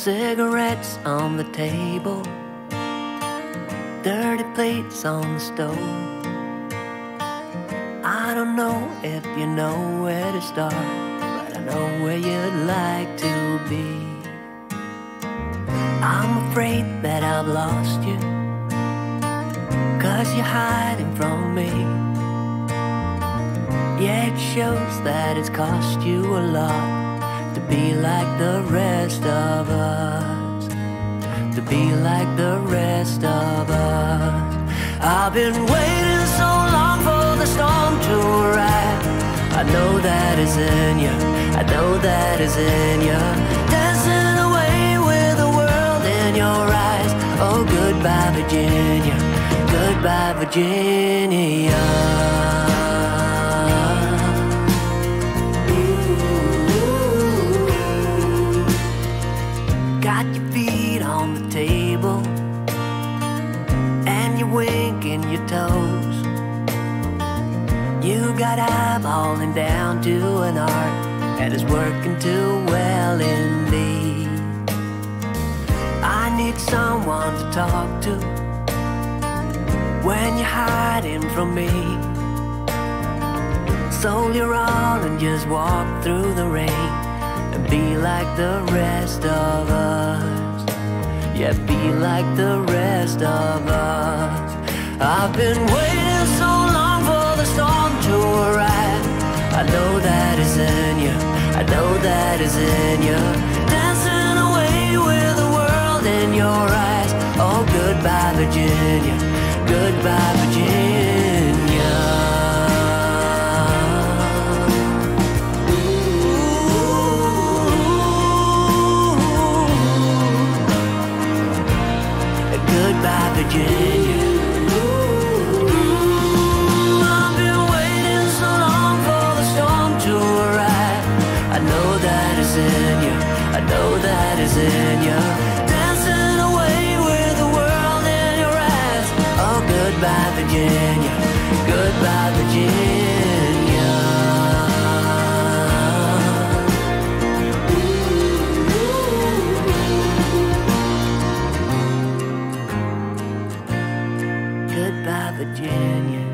Cigarettes on the table, dirty plates on the stove. I don't know if you know where to start, but I know where you'd like to be. I'm afraid that I've lost you, 'cause you're hiding from me. Yeah, it shows that it's cost you a lot to be like the rest of us, to be like the rest of us. I've been waiting so long for the storm to arrive. I know that is in you, I know that is in you. Dancing away with the world in your eyes. Oh, goodbye Virginia, goodbye Virginia. Got your feet on the table and you're winking your toes. You got eyeballing down to an art and it's working too well indeed. I need someone to talk to when you're hiding from me. So you're on and just walk through the rain and be like the rest of us. Yeah, be like the rest of us. I've been waiting so long for the storm to arrive. I know that is in you, I know that is in you. Dancing away with the world in your eyes. Oh, goodbye Virginia, goodbye Virginia. Goodbye Virginia. I've been waiting so long for the storm to arrive. I know that is in you, I know that is in you. Dancing away with the world in your eyes. Oh, goodbye Virginia, goodbye Virginia. Goodbye Virginia.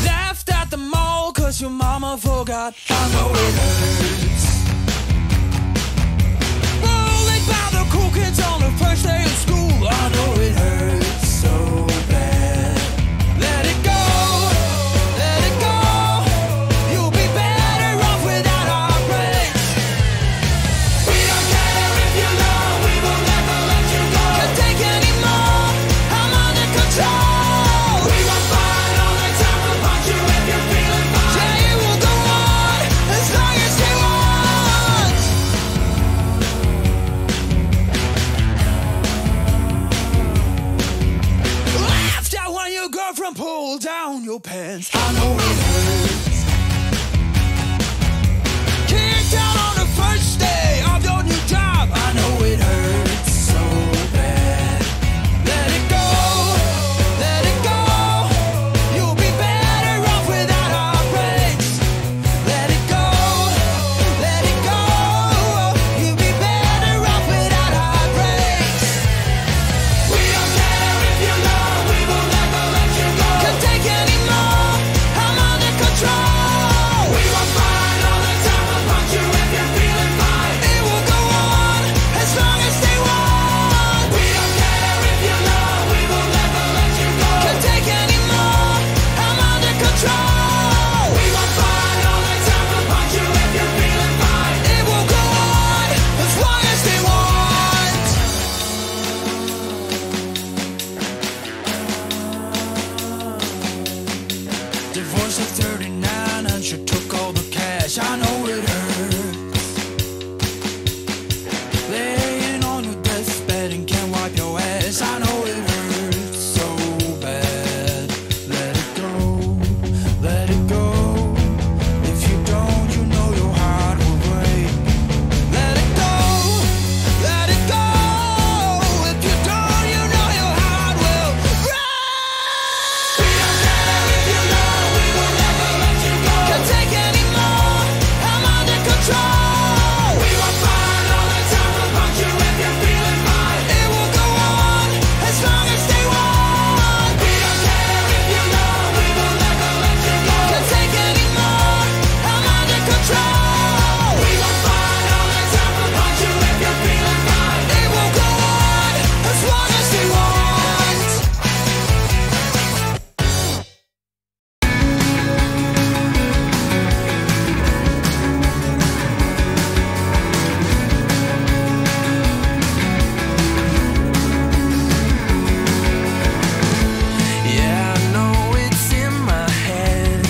Left at the mall 'cause your mama forgot. I know it hurts. Rolling by the cool kids on the first day of school. I know it hurts so bad. Let it go, let it go. You'll be better off without our breaks. We don't care if you know, we will never let you go. Can't take any more, I'm under control. We won't fight all the time, we'll punch you if you're feeling fine. Yeah, it will go on as long as they want. Laughed out when your girlfriend pulled down your pants. I know it hurts. Kicked out on the first day of your new job. I know it hurts so bad. Let it go, let it go. You'll be better off without our breaks. Let it go, let it go. You'll be better off without our breaks. We don't care if you know, we will never let you go. Can't take any more, I'm under control. We won't fight all the time, we'll punch you if you're feeling fine. It will go on as long as they want. We don't care if you know, we will never let you go. Can't take any more, I'm under control. We won't fight all the time, we'll punch you if you're feeling fine. It will go on as long as they want. Divorced at 39 and she took all the cash. I know it hurts. Laying on your deathbed and can't wipe your ass. I know it hurts so bad. Let it go, let it control. We gon' fight all the time, we'll punch you if you're feeling fine. It will go on as long as they want. Yeah, I know it's in my head.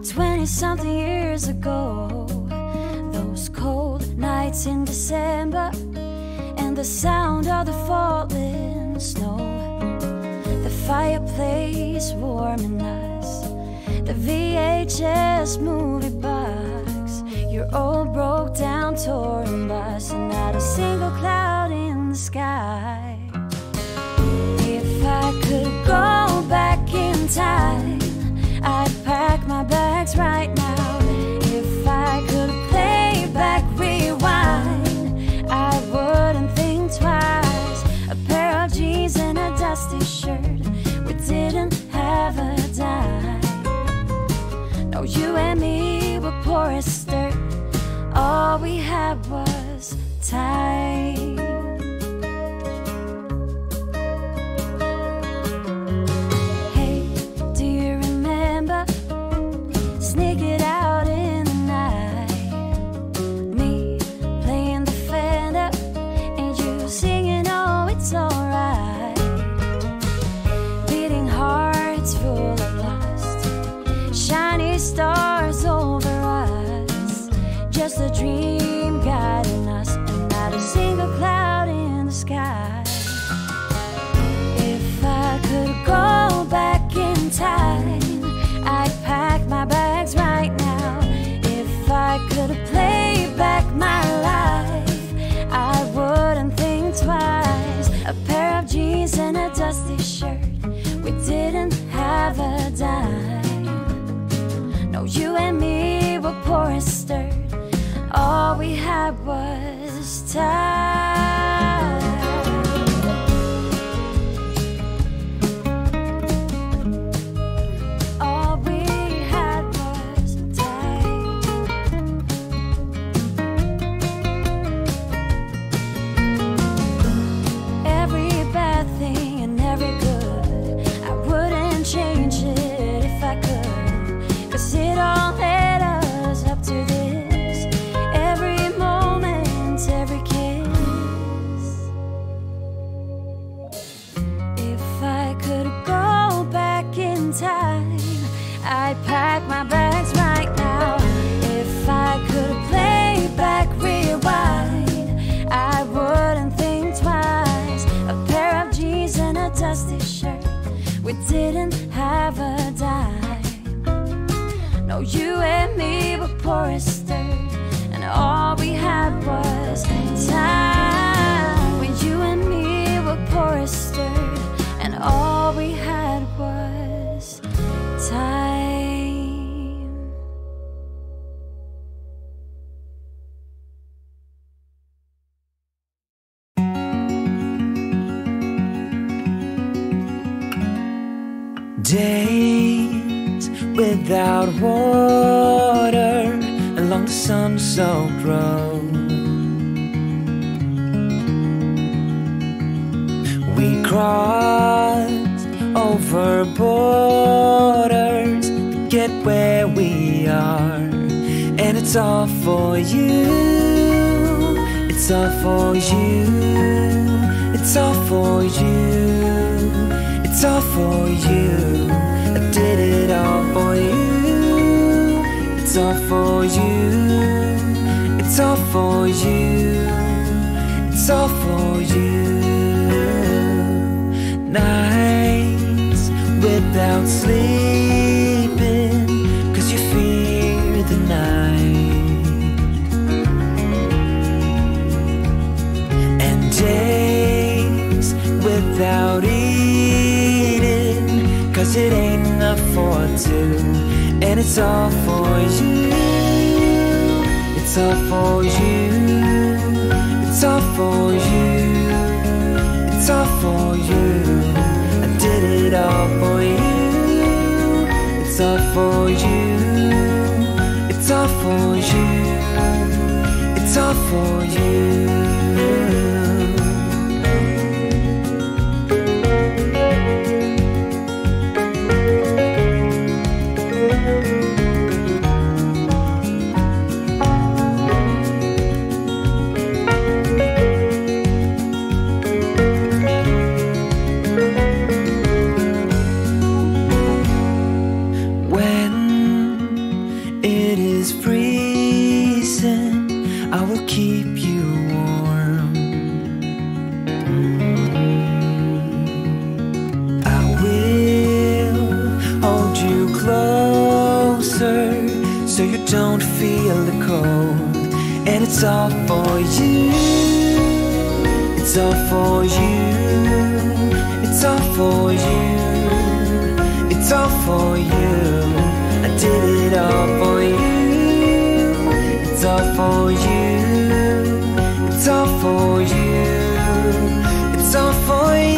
20-something years ago, those cold nights in December, and the sound of the falling snow, the fireplace warming us, the VHS movie box, your old broke down touring bus, and not a single cloud in the sky. If I could go back in time, I'd pack my bags right now. If I could play back, rewind, I wouldn't think twice. A pair of jeans and a dusty shirt, we didn't have a dime. No, you and me were poor as dirt, all we had was time. Sneak it out in the night, me playing the Fender and you singing, oh, it's alright. Beating hearts full of lust, shiny stars over us, just a dream guiding us, and not a single cloud in the sky. If I could go back in time, I'd pack my bags right now. If I could play back my life, I wouldn't think twice. A pair of jeans and a dusty shirt, we didn't have a dime. No, you and me were poor as dirt, all we had was time. It all led us up to this, every moment, every kiss. If I could go back in time, I'd pack my bags right now. If I could play back, rewind, I wouldn't think twice. A pair of jeans and a dusty shirt, we didn't have a dime. No, you and me were poor as dirt, and all we had was time. When you and me were poor as dirt, and all we had was time. Days without water along the sun-soaked road, we crossed over borders to get where we are, and it's all for you, it's all for you, it's all for you, it's all for you. I did it all for you. It's all for you. It's all for you. It's all for you. Nights without sleeping, 'cause you fear the night. And days without eating, 'cause it ain't enough for two. And it's all for you. It's all for you. It's all for you. It's all for you. I did it all for you. It's all for you. It's all for you. It's all for you. is freezing, I will keep you warm. I will hold you closer so you don't feel the cold. And it's all for you. It's all for you. It's all for you. It's all for you. I did it all for you. It's all for you. It's all for you. It's all for you.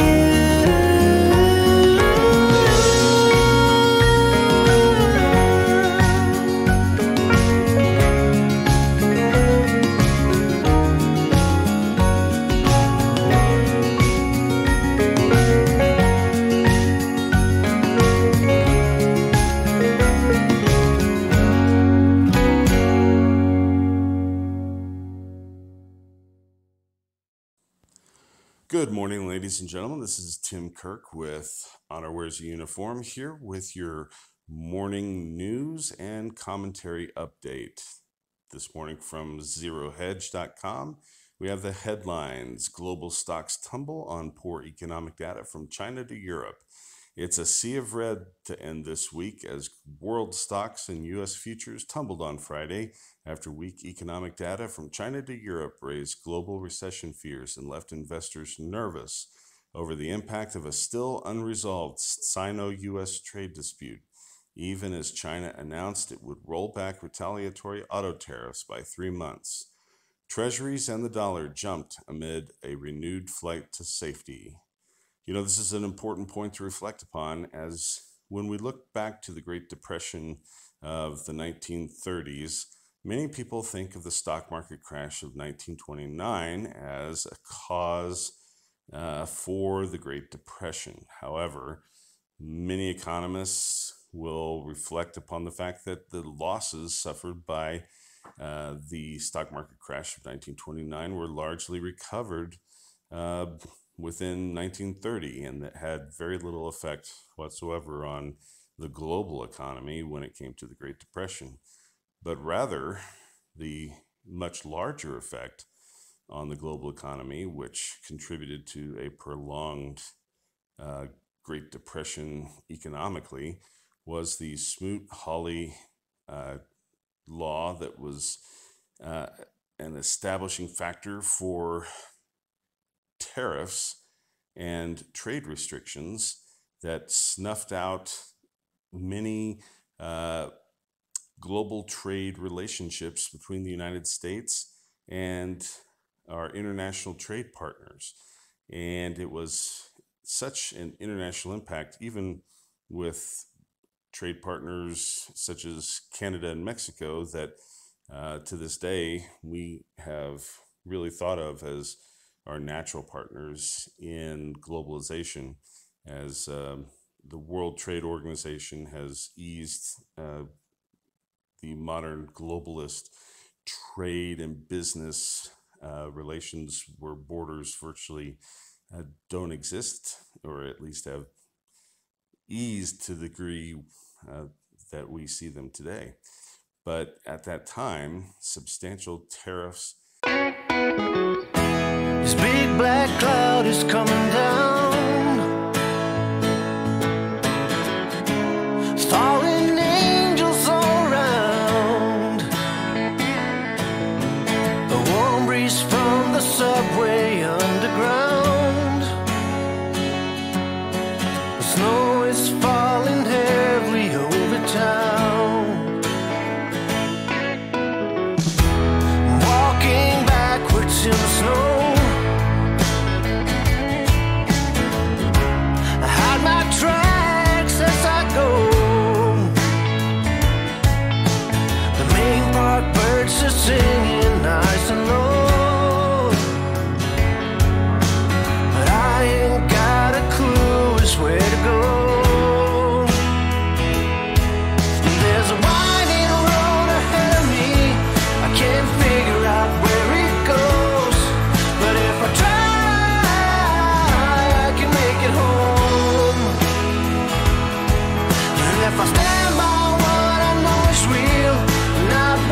Good morning, ladies and gentlemen. This is Tim Kirk with Honor Wears a Uniform here with your morning news and commentary update. This morning from ZeroHedge.com, we have the headlines. Global stocks tumble on poor economic data from China to Europe. It's a sea of red to end this week as world stocks and U.S. futures tumbled on Friday after weak economic data from China to Europe raised global recession fears and left investors nervous over the impact of a still unresolved Sino-U.S. trade dispute, even as China announced it would roll back retaliatory auto tariffs by 3 months. Treasuries and the dollar jumped amid a renewed flight to safety. You know, this is an important point to reflect upon, as when we look back to the Great Depression of the 1930s, many people think of the stock market crash of 1929 as a cause for the Great Depression. However, many economists will reflect upon the fact that the losses suffered by the stock market crash of 1929 were largely recovered within 1930, and that had very little effect whatsoever on the global economy when it came to the Great Depression, but rather the much larger effect on the global economy, which contributed to a prolonged Great Depression economically, was the Smoot-Hawley law that was an establishing factor for tariffs and trade restrictions that snuffed out many global trade relationships between the United States and our international trade partners. And it was such an international impact, even with trade partners such as Canada and Mexico, that to this day we have really thought of as our natural partners in globalization, as the World Trade Organization has eased the modern globalist trade and business relations where borders virtually don't exist, or at least have eased to the degree that we see them today. But at that time, substantial tariffs. This big black cloud is coming down. Falling angels all around. A warm breeze from the subway underground. The snow is falling heavily over town. Walking backwards in the snow. Singing nice and low, but I ain't got a clue as where to go. There's a winding road ahead of me, I can't figure out where it goes, but if I try, I can make it home. And if I stand by what I know is real, and I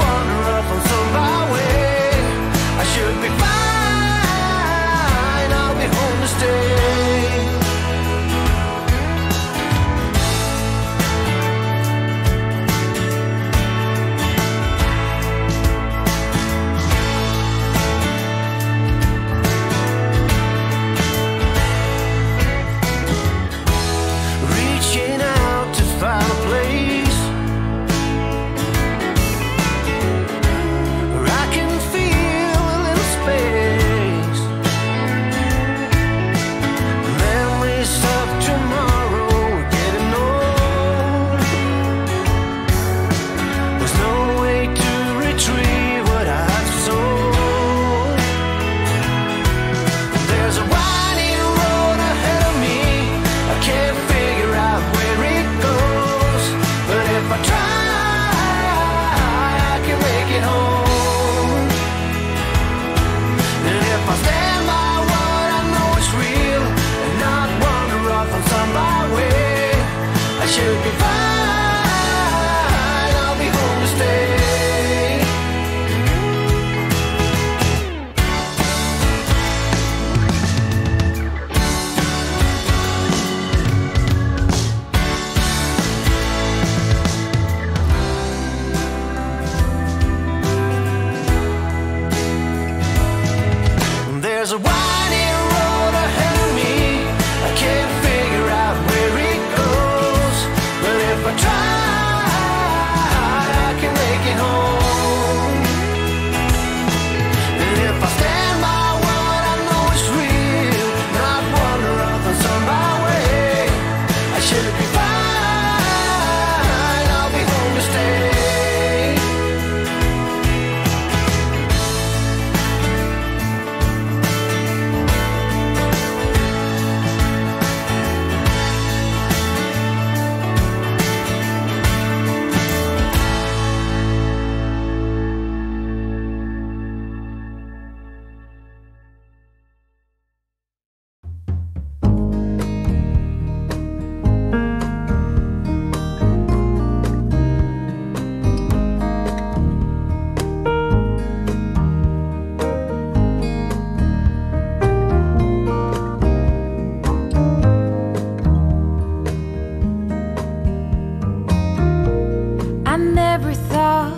never thought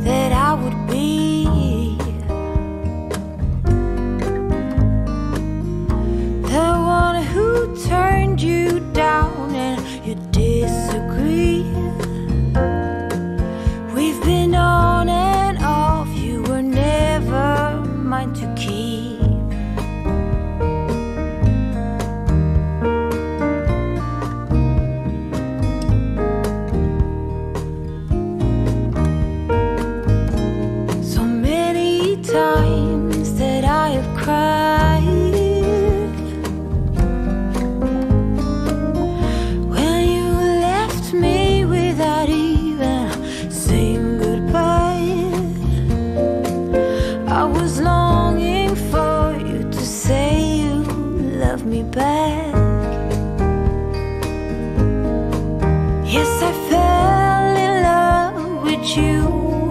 that I would be the one who turned you down and you disagree. We've been on and off, you were never mine to keep. So many times that I have cried when you left me without even saying goodbye. I was longing for you to say you love me back. Yes, I fell in love with you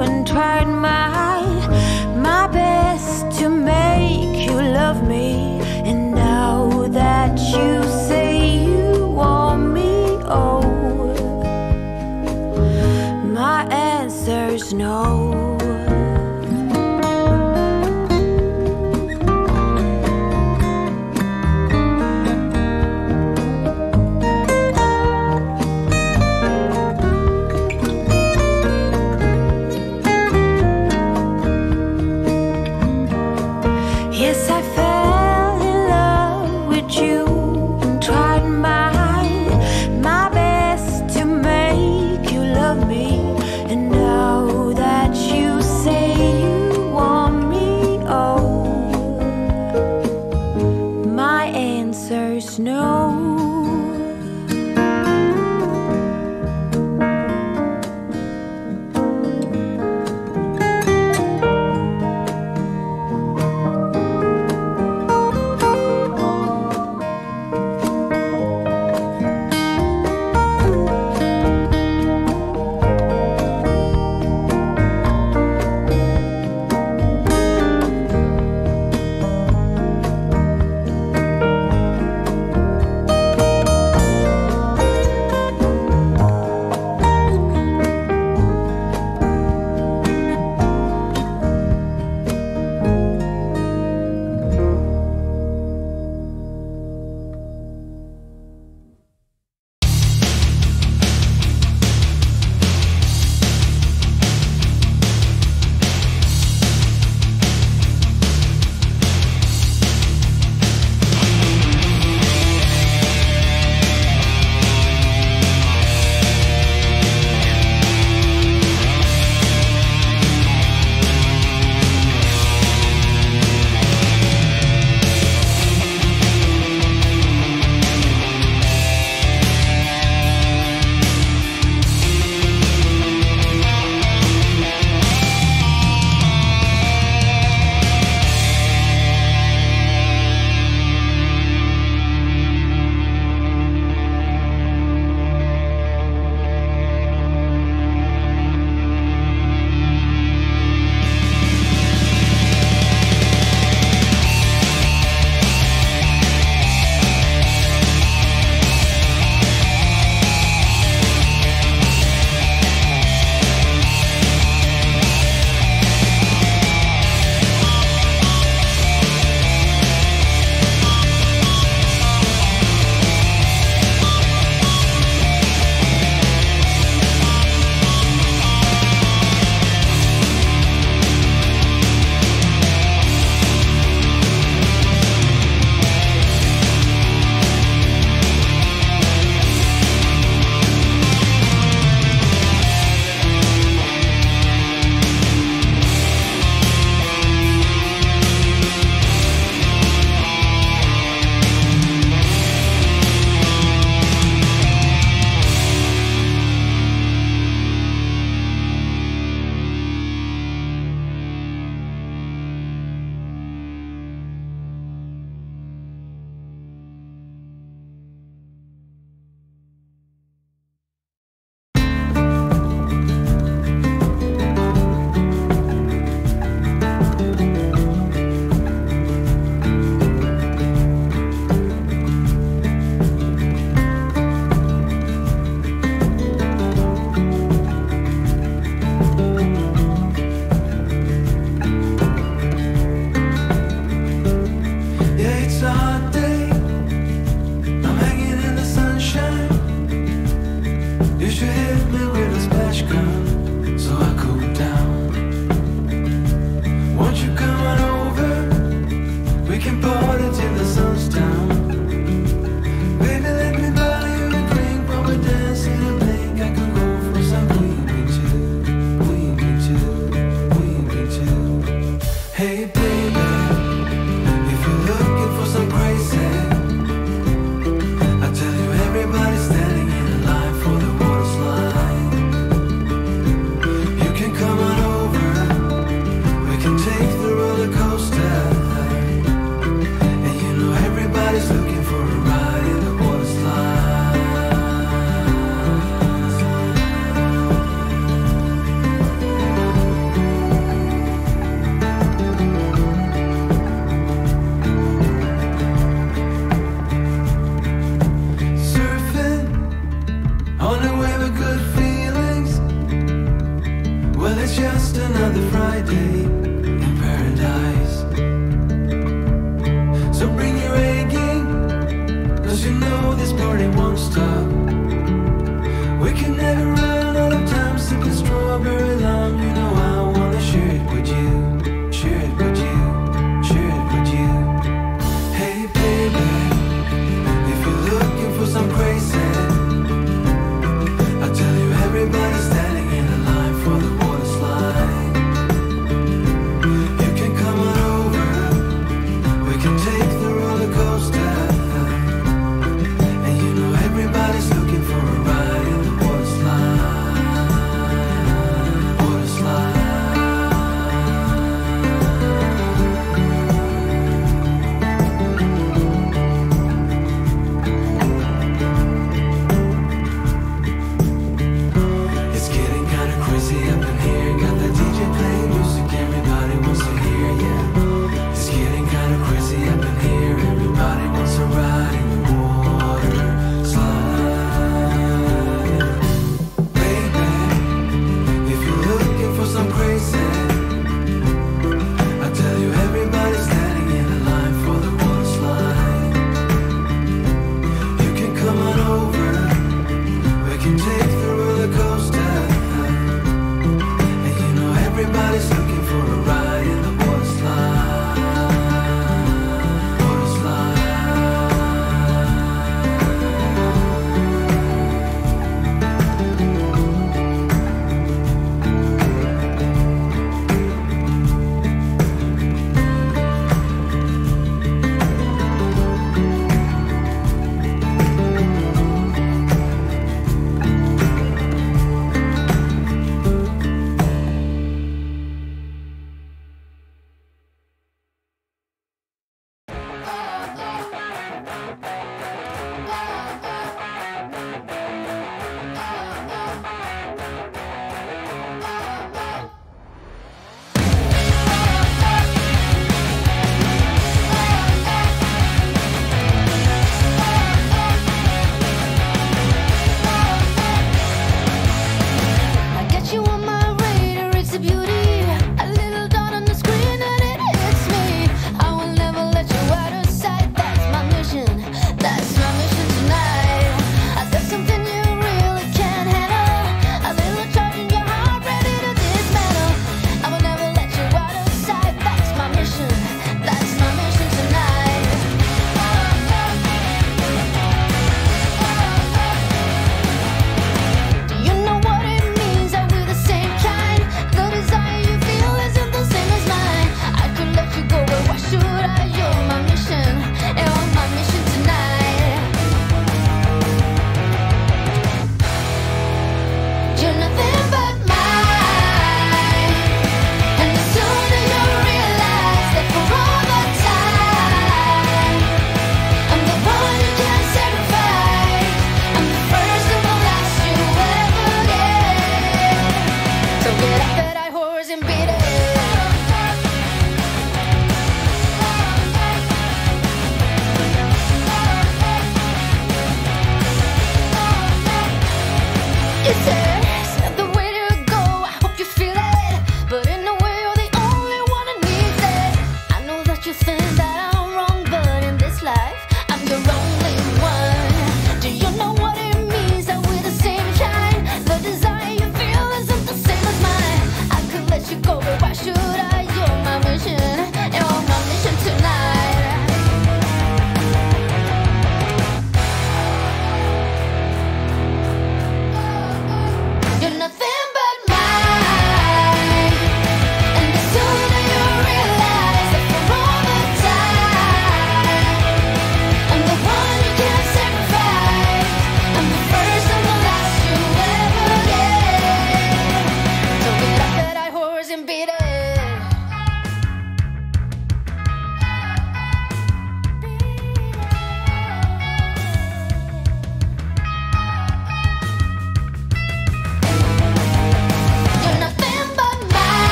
and tried my best to make you love me. And now that you say you want me, oh, my answer's no. Yes, I fell in love with you and tried my best to make you love me. And now that you just another Friday in paradise. So bring your A game, 'cause you know this party won't stop. We can never run out of time sipping strawberry lime. You know I wanna share it with you, share it with you, share it with you. Hey baby, if you're looking for some crazy, I tell you everybody's standing in a line for the water slide. You can come on over, we can take the roller coaster, and you know everybody's looking for a ride in the water slide, water slide. It's getting kinda crazy up in here. Got the DJ playing music everybody wants to hear, yeah. It's getting kinda crazy up in here. Everybody wants to ride in the water slide. Baby, if you're looking for some crazy, I tell you everybody's standing in a line for the water slide. You can come on over, we can take the roller coaster, and you know everybody's looking for a ride in the water slide, water slide. I get you on my radar, it's a beauty. A little dot on the screen and it hits me. I will never let you out of sight. That's my mission. That's my mission tonight. There's something you really can't handle. A little charge in your heart, ready to dismantle. I will never let you out of sight. That's my mission. That's my mission tonight. Do you know what it means that we're the same kind? The desire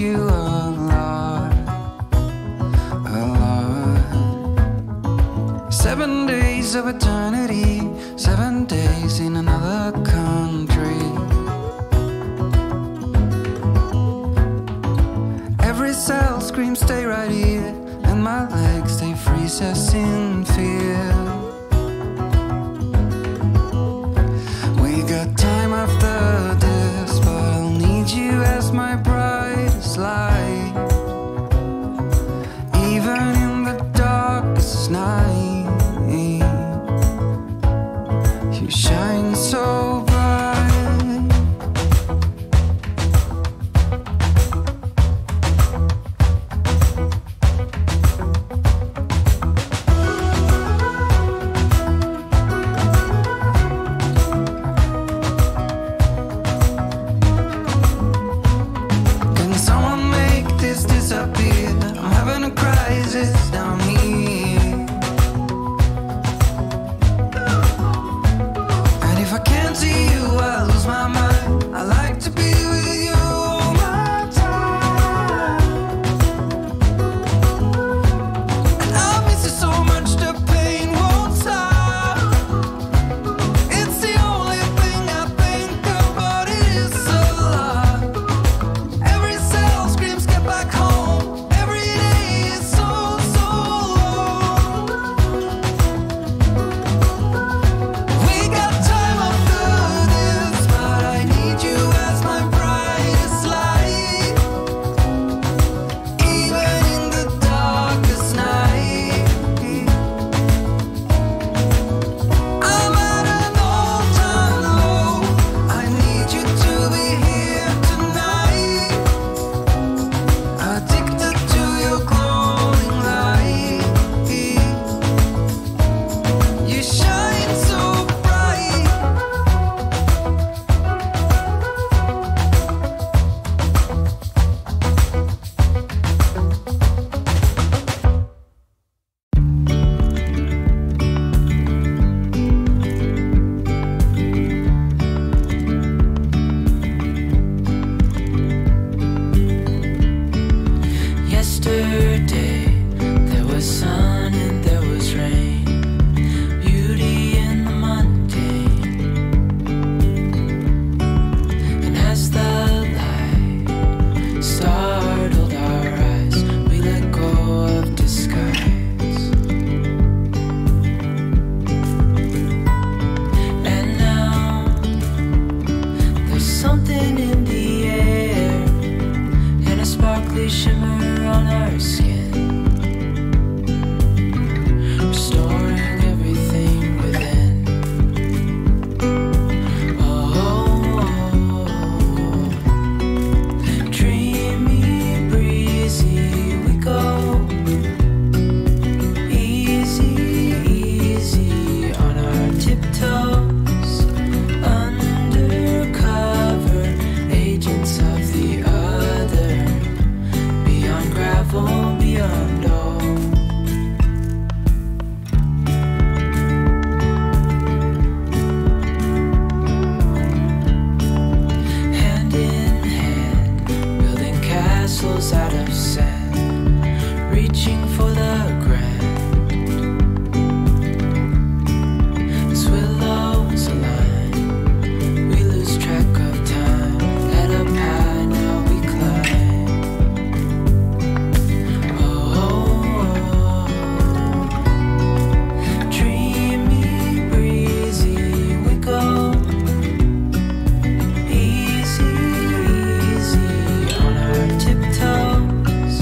you a lot, a lot. 7 days of eternity, 7 days in another country. Every cell screams, stay right here, and my legs, they freeze us in fear. We got time after this, but I'll need you as my brightest light. Even in the darkest night, you shine so bright. Down here, and if I can't see you, I lose my mind. I like to be with you all my time, and I miss you so much the pain won't stop. It's the only thing I think about, it is a lot. Every cell screams, get back home. Every day is so shimmer on our skin, restoring everything within. Oh, dreamy, breezy, we go. Easy, easy on our tiptoes, undercover agents of the other. Beyond gravel, beyond all. Hand in hand, building castles out of sand, reaching for the grand. As willows align, we lose track of time. Head up high, now we climb. Dreamy, breezy, we go. Easy, easy on our tiptoes,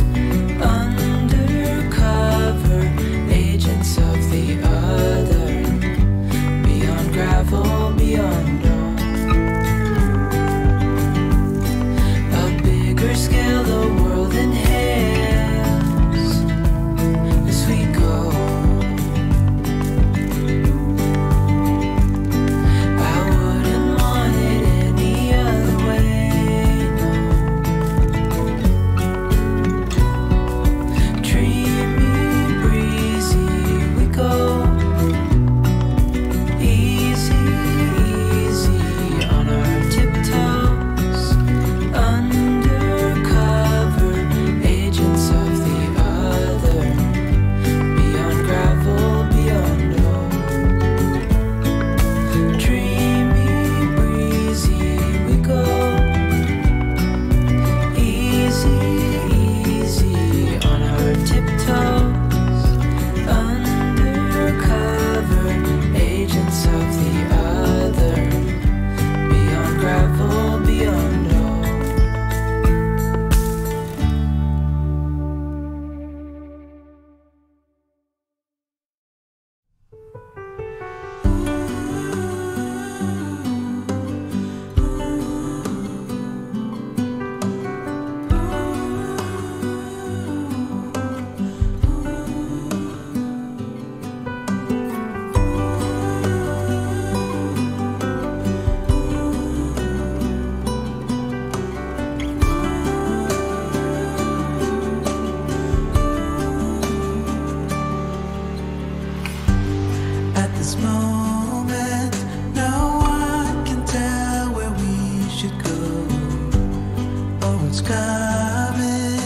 know it's coming.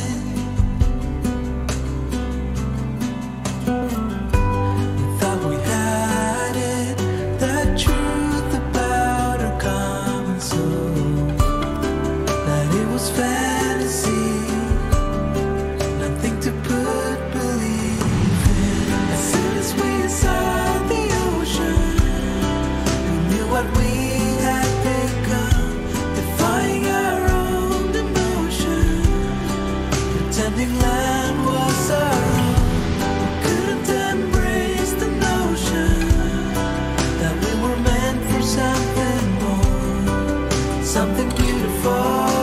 We thought we had it, that truth about our common soul, that it was fantasy, nothing to put belief in. As soon as we saw the ocean, we knew what we had become, defying our own emotion, pretending land was our own. We couldn't embrace the notion that we were meant for something more, something beautiful.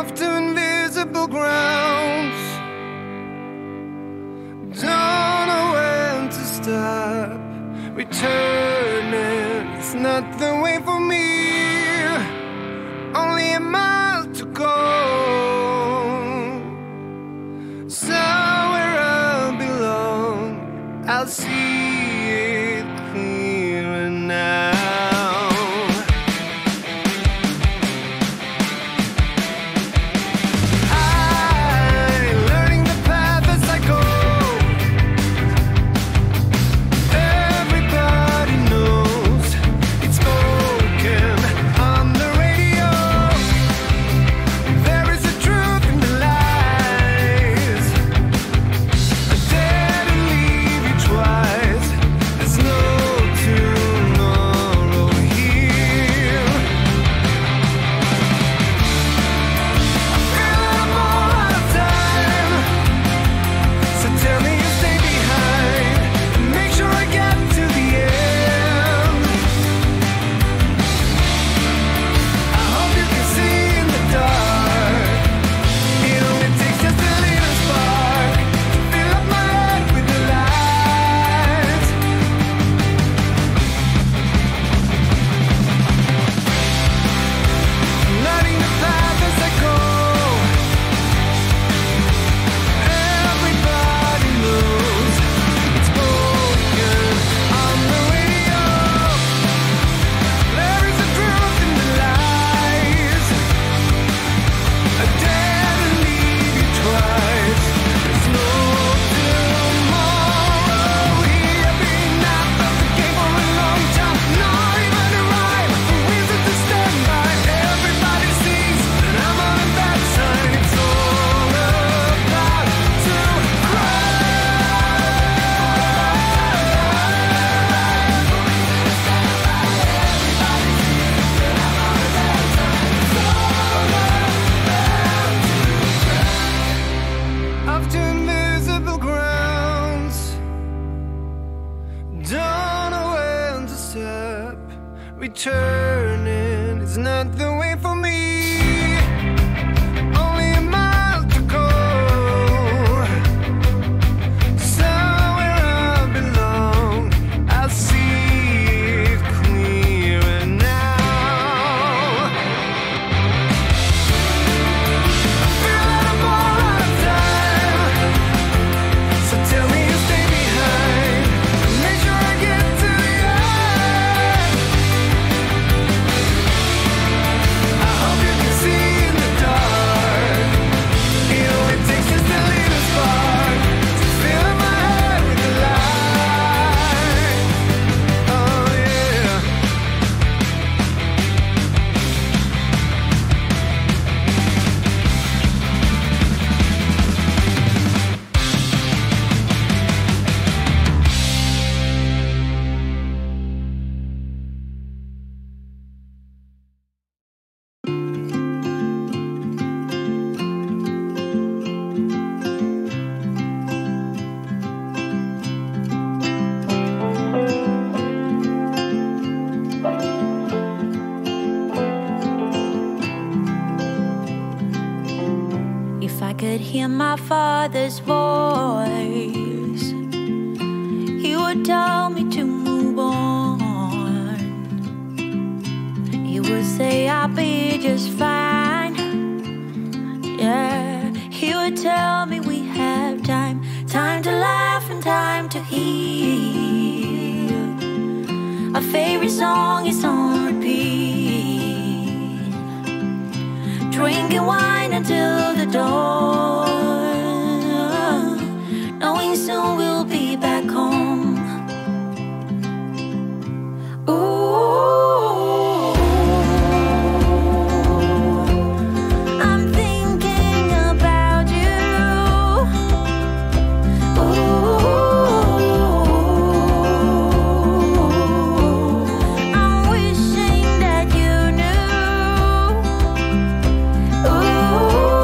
off to invisible grounds. Don't know when to stop. Returning, it's not the way for me. Only a mile to go. Somewhere I belong, I'll see it clearer now. Returning is not the way for me. Only a mile to go. Somewhere I belong, I'll see it clearer now. I feel like I'm all out of time, so tell me you stay behind and make sure I get to the end. I hope you can see in the dark. It only takes just a little spark to fill my head with the light. Oh yeah. If I could hear my father's voice, he would tell me to move on. He would say I'll be just fine. Yeah, he would tell me we have time, time to laugh and time to heal. Our favorite song is on repeat, drinking wine until the dawn, knowing soon we'll be back home. Ooh, I'm thinking about you. Ooh, I'm wishing that you knew. Ooh,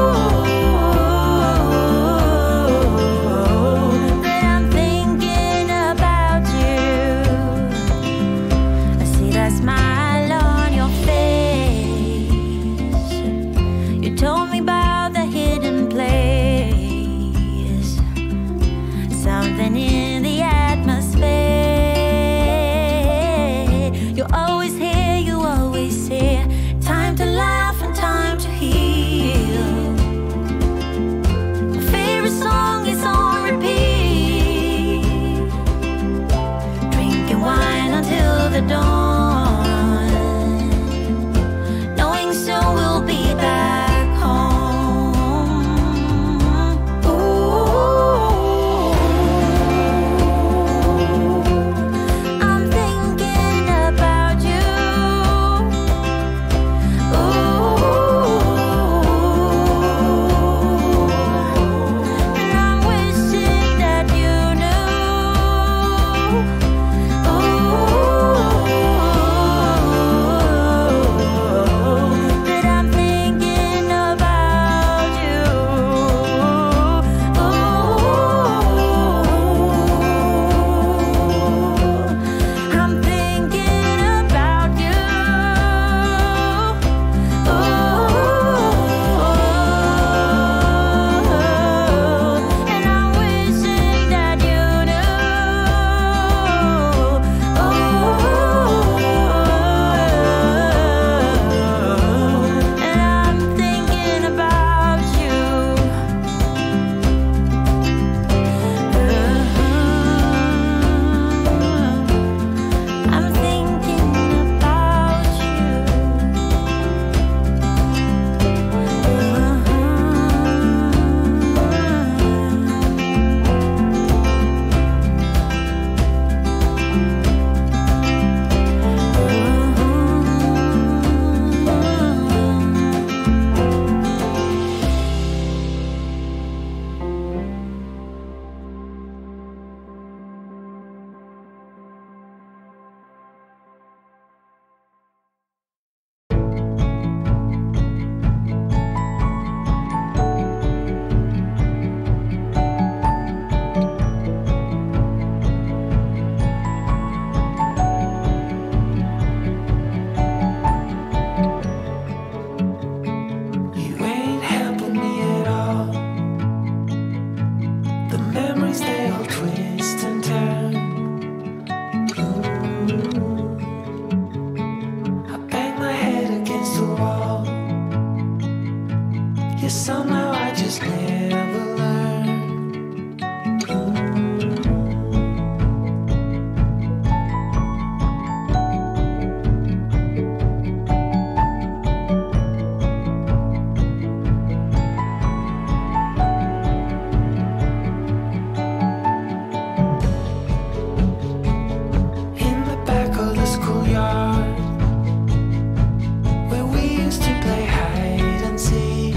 Yet somehow I just never learned. In the back of the schoolyard, where we used to play hide and seek,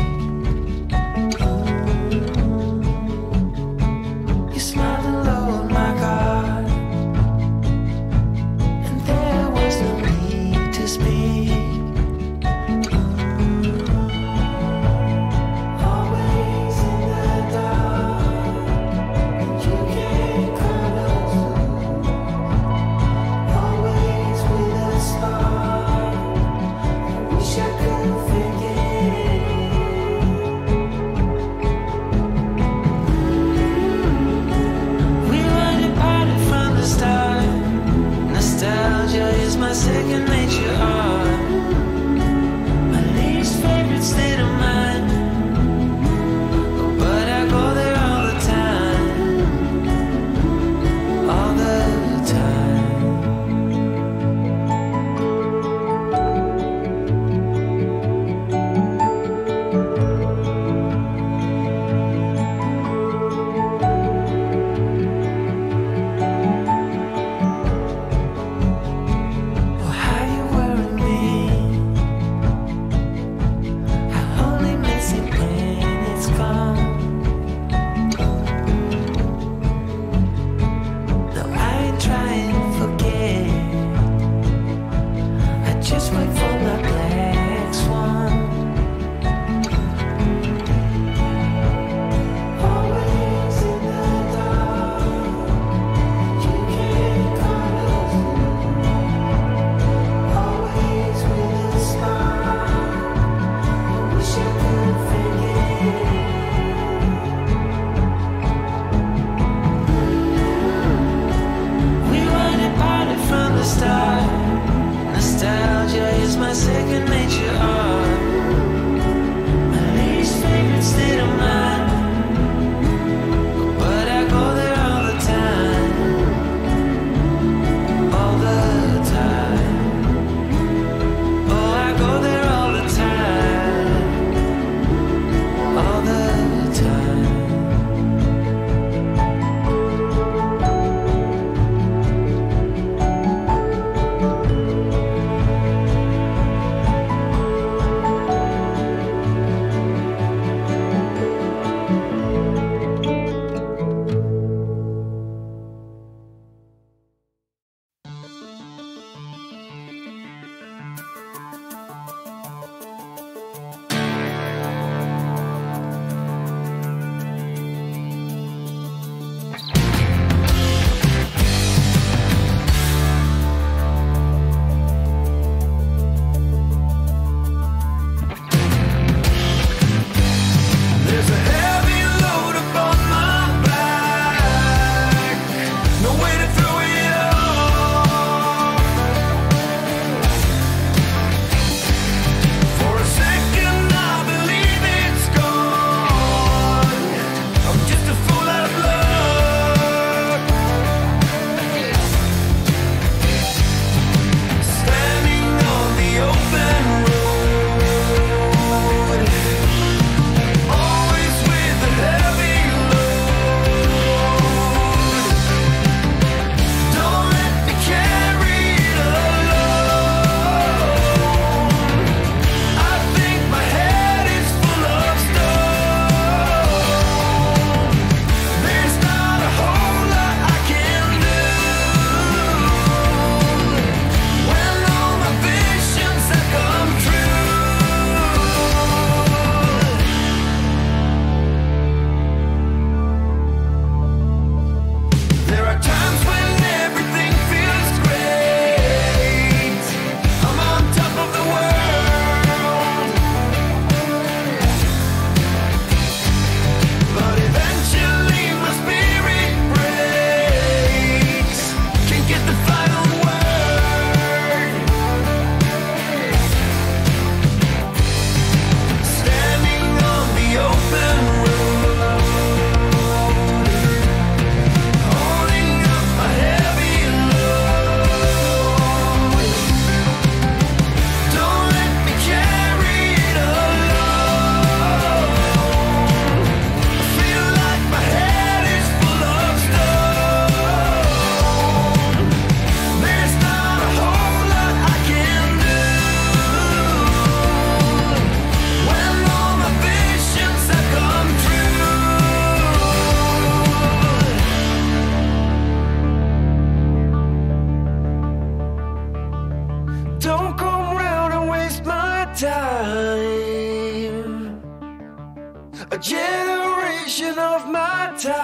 a generation of my time.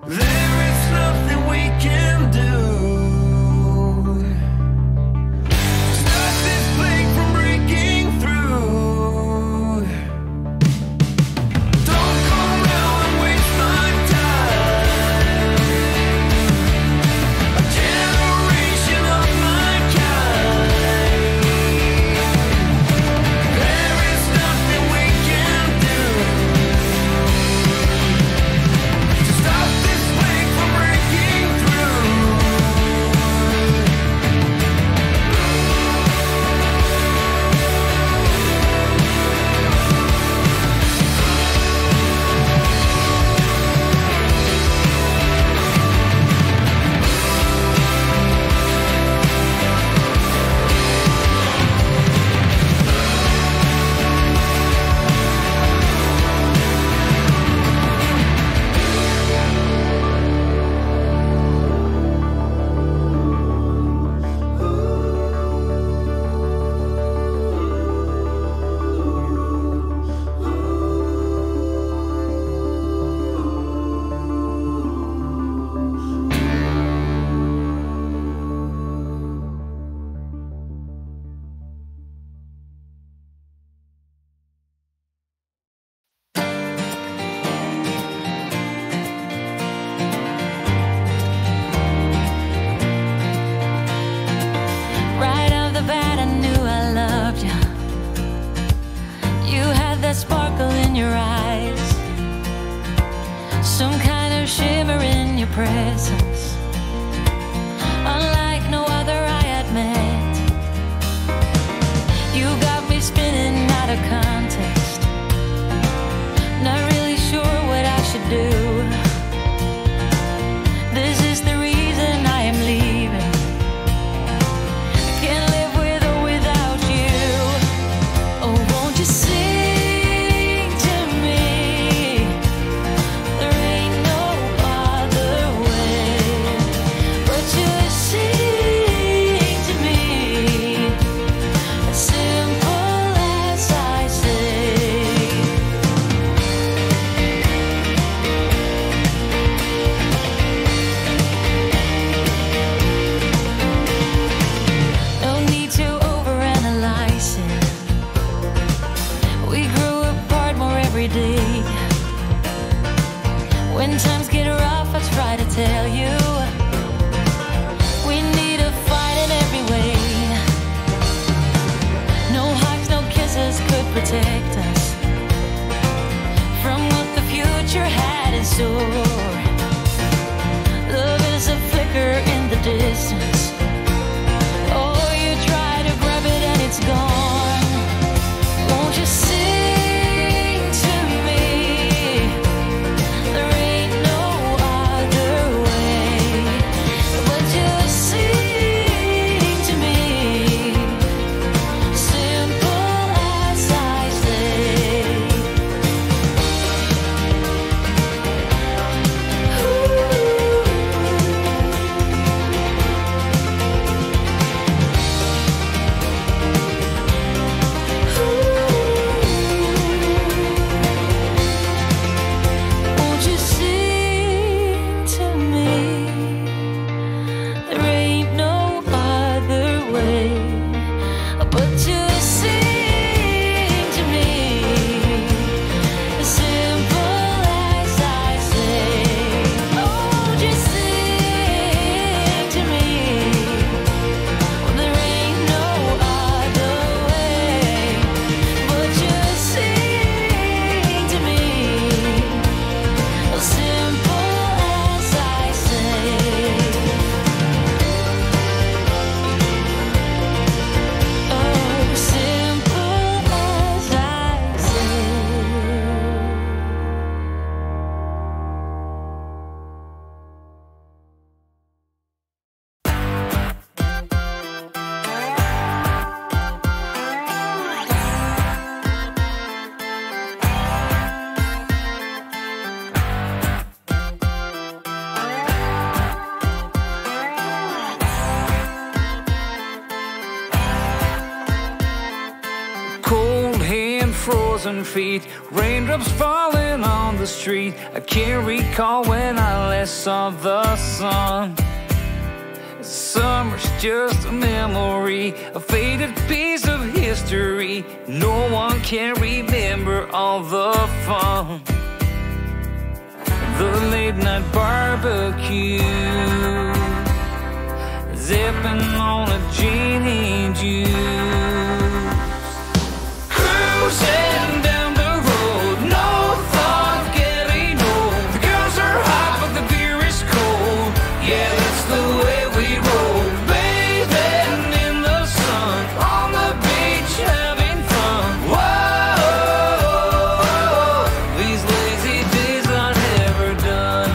There is nothing we can do to stop this plague from breaking through. Don't come around and waste my time. A generation of my kind. There is nothing we can do to stop this plague from breaking through. Right off the bat, I knew I loved you. You had that sparkle in your eyes, some kind of shimmer in your presence, unlike no other I had met. You got me spinning out of context, not really sure what I should do. This is the reason I am leaving. Can't live with or without you. Oh, won't you sing to me? There ain't no other way but to sing to me, as simple as I say. No need to overanalyze it. We grew apart more every day. When times get rough, I try to tell you we need to fight in every way. No hugs, no kisses could protect us from what the future had in store. Love is a flicker in the distance. Oh, you try to grab it and it's gone. Won't you sing to me? 1,000 feet, raindrops falling on the street. I can't recall when I last saw the sun. Summer's just a memory, a faded piece of history. No one can remember all the fun. The late night barbecue, zipping on a genie juice, cruising down the road, no thought getting old. The girls are hot but the beer is cold. Yeah, that's the way we roll, bathing in the sun, on the beach having fun. Whoa, these lazy days are never done.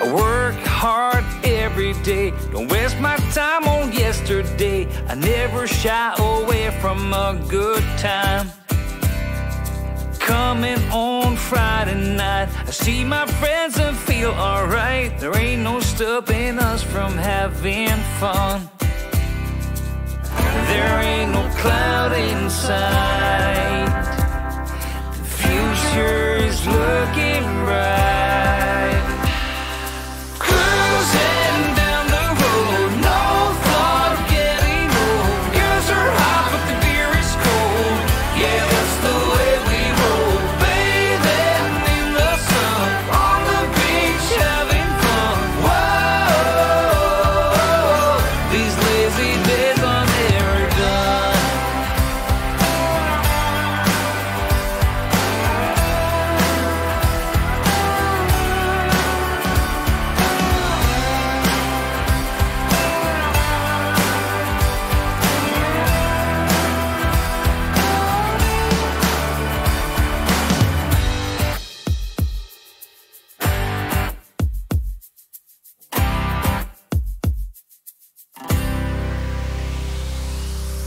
I work hard every day, don't waste my time on yesterday. I never shy away from a good time. Coming on Friday night, I see my friends and feel alright. There ain't no stopping us from having fun. There ain't no cloud in sight. The future is looking bright. Cruising down the road, no thought of getting old. Girls are hot but the beer is cold. Yeah, that's the way we roll, bathing in the sun, on the beach having fun. Whoa, these lazy days are never done.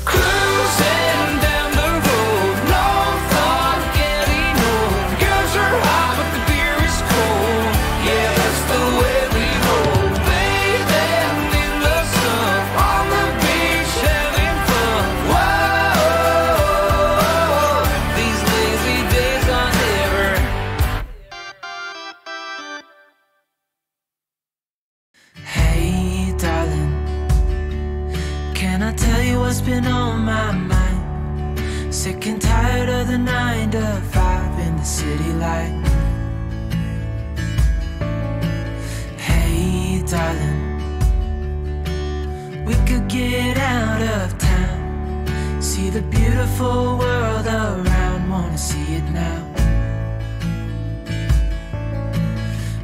Cruising down the road, no thought of getting old. Girls are hot but the beer is cold. Yeah, that's the way we roll, bathing in the sun, on the beach having fun. Whoa, these lazy days are never. Hey, darling, can I tell you what's been on my mind? Sick and tired of the 9 to 5 in the city light. Hey, darling, we could get out of town, see the beautiful world around, wanna see it now.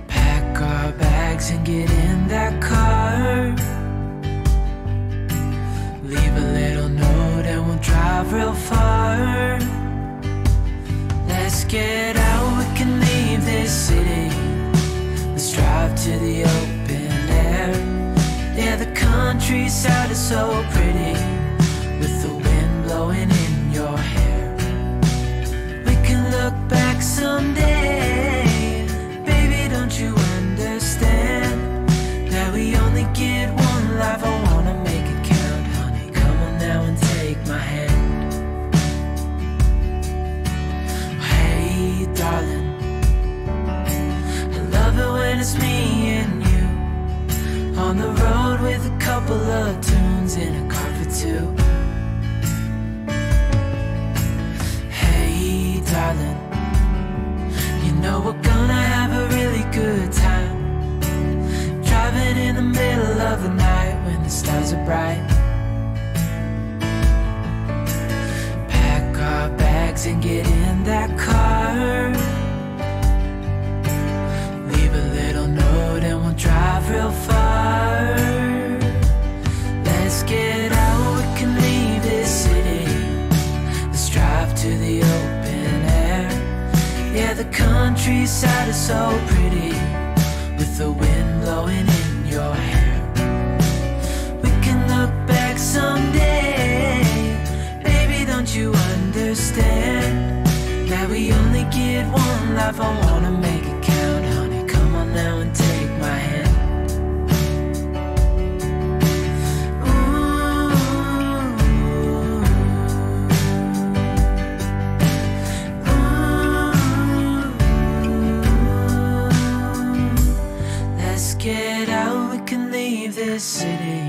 Pack our bags and get in that car, leave a little note and we'll drive real far. Let's get out, we can leave this city. Let's drive to the open air. Yeah, the countryside is so pretty, with the wind blowing in your hair. We can look back someday, baby, don't you understand that we only get one life? I wanna make it count, honey, come on now and take my hand. Hey, darling, I love it when it's me and you, on the road with a couple of tunes in a car for two. Hey, darling, you know we're gonna have a really good time, driving in the middle of the night when the stars are bright. Pack our bags and get in that car, leave a little note and we'll drive real far. Let's get out, we can leave this city. Let's drive to the open air. Yeah, the countryside is so pretty, with the wind blowing in your hair. We can look back someday, baby, don't you understand that we only get one life? I wanna make it count, honey, come on now and take my hand. city.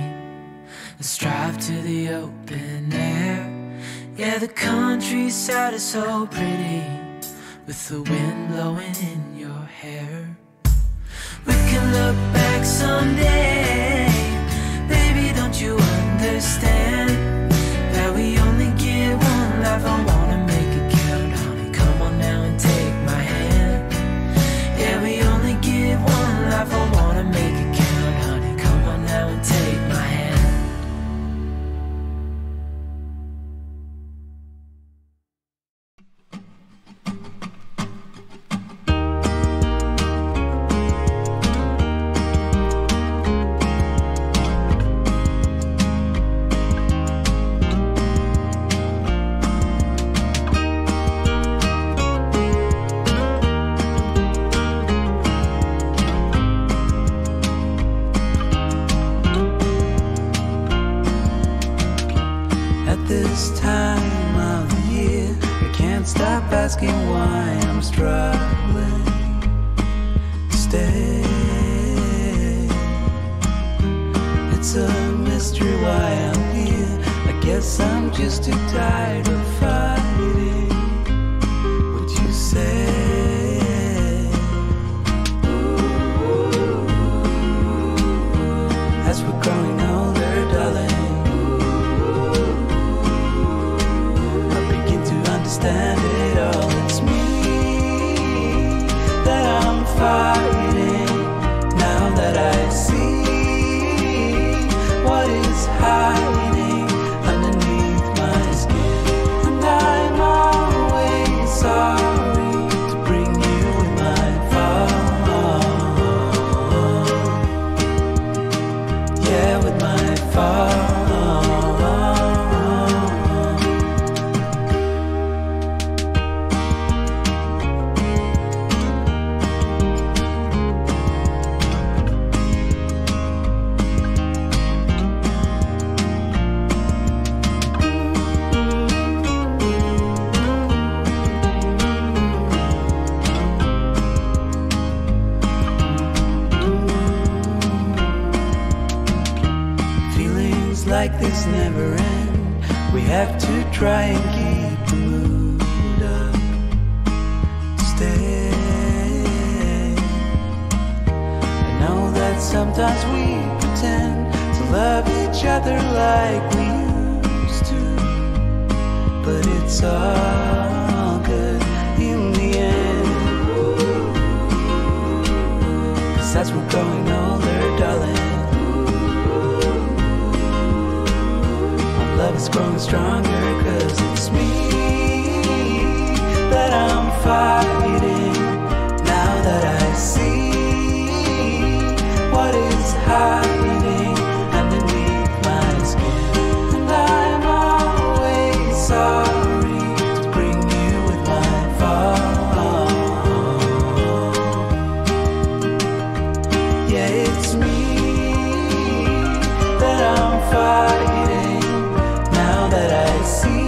Let's drive to the open air. Yeah, the countryside is so pretty, with the wind blowing in your hair. We can look back someday. Baby, don't you understand that we only get one life? I wanna make it count, honey. Come on now and take my hand. Yeah, we only get one life. I wanna make it count, honey. Come on now and take my hand. This time of the year, I can't stop asking why I'm struggling to stay. It's a mystery why I'm here. I guess I'm just too tired of fighting what you say. As we're growing older, darling, understand it all. It's me that I'm fighting. Now that I see what is hiding underneath my skin, and I'm always sorry to bring you in my fall. Yeah, with my fall. Like this never end. We have to try and keep the mood up to stay. I know that sometimes we pretend to love each other like we used to, but it's all good in the end. 'Cause as we're growing older, darling, love is growing stronger, 'cause it's me that I'm fighting. Now that I see what is hiding underneath my skin, and I'm always sorry to bring you with my fall. Yeah, it's me that I'm fighting. Now that I see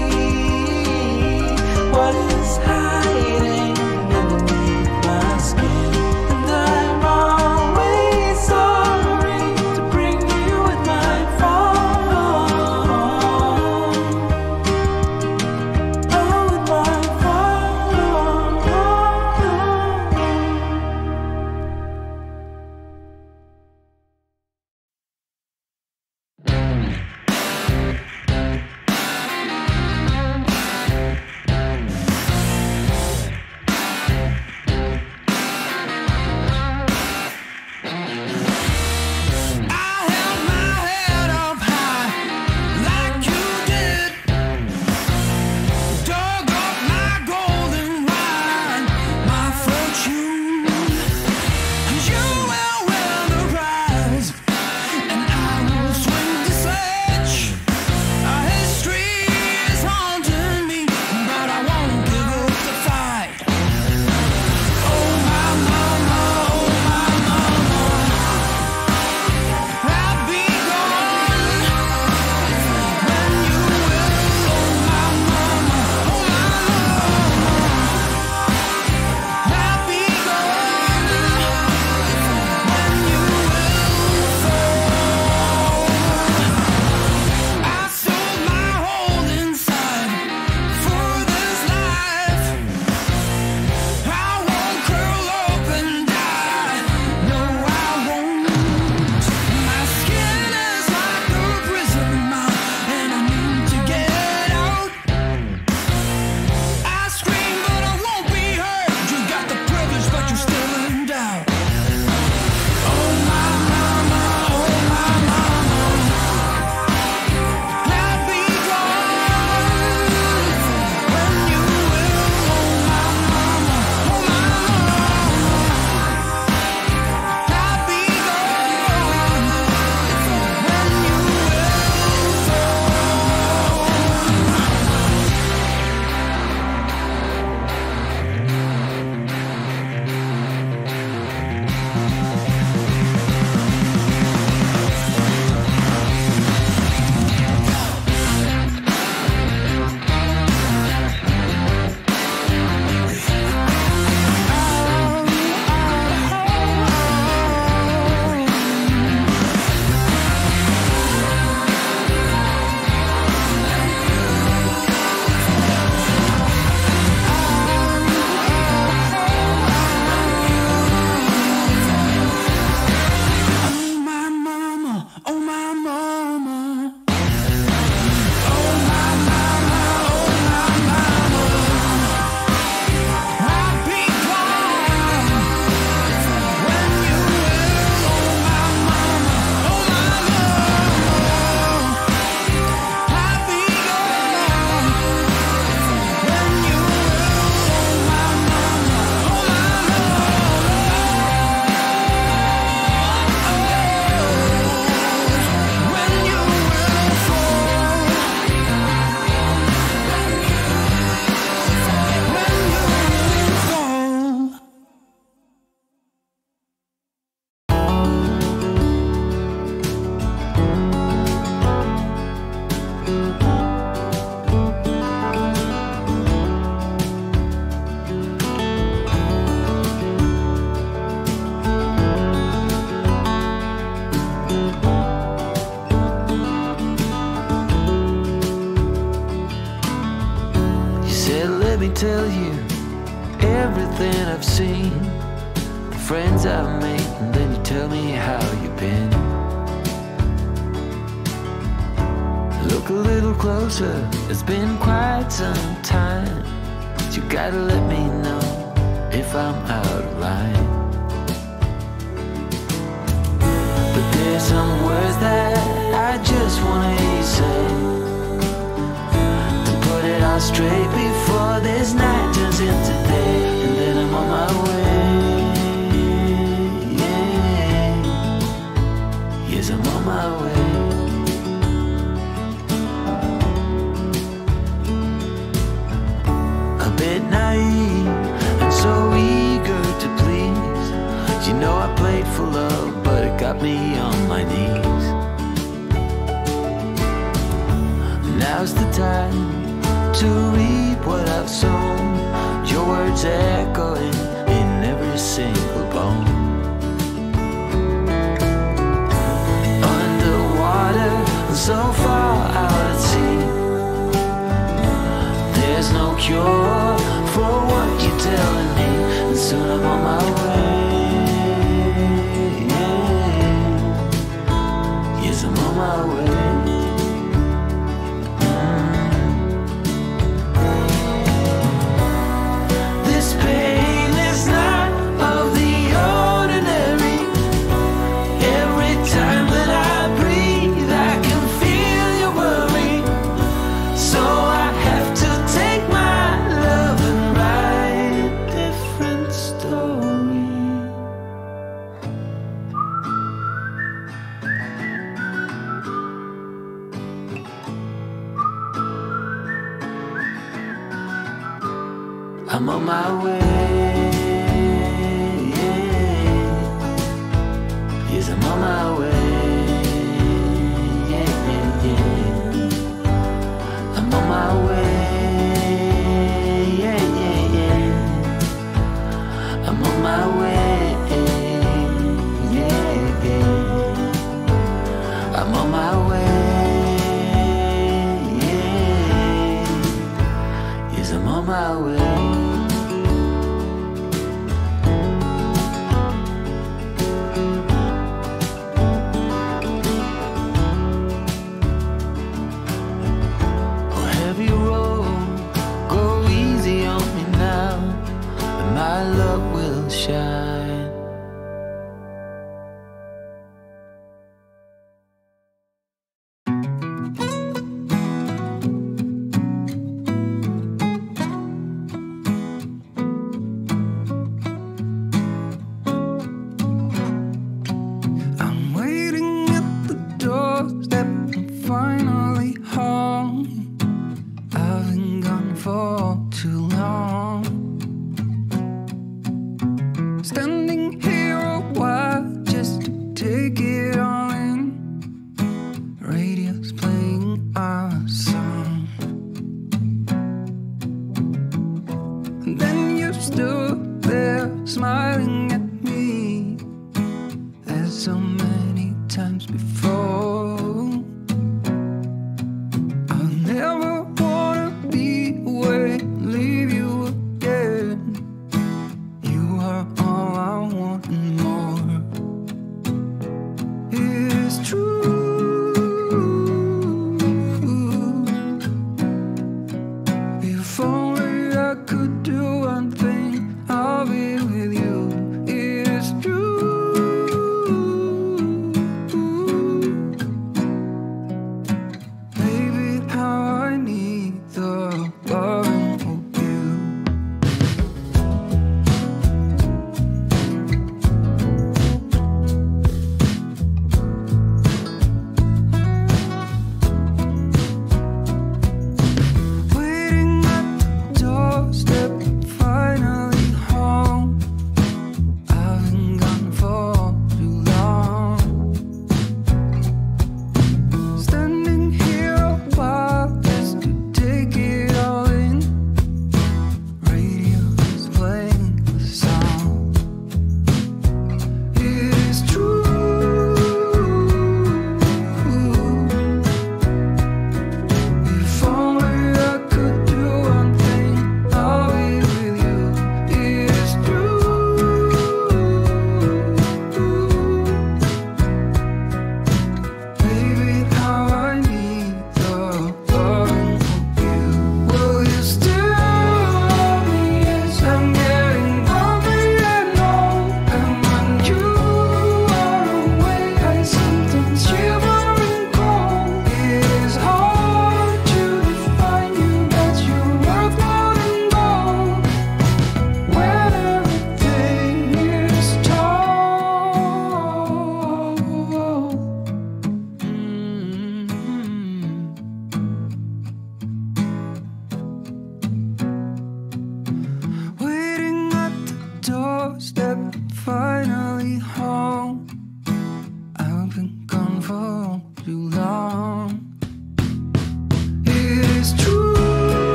what is hiding underneath my skin, and I'm always sorry to bring you with my fall. Oh, with my fall. tell you everything I've seen, the friends I've made, and then you tell me how you've been. Look a little closer, it's been quite some time. You gotta let me know if I'm out of line. But there's some words that I just wanna hear you say, to put it all straight before this night turns into day, and then I'm on my way. Yeah. Yes, I'm on my way. A bit naive and so eager to please. You know I played for love, but it got me on my knees. Now's the time to reap what I've sown. Your words echoing in every single bone. Underwater and so far out at sea, there's no cure for what you're telling me, and soon I'm on my way. Yes, I'm on my way. This pain is not of the ordinary. Every time that I breathe, I can feel your worry. So I have to take my love and write a different story. I'm on my way. Yes, I'm on my way. Yeah, yeah, yeah. I'm on my way. Yeah, yeah, yeah. I'm on my way. Yeah, yeah. I'm on my way. Yeah. Yes, I'm on my way. Oh, heavy road, go easy on me now, and my love will shine. I'm waiting at the doorstep, I'm finally home. I've been gone for too long. Standing here a while just to take it all in. Radio's playing our song. And then you stood there smiling at me, as so many times before. I'll never wanna be away, leave you again. You are all I want and more. It's true. If only I could do one thing, I'll be with you. It's true.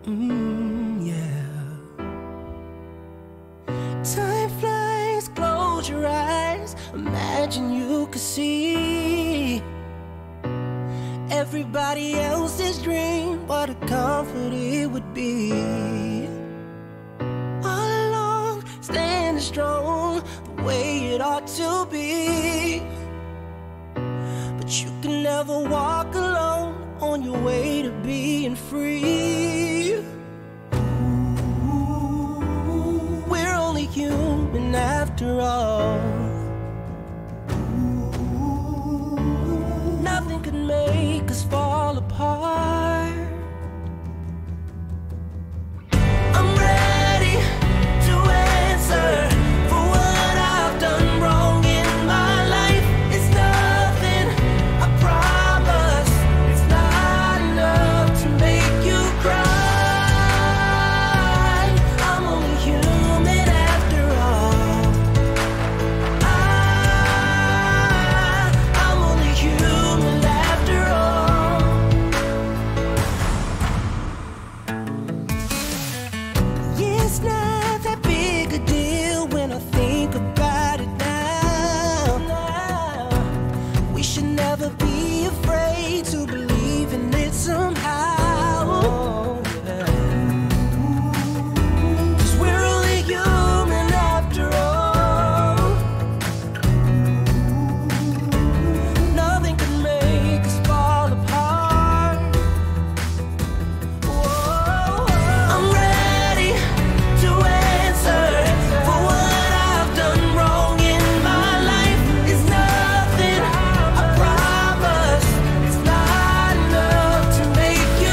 Yeah. Time flies, close your eyes. Imagine you could see everybody else's dream, what a comfort it would be. All along, standing strong, the way it ought to be. But you can never walk alone on your way to being free. We're only human after all. Nothing could make us fall apart. I'm ready to answer for what I've done wrong in my life. It's nothing, I promise. It's not enough to make you cry. I'm only human after all. I'm only human after all. Yeah, it's not that big a deal when I think about it now. We should never be afraid to believe in it somehow. 'Cause we're only human after all. Nothing can make us fall apart. Whoa. I'm ready to answer for what I've done wrong in my life. It's nothing, I promise. It's not enough to make you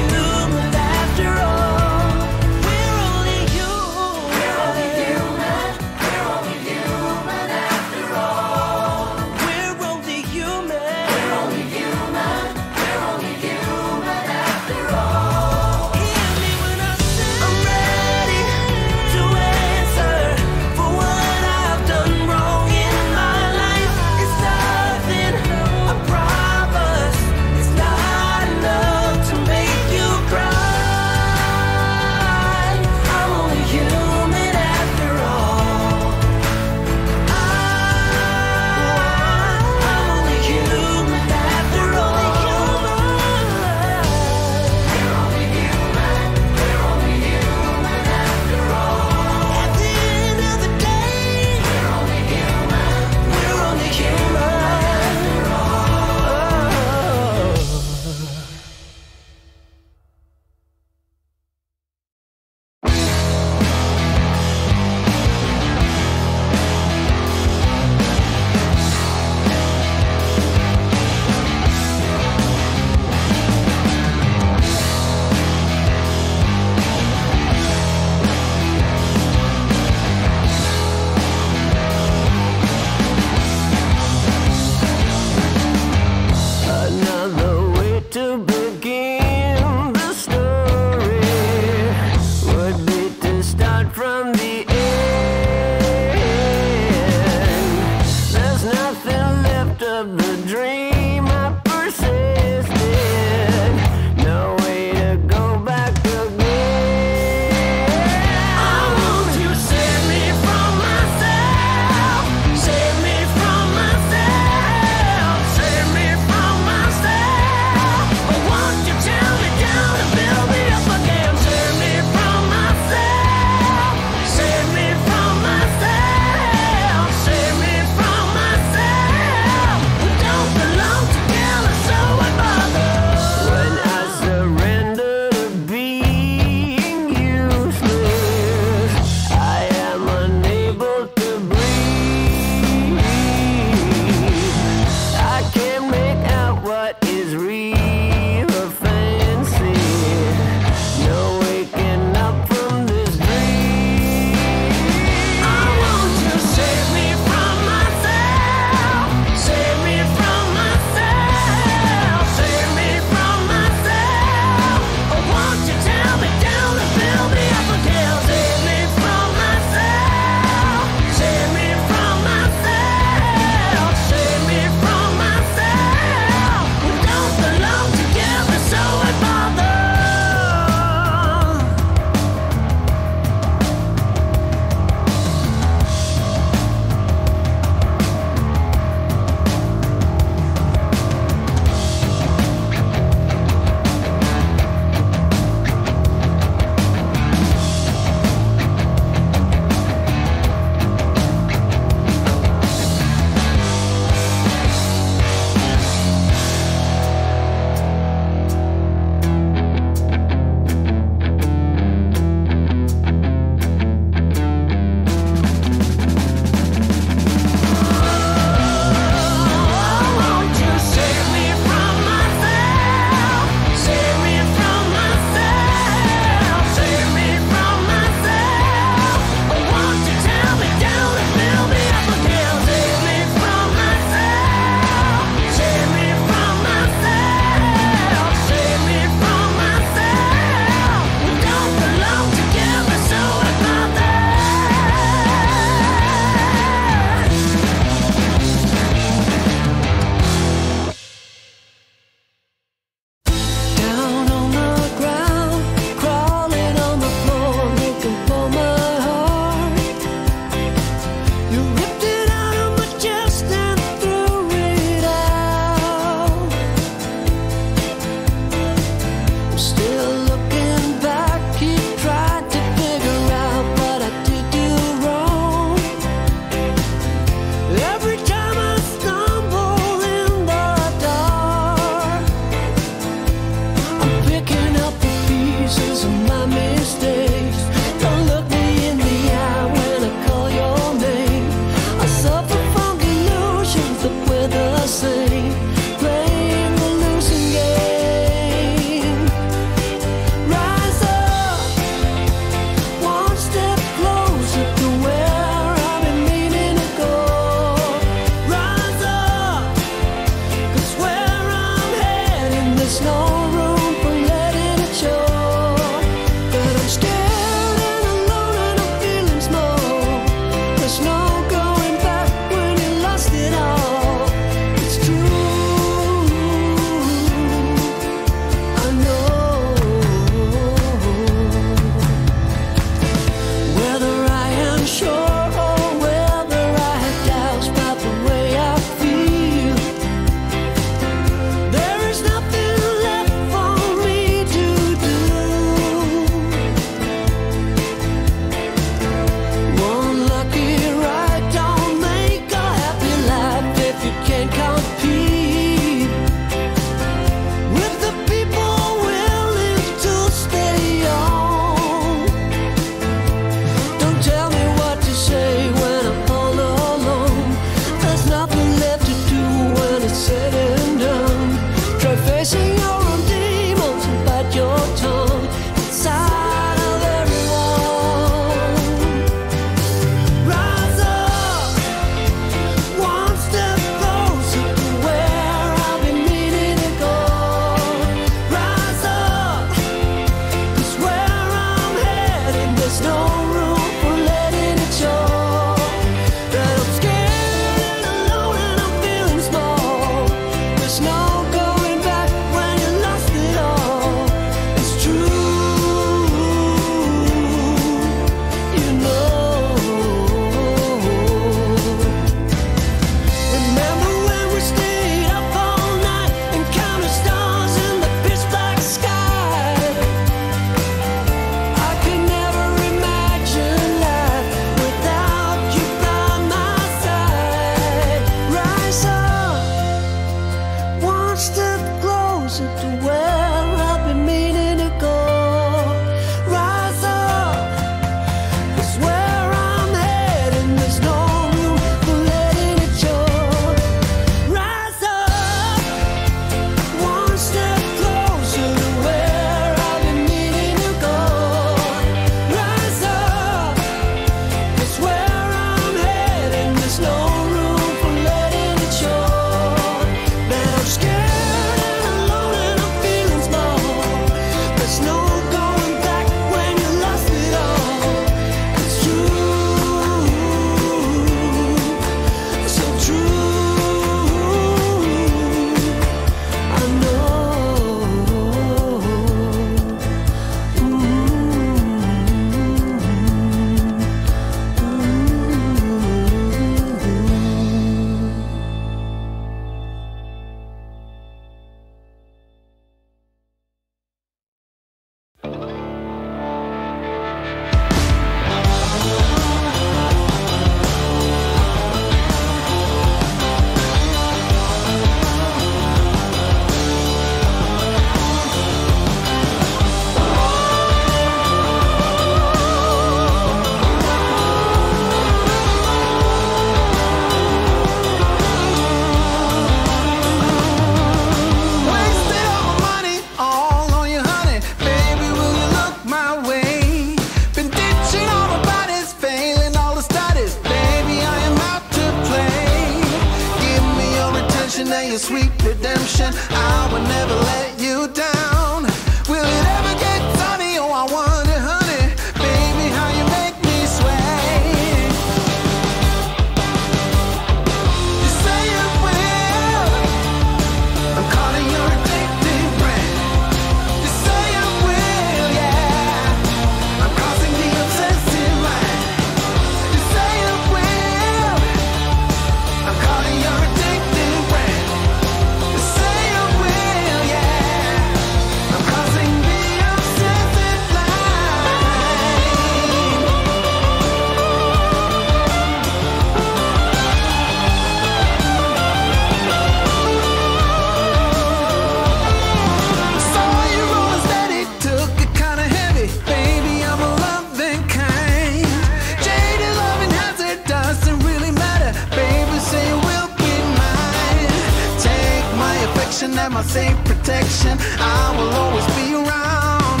protection. I will always be around.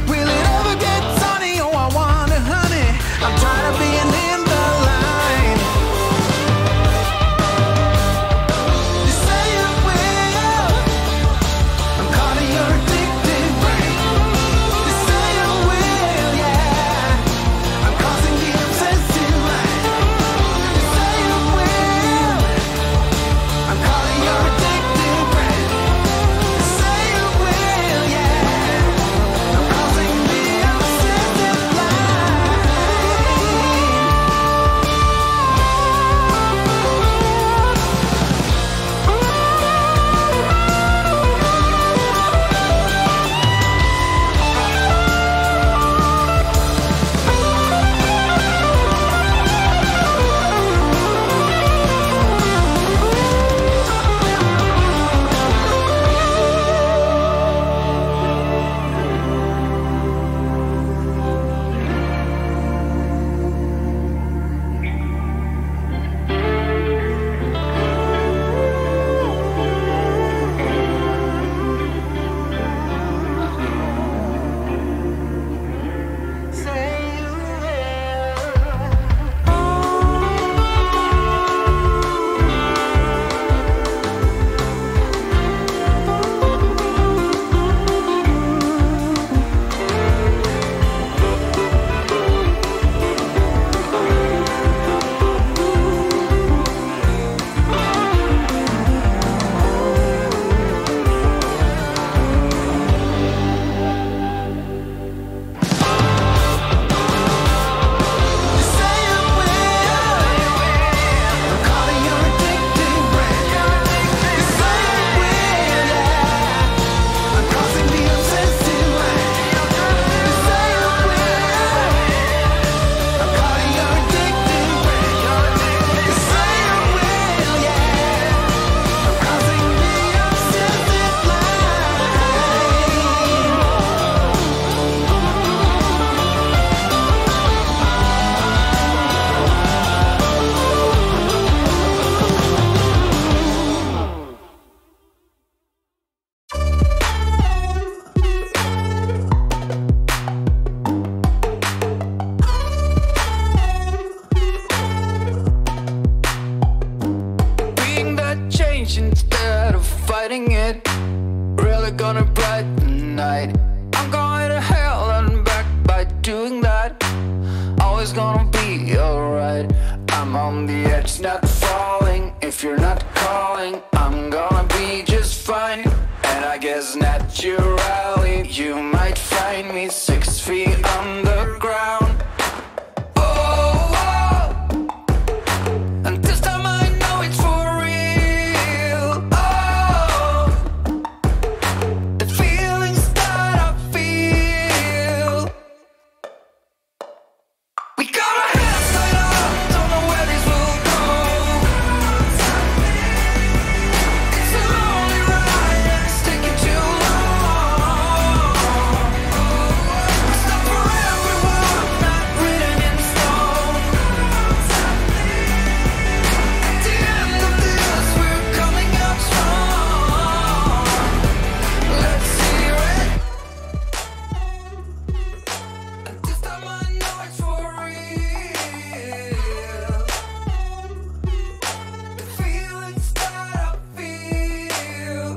Will it ever get sunny? Oh, I wonder, honey. I'm tired of being in the line. You say you will. I'm caught in your addictive brain. You say you will, yeah. I'm crossing the obsessive line. You say you will. I'm caught in your addictive brain. You say you will, yeah. I'm crossing the obsessive line. Being that change instead of fighting it, really gonna brighten the night. I'm going to hell and back by doing that. Always gonna be alright. I'm on the edge, not falling. If you're not calling, I'm gonna be just fine. And I guess naturally you might find me 6 feet underground. Oh, oh. And this time I know it's for real. Oh, the feelings that I feel. We got our hands tied up, don't know where these will go. It's a lonely ride and it's taking too long. It's not for everyone, not written in stone. At the end of this, we're coming out strong. Let's hear it. And this time I know it's for real. The feelings that I feel.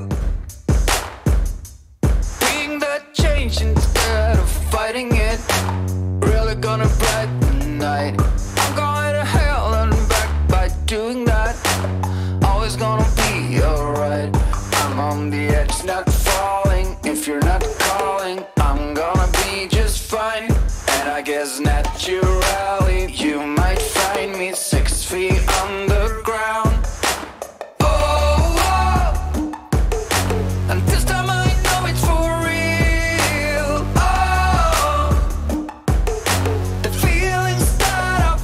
Being that change instead of fighting it, really gonna brighten the night. I'm going to hell and back by doing that. Always gonna be alright. I'm on the edge, not falling. If you're not calling, I'm gonna be just fine. And I guess naturally you might find me 6 feet underground. Oh, oh. And this time I know it's for real. Oh, the feelings that I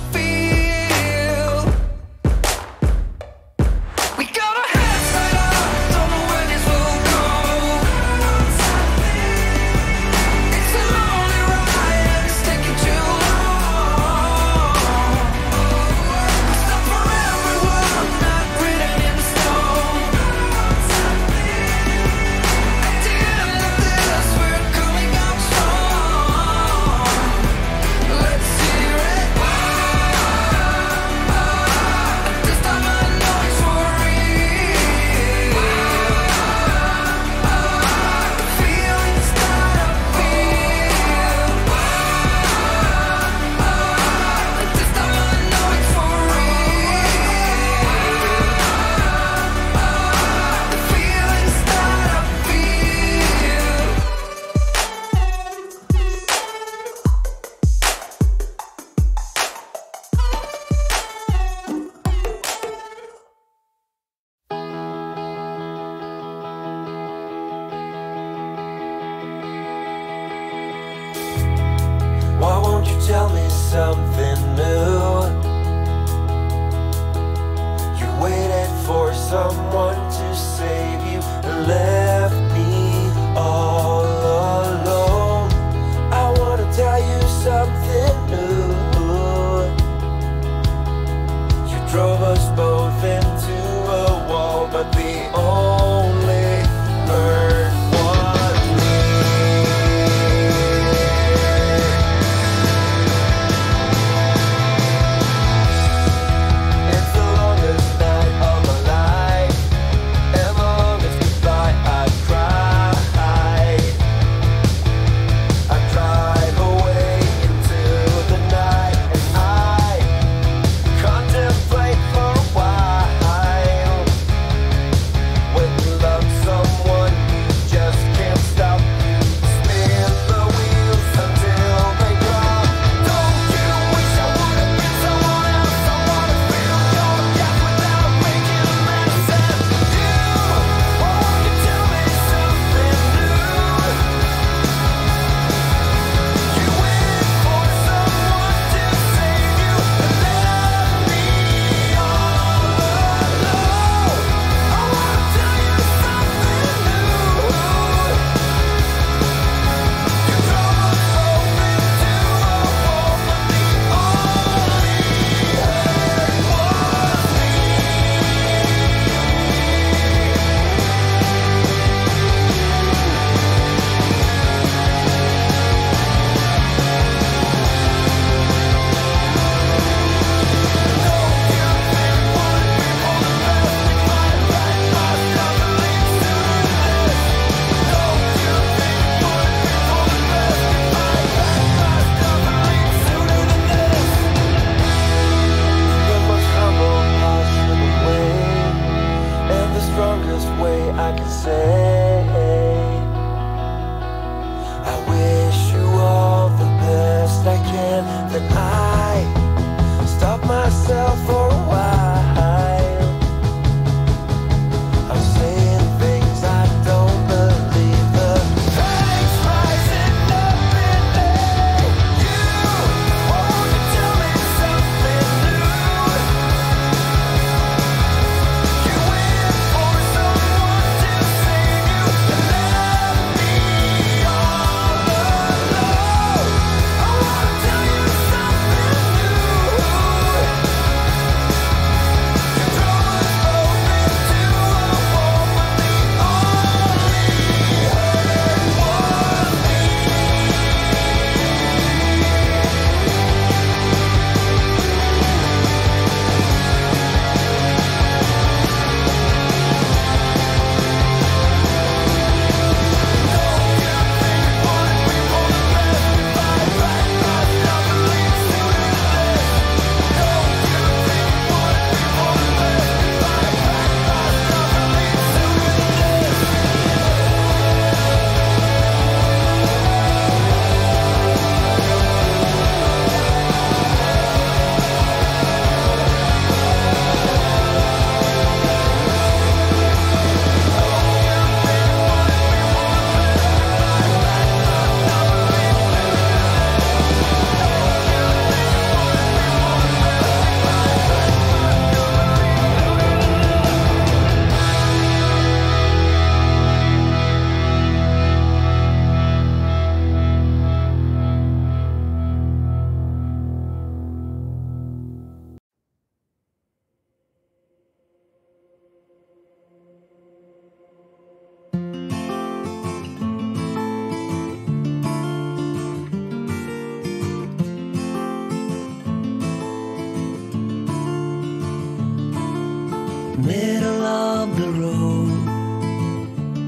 middle of the road.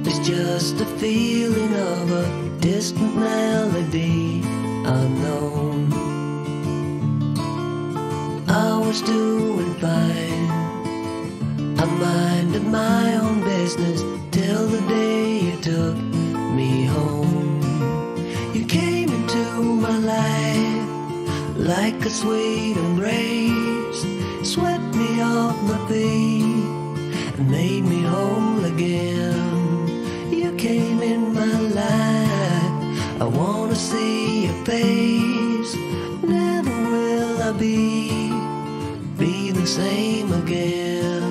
It's just a feeling of a distant melody unknown. I was doing fine, I minded my own business till the day you took me home. You came into my life like a sweet embrace, swept me off my feet and made me whole again. You came in my life, I wanna see your face. Never will I be the same again.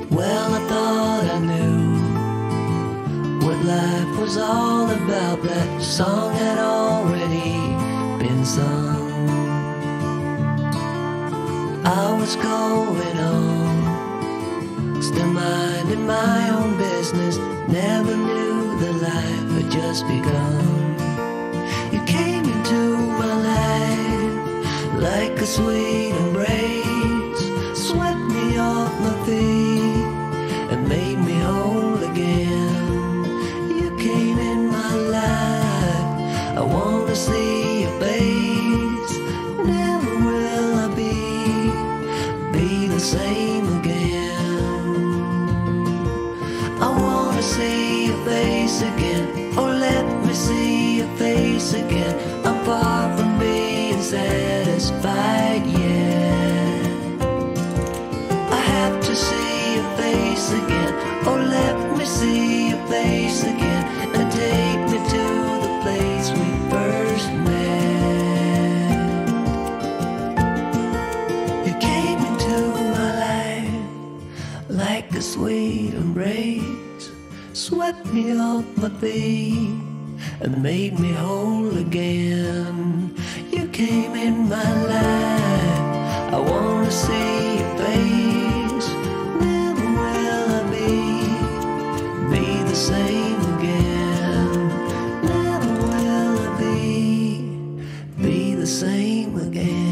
Well, I thought I knew what life was all about. That song had already been sung. I was going on, still minding my own business. Never knew the life had just begun. You came into my life like a sweet embrace, swept me off my feet and made me whole again. You came in my life, I wanna see your face. Never will I be the same again. I wanna see your face again, oh let me see your face again. I'm far from being satisfied yet. I have to see your face again, oh let me see your face again, and take me to the place we first met. You came into my life like a sweet embrace, swept me off my feet and made me whole again. You came in my life, I wanna see your face. Never will I be the same again. Never will I be the same again.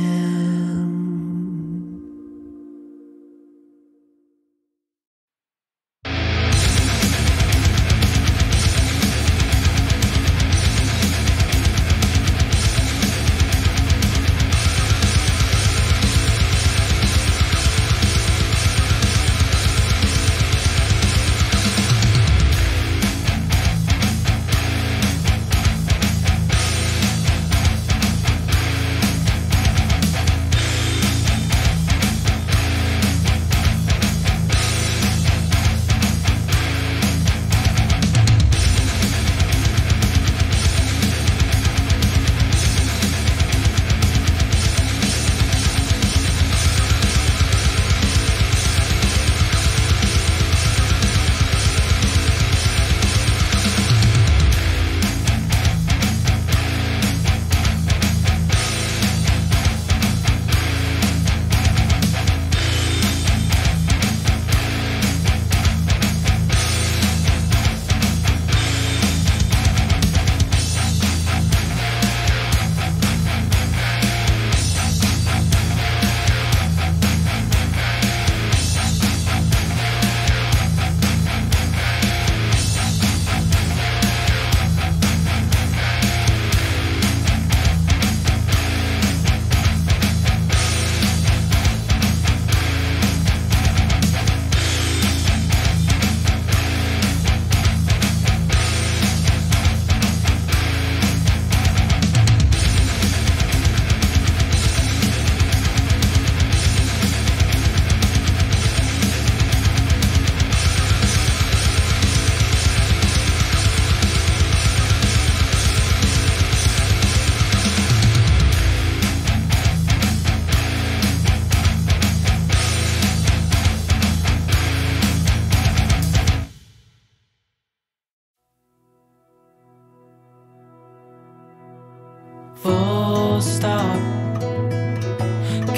Full stop.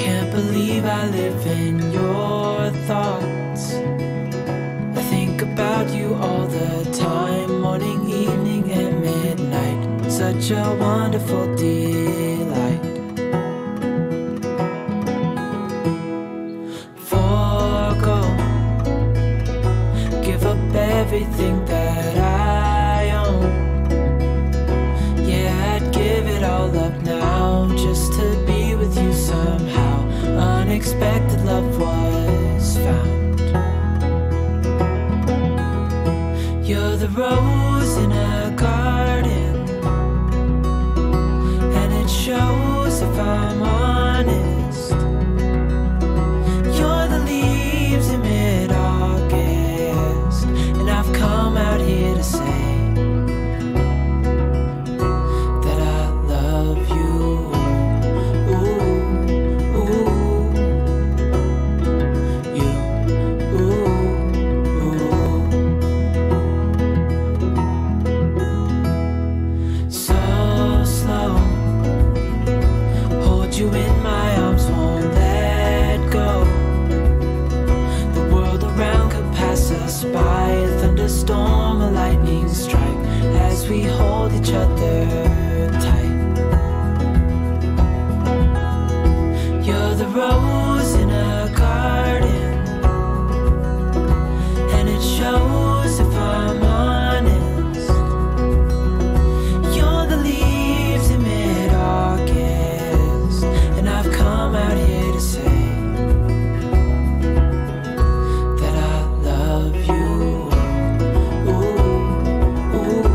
Can't believe I live in your thoughts. I think about about you all the time, morning, evening, and midnight. Such a wonderful delight. Forgo, give up everything that I own. Yeah, I'd give it all up now just to be with you somehow. Unexpected love was found. You're the rose in a garden, and it shows if I'm honest. You're the leaves in mid-August, and I've come out here to say that I love you. Ooh, ooh, you, ooh, ooh. So slow, hold you in my arms, won't let go. The world around could pass us by, a thunderstorm, a lightning strike, as we hold each other tight. You're the rose in a garden, and it shows if I'm honest. You're the leaves in mid-August, and I've come out here to say that I love you. Ooh, ooh,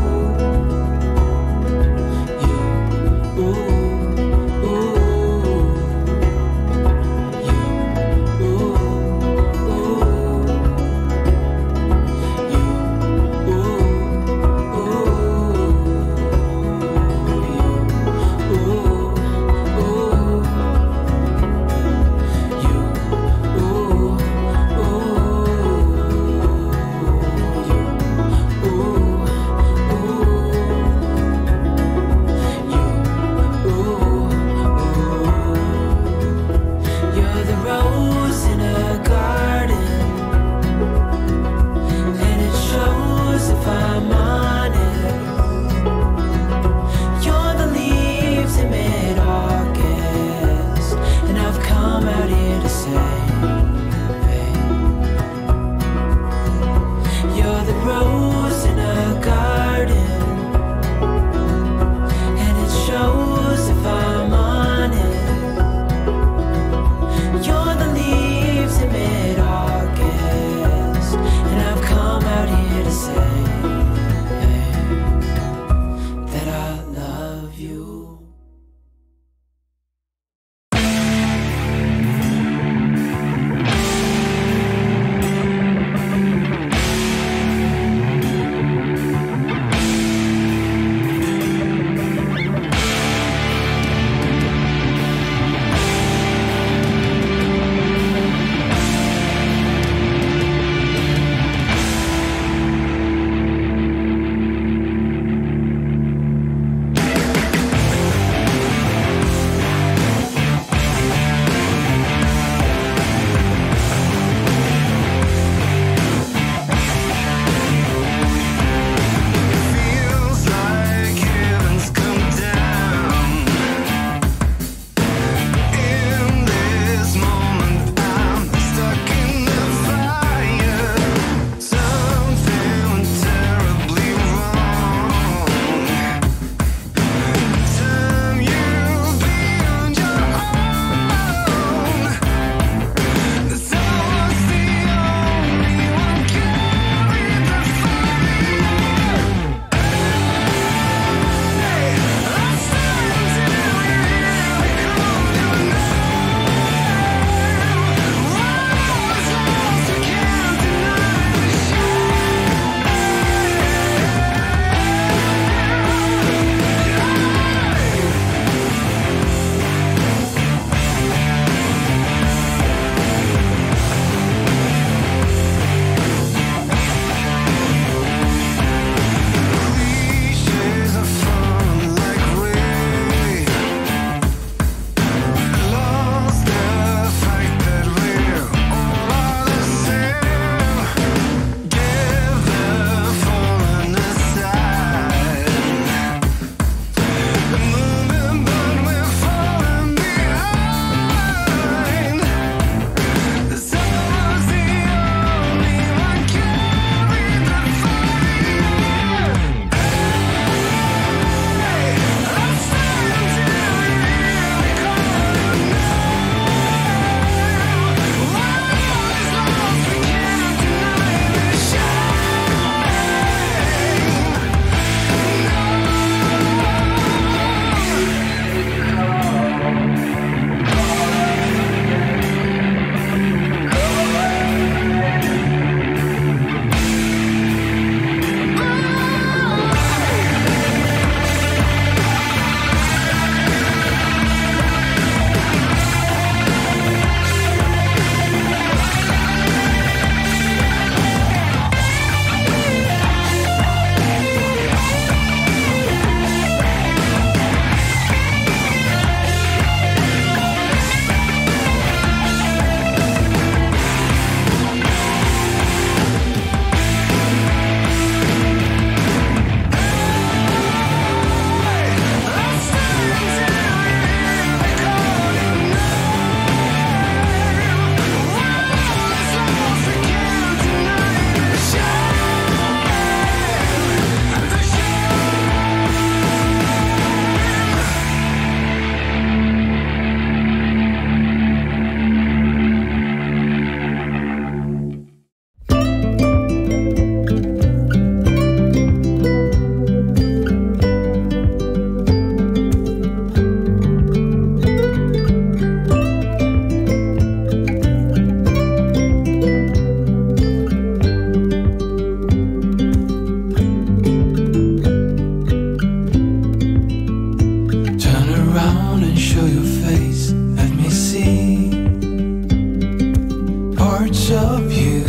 parts of you.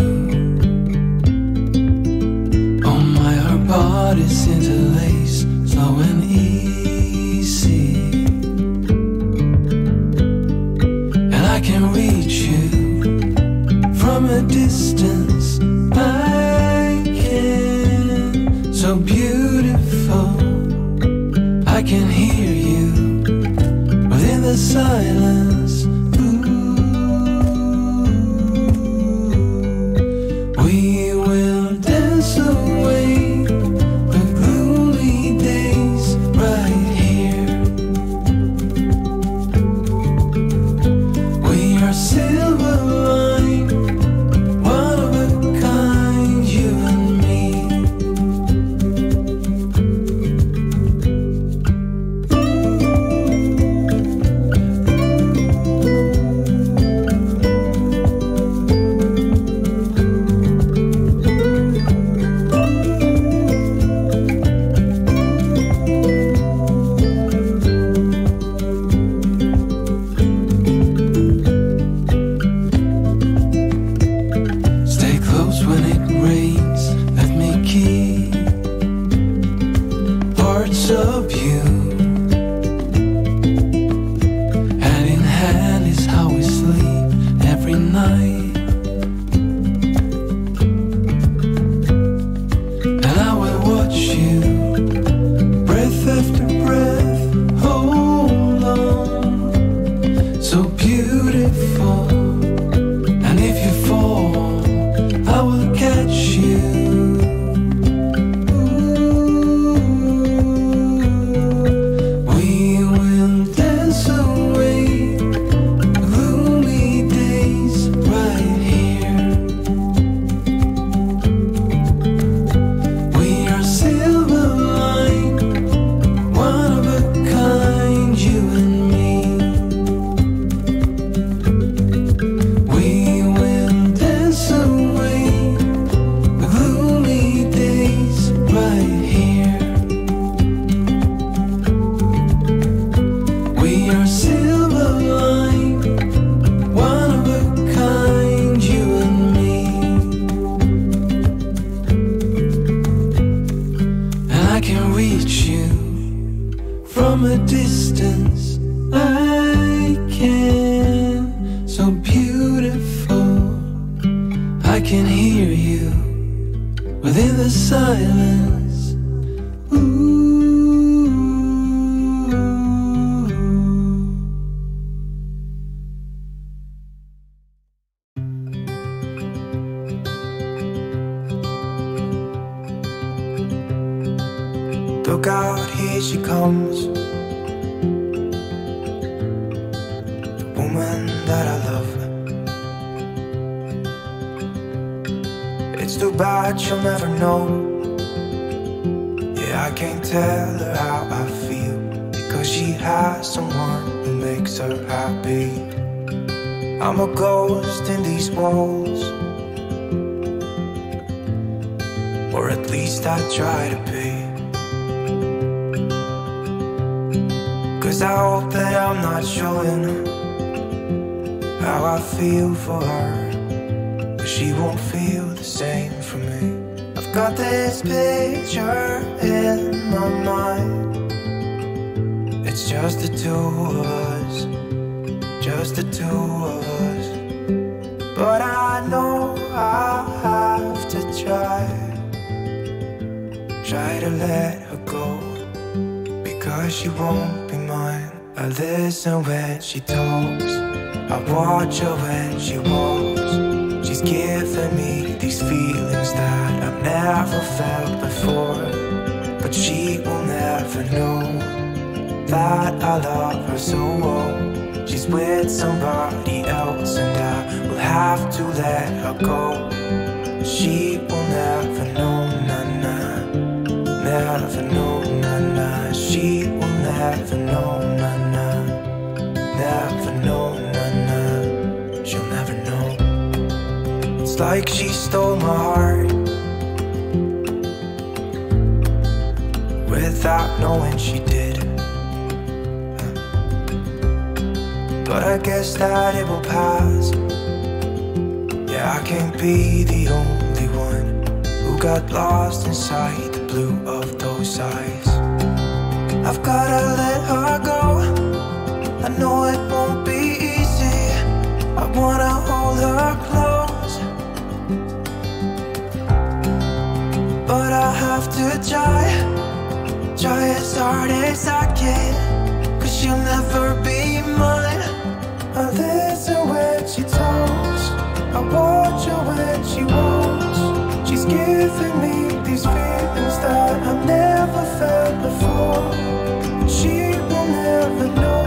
Oh my, our bodies interlace, slow and easy. And I can reach you from a distance. I can, so beautiful. I can hear you within the silence. We will dance away the gloomy days right here. We are silver line, one of a kind, you and me. Stay close when it rains, let me keep parts of you. Hand in hand is how we sleep every night. And I will watch you, breath after breath, hold on, so beautiful. And if you fall, I will catch you. We will dance away gloomy days right here. We are silver line, one of a kind, you and me. We will dance away the gloomy days right here. We are silver line, one of a kind, you and me. And I can reach you from a distance. I can, so beautiful. I can hear you within the silence. Ooh. Look out, here she comes, the woman that I love. It's too bad she'll never know. Yeah, I can't tell her how I feel, because she has someone who makes her happy. I'm a ghost in these walls, or at least I try to be. 'Cause I hope that I'm not showing how I feel for her, but she won't feel the same for me. I've got this picture in my mind. It's just the two of us, just the two of us. But I know I have to try to let her go, because she won't be mine. I listen when she talks, I watch her when she walks. She's giving me these feelings that I've never felt before, but she will never know that I love her so well. She's with somebody else and I will have to let her go. She will never know, na-na, never know, na-na. She will never know, na-na, never know, na-na. She'll never know. It's like she stole my heart without knowing she did. But I guess that it will pass. Yeah, I can't be the only one who got lost inside the blue of those eyes. I've gotta let her go. I know it won't be easy. I wanna hold her close, but I have to try as hard as I can, 'cause she'll never be mine. I listen when she talks, I watch her when she walks. She's giving me these feelings that I've never felt before. She will never know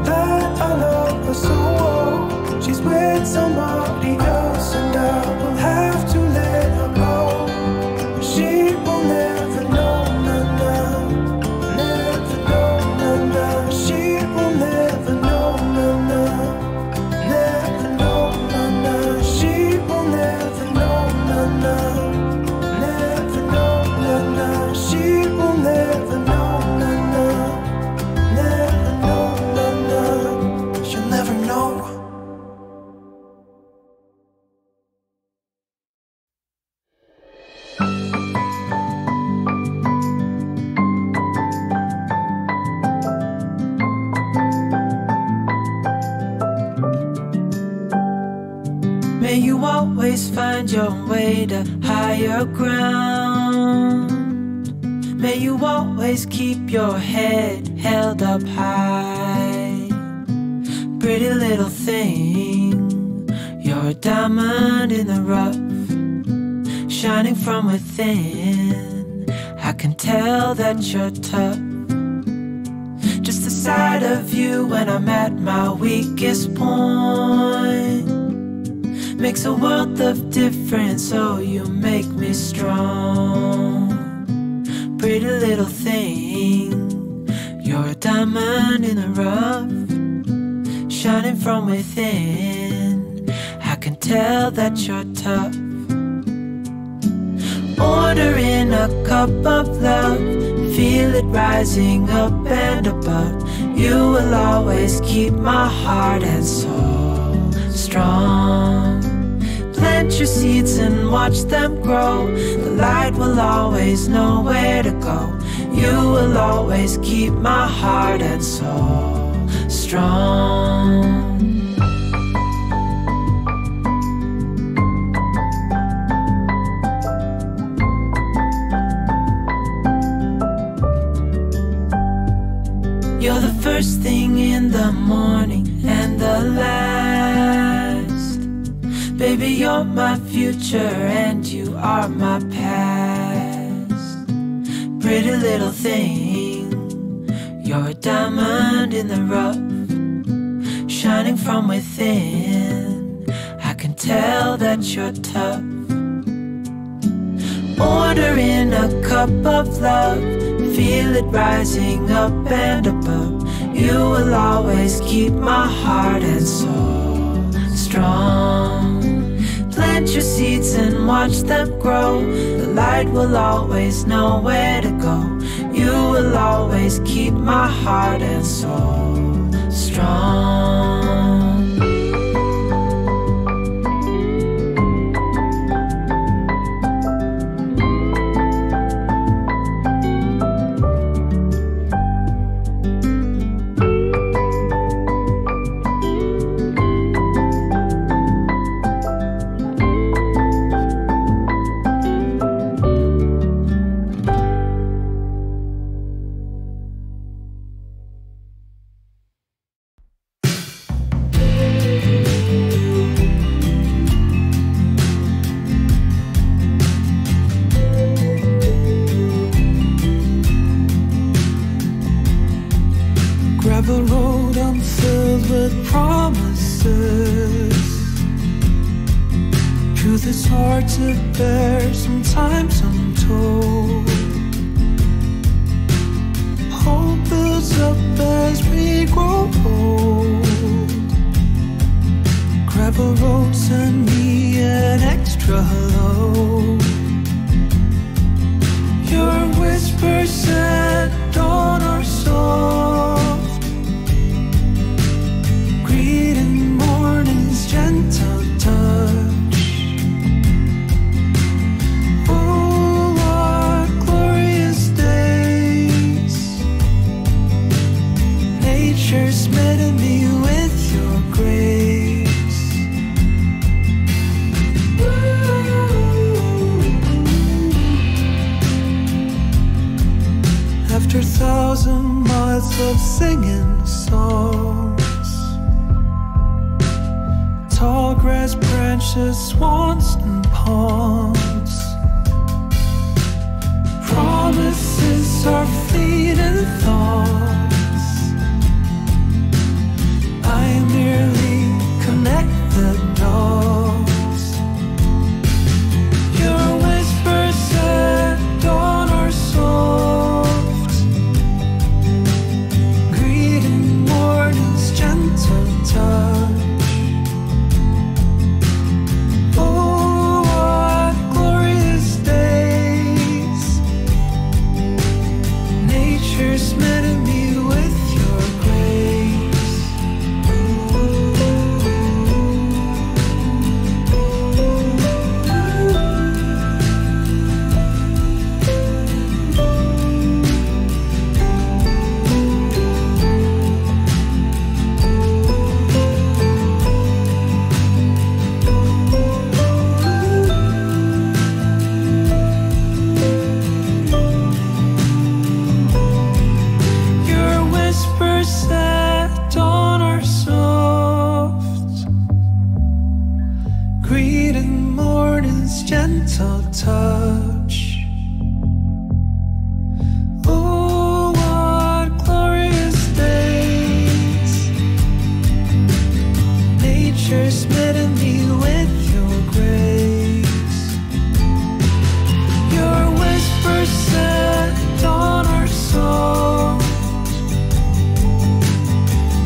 that I love her so well. She's with somebody else and I will have to let her go. She will never know, never know, she will never know, never know, she will never know, never know, she will never know, never know, she'll never know. May you always find your way to higher ground. May you always keep your head held up high. Pretty little thing, you're a diamond in the rough, shining from within. I can tell that you're tough. Just the sight of you when I'm at my weakest point makes a world of difference, oh you make me strong. Pretty little thing, you're a diamond in the rough, shining from within. I can tell that you're tough. Ordering a cup of love, feel it rising up and above. You will always keep my heart and soul strong. Plant your seeds and watch them grow. The light will always know where to go. You will always keep my heart and soul strong. You're the first thing in the morning and the last. Baby, you're my future and you are my past. Pretty little thing, you're a diamond in the rough, shining from within. I can tell that you're tough. Ordering a cup of love, feel it rising up and above. You will always keep my heart and soul strong. Plant your seeds and watch them grow. The light will always know where to go. You will always keep my heart and soul strong. Gravel road, I'm filled with promises. Truth is hard to bear, sometimes I'm told. Hope builds up as we grow old. Gravel road, send me an extra hello. Your whispers at dawn are soft. Greeting morning's gentle touch. love singing songs. Tall grass branches, swans and ponds. Promises are fleeting thoughts. I merely connect the dots. Your whispers at dawn are soft, greeting morning's gentle touch. Oh, what glorious days. Nature's meeting me with your grace. Your whispers at dawn are soft, greeting morning's gentle touch. Oh, what glorious days. Nature's meeting me with your grace. Your whispers at dawn are soft,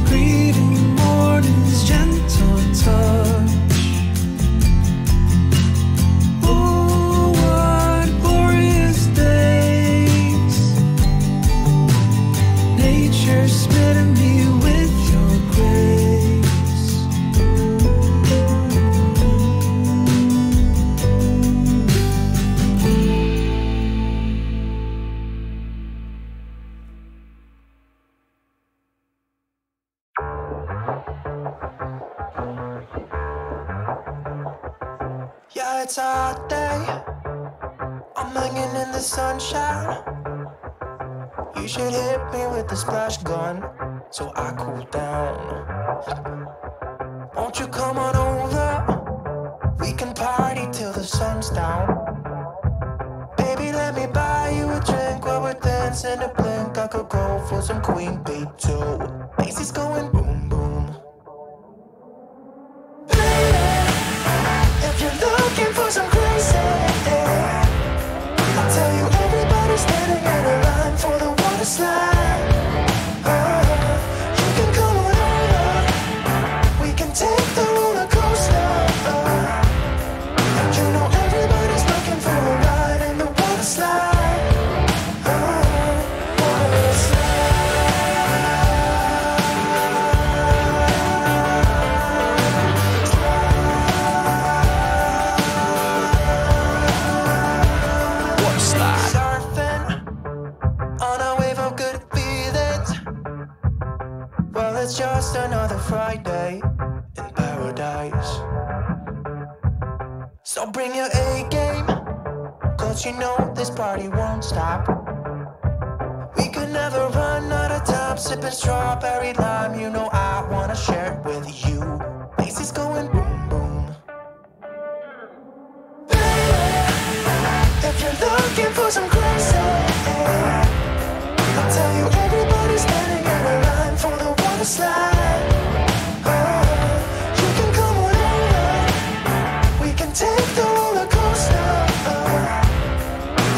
greeting morning's gentle touch. Oh, what glorious days. Nature's meeting me with your grace. Yeah, it's a hot day. I'm hanging in the sunshine. You should hit me with the splash gun so I cool down. Won't you come on over? We can party till the sun's down. Baby, let me buy you a drink while we're dancing a blink. I could go for some Queen Bee too. Macy's going boom boom. If you're looking for some crazy, I'll tell you everybody's standing in a line for the water slide. You can come on over, we can take the roller coaster. And you know everybody's looking for a ride in the water slide. Water slide. Surfing on a wave of good feelings. Well, it's just another Friday in paradise. So bring your A game, cause you know this party won't stop. We could never run out of time, sipping strawberry lime. You know I wanna share it with you. Macy's going boom boom. If you're looking for some crazy, I'll tell you everybody's standing in a line for the water slide. You can come on over, we can take the roller coaster.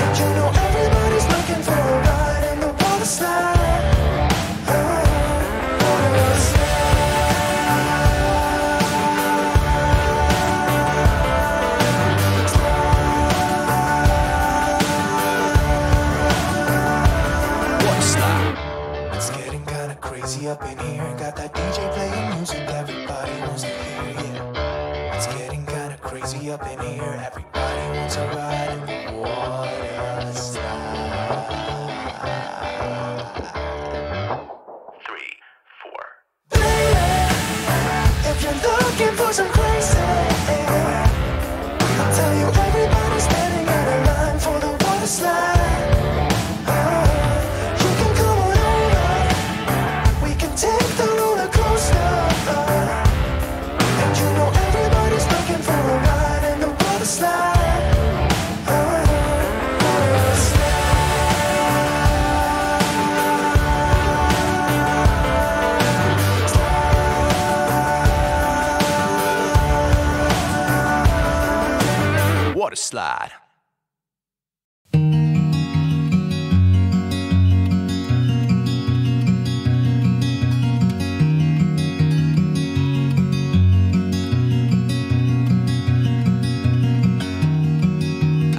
And you know everybody's looking for a ride in the water slide. Water slide. It's getting kinda crazy up in here. Got that DJ playing music, everybody wants to hear it. It's getting kinda crazy up in here. Everybody wants to ride in the water slide. 3, 4. If you're looking for some crazy, I'll tell you everybody's standing in a line for the water slide. You can come on over, slide.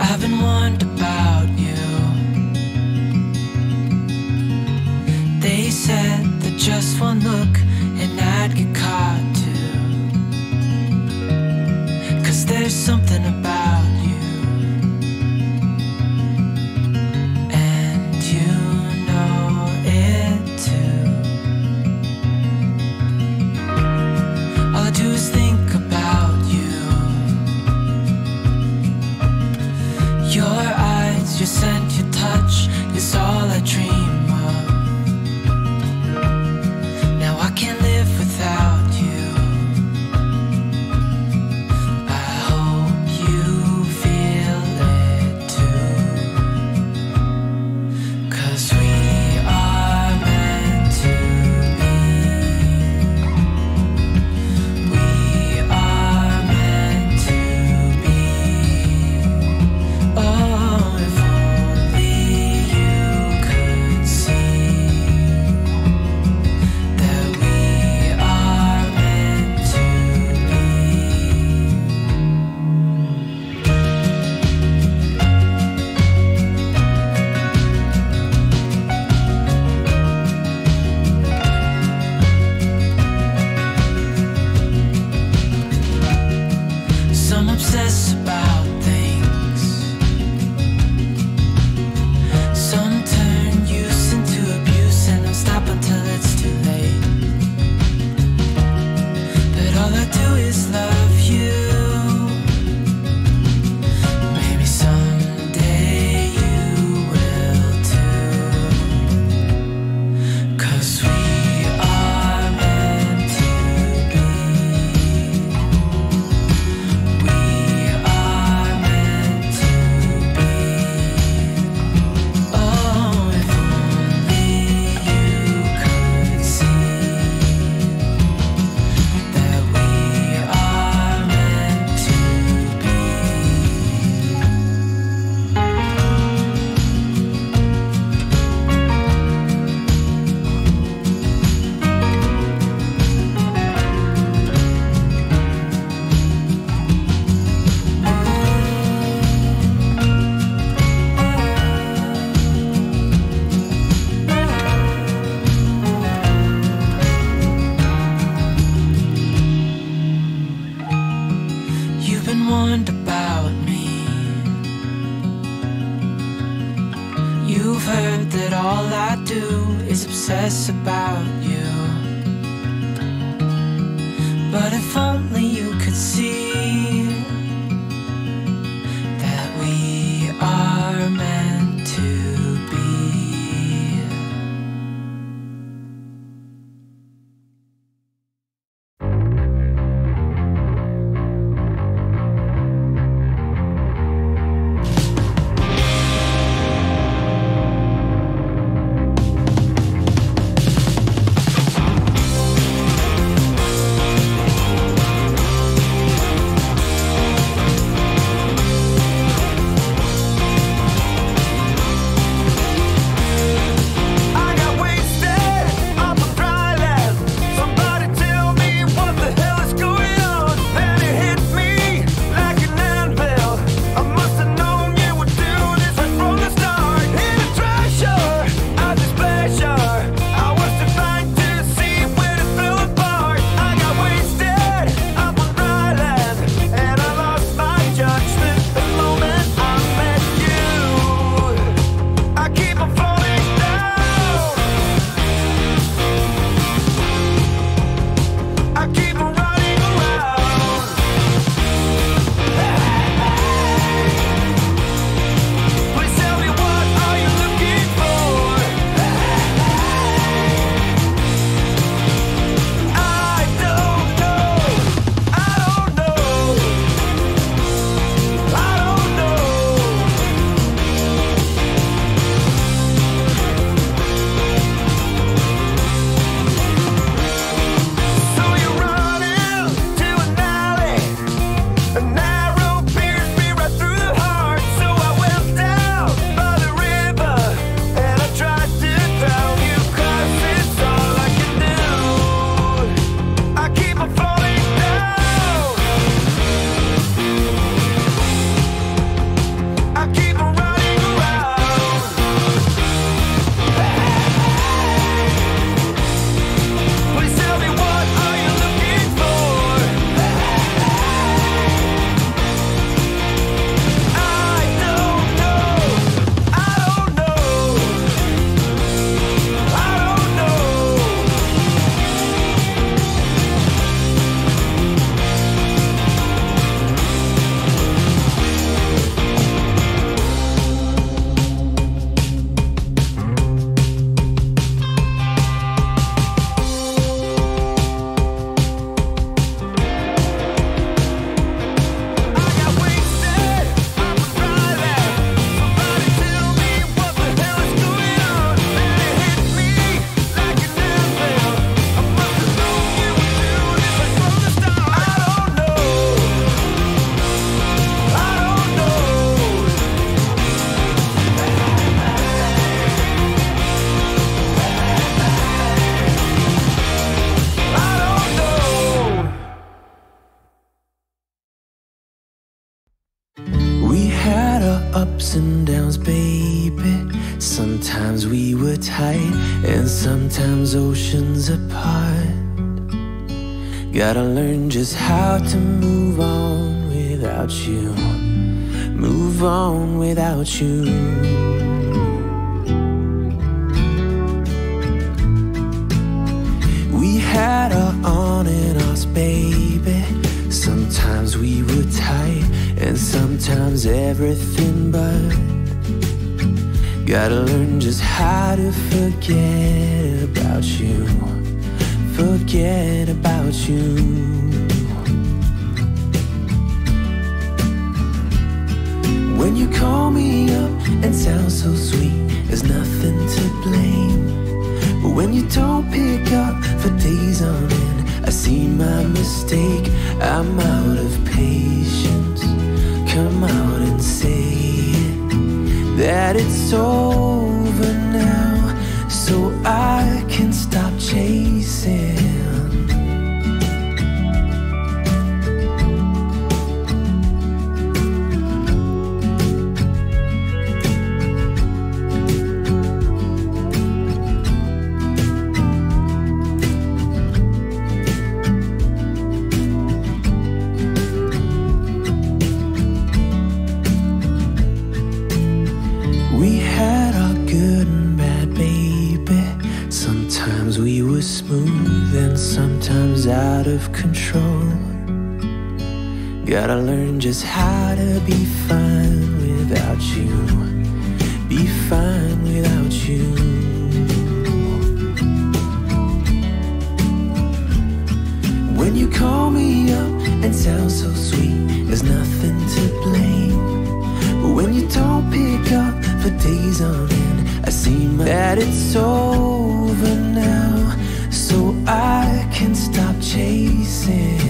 I've been wondering about you. They said that just one look and I'd get caught too. 'Cause there's something about you, and you know it too. All I do is think about you. Your eyes, your scent, your touch is all I dream of. Now I can't live without you. I hope you feel it too. 'Cause we are meant to be. We are meant to be. Oh, if only you could see that we are meant to be. Some obsess about things. Some turn use into abuse and don't stop until it's too late. But all I do is love you. Maybe someday you will too. 'Cause we are meant to be. We are meant to be. Oh, if only you could see that we are meant to be. You've been wondering about me. You've heard that all I do is obsess about you. But if only you could see that we are meant to be. ups and downs, baby. Sometimes we were tight, and sometimes oceans apart. Gotta learn just how to move on without you. Move on without you. We had our on and offs, baby. Sometimes we were tight, and sometimes everything but. Gotta learn just how to forget about you. Forget about you. When you call me up and sound so sweet, there's nothing to blame. But when you don't pick up for days on end, I see my mistake. I'm out of patience. Come out and say it, that it's over now, so I can stop chasing. We had our good and bad, baby. Sometimes we were smooth and sometimes out of control. Gotta learn just how to be fine without you. Be fine without you. When you call me up and sound so sweet, there's nothing to blame. But when you don't pick up for days on end, I see that it's over now, so I can stop chasing.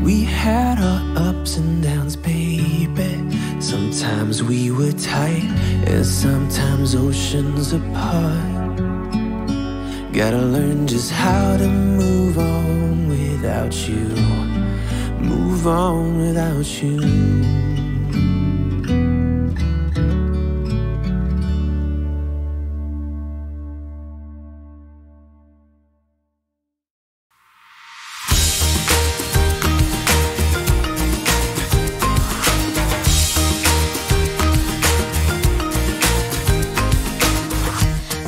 We had our ups and downs, baby. Sometimes we were tight, and sometimes oceans apart. Gotta learn just how to move on without you. Move on without you.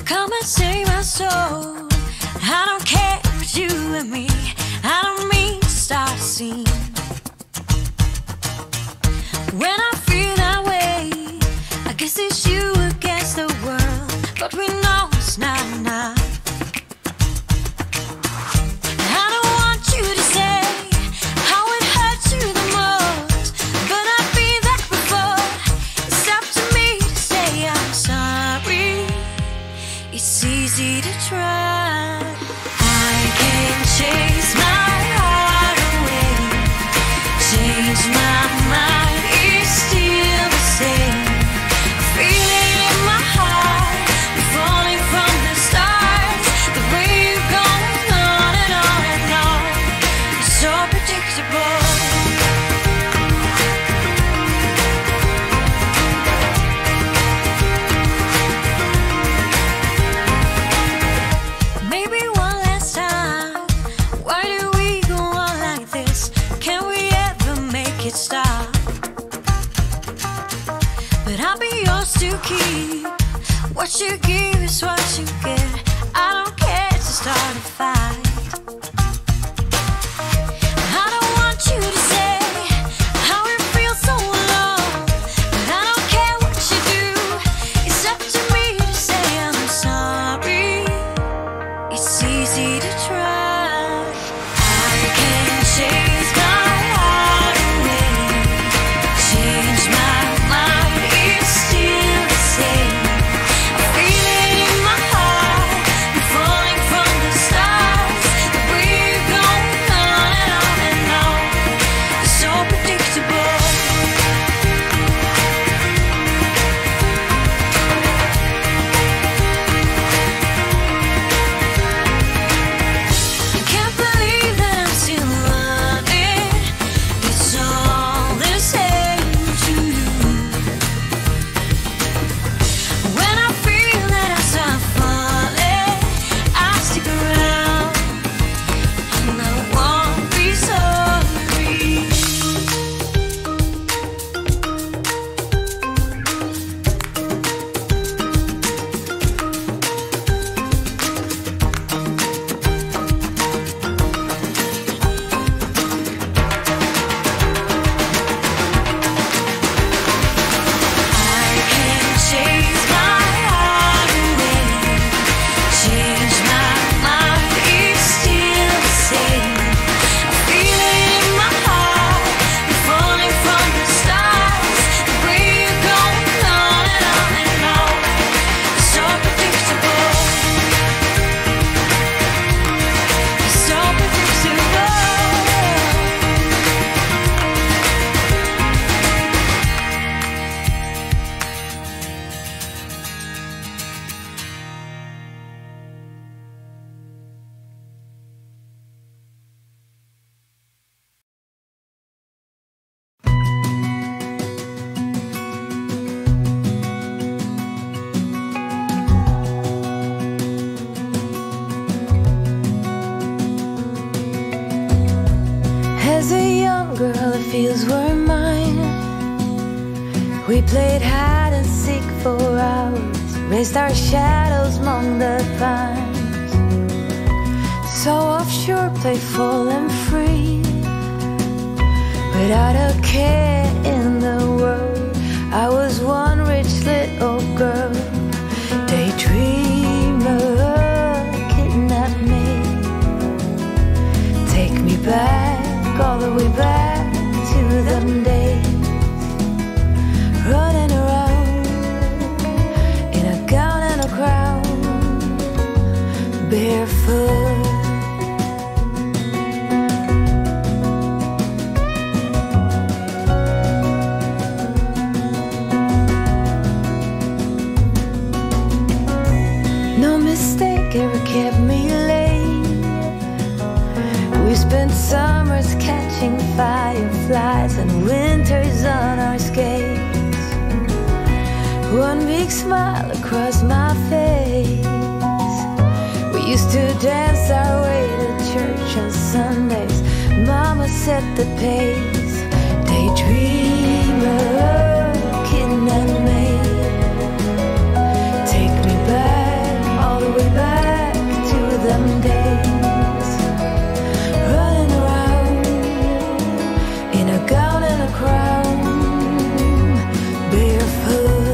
Come and save my soul. I don't care for you and me. I don't mean to start a scene. When I feel that way, I guess it's you against the world. But we know it's not enough. I don't want you to say how it hurts you the most, but I've been there before. It's up to me to say I'm sorry. It's easy to try. I can chase my heart away, change my mind, it's still the same. I feel it in my heart, I'm falling from the stars. The way you're going on and on and on, it's so predictable. Maybe one last time, We played hide and seek for hours, raised our shadows among the pines. So offshore, playful and free, without a care in the world. I was one rich little girl, daydreamer, kidnap me. Take me back, all the way back to them days, running around in a gown and a crown, barefoot. No mistake ever kept me late. We spent summers catching fireflies and winters on our skates. One big smile across my face. We used to dance our way to church on Sundays. Mama set the pace. Daydreamer, kidnap me. Take me back, all the way back to them days, running around in a gown and a crown, barefoot.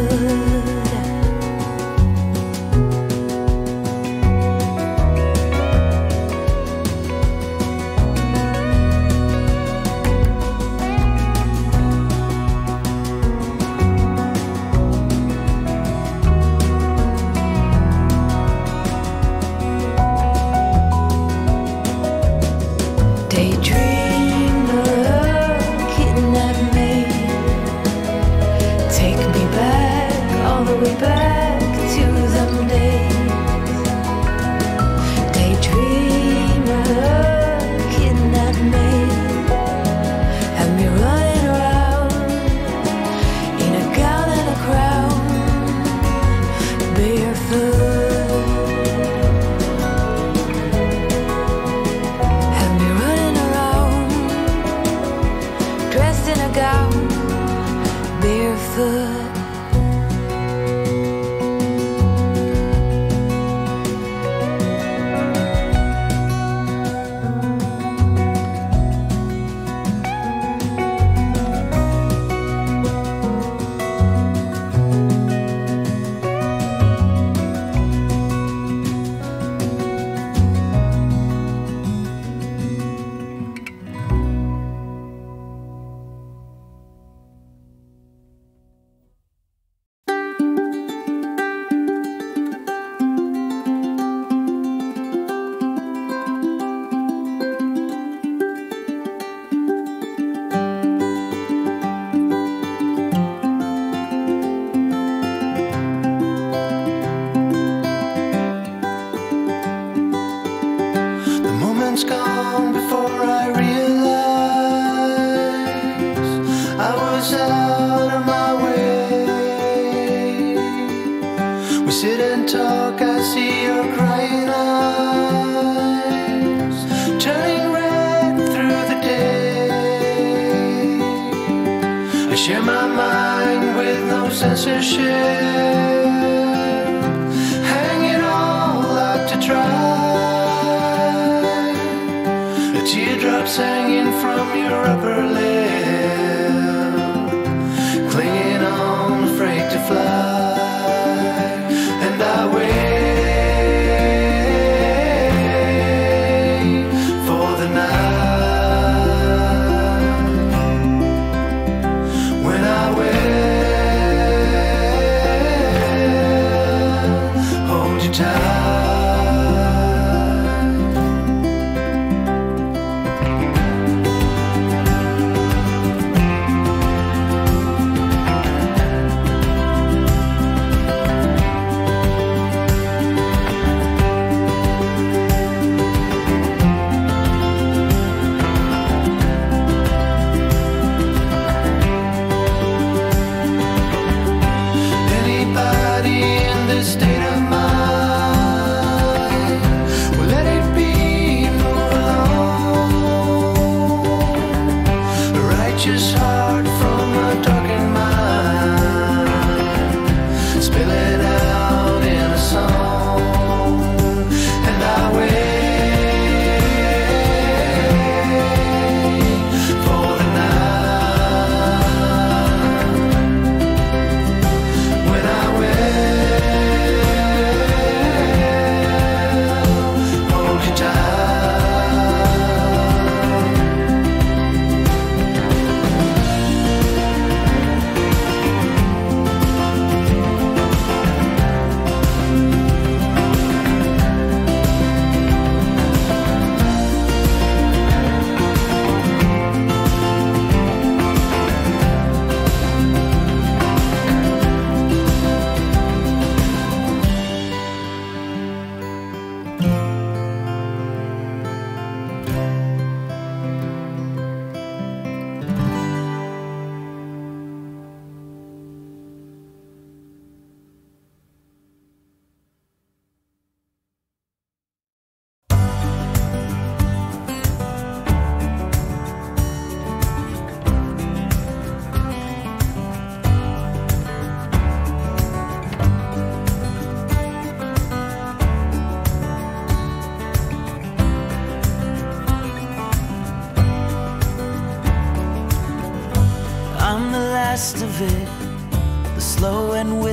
Anybody in this state of mind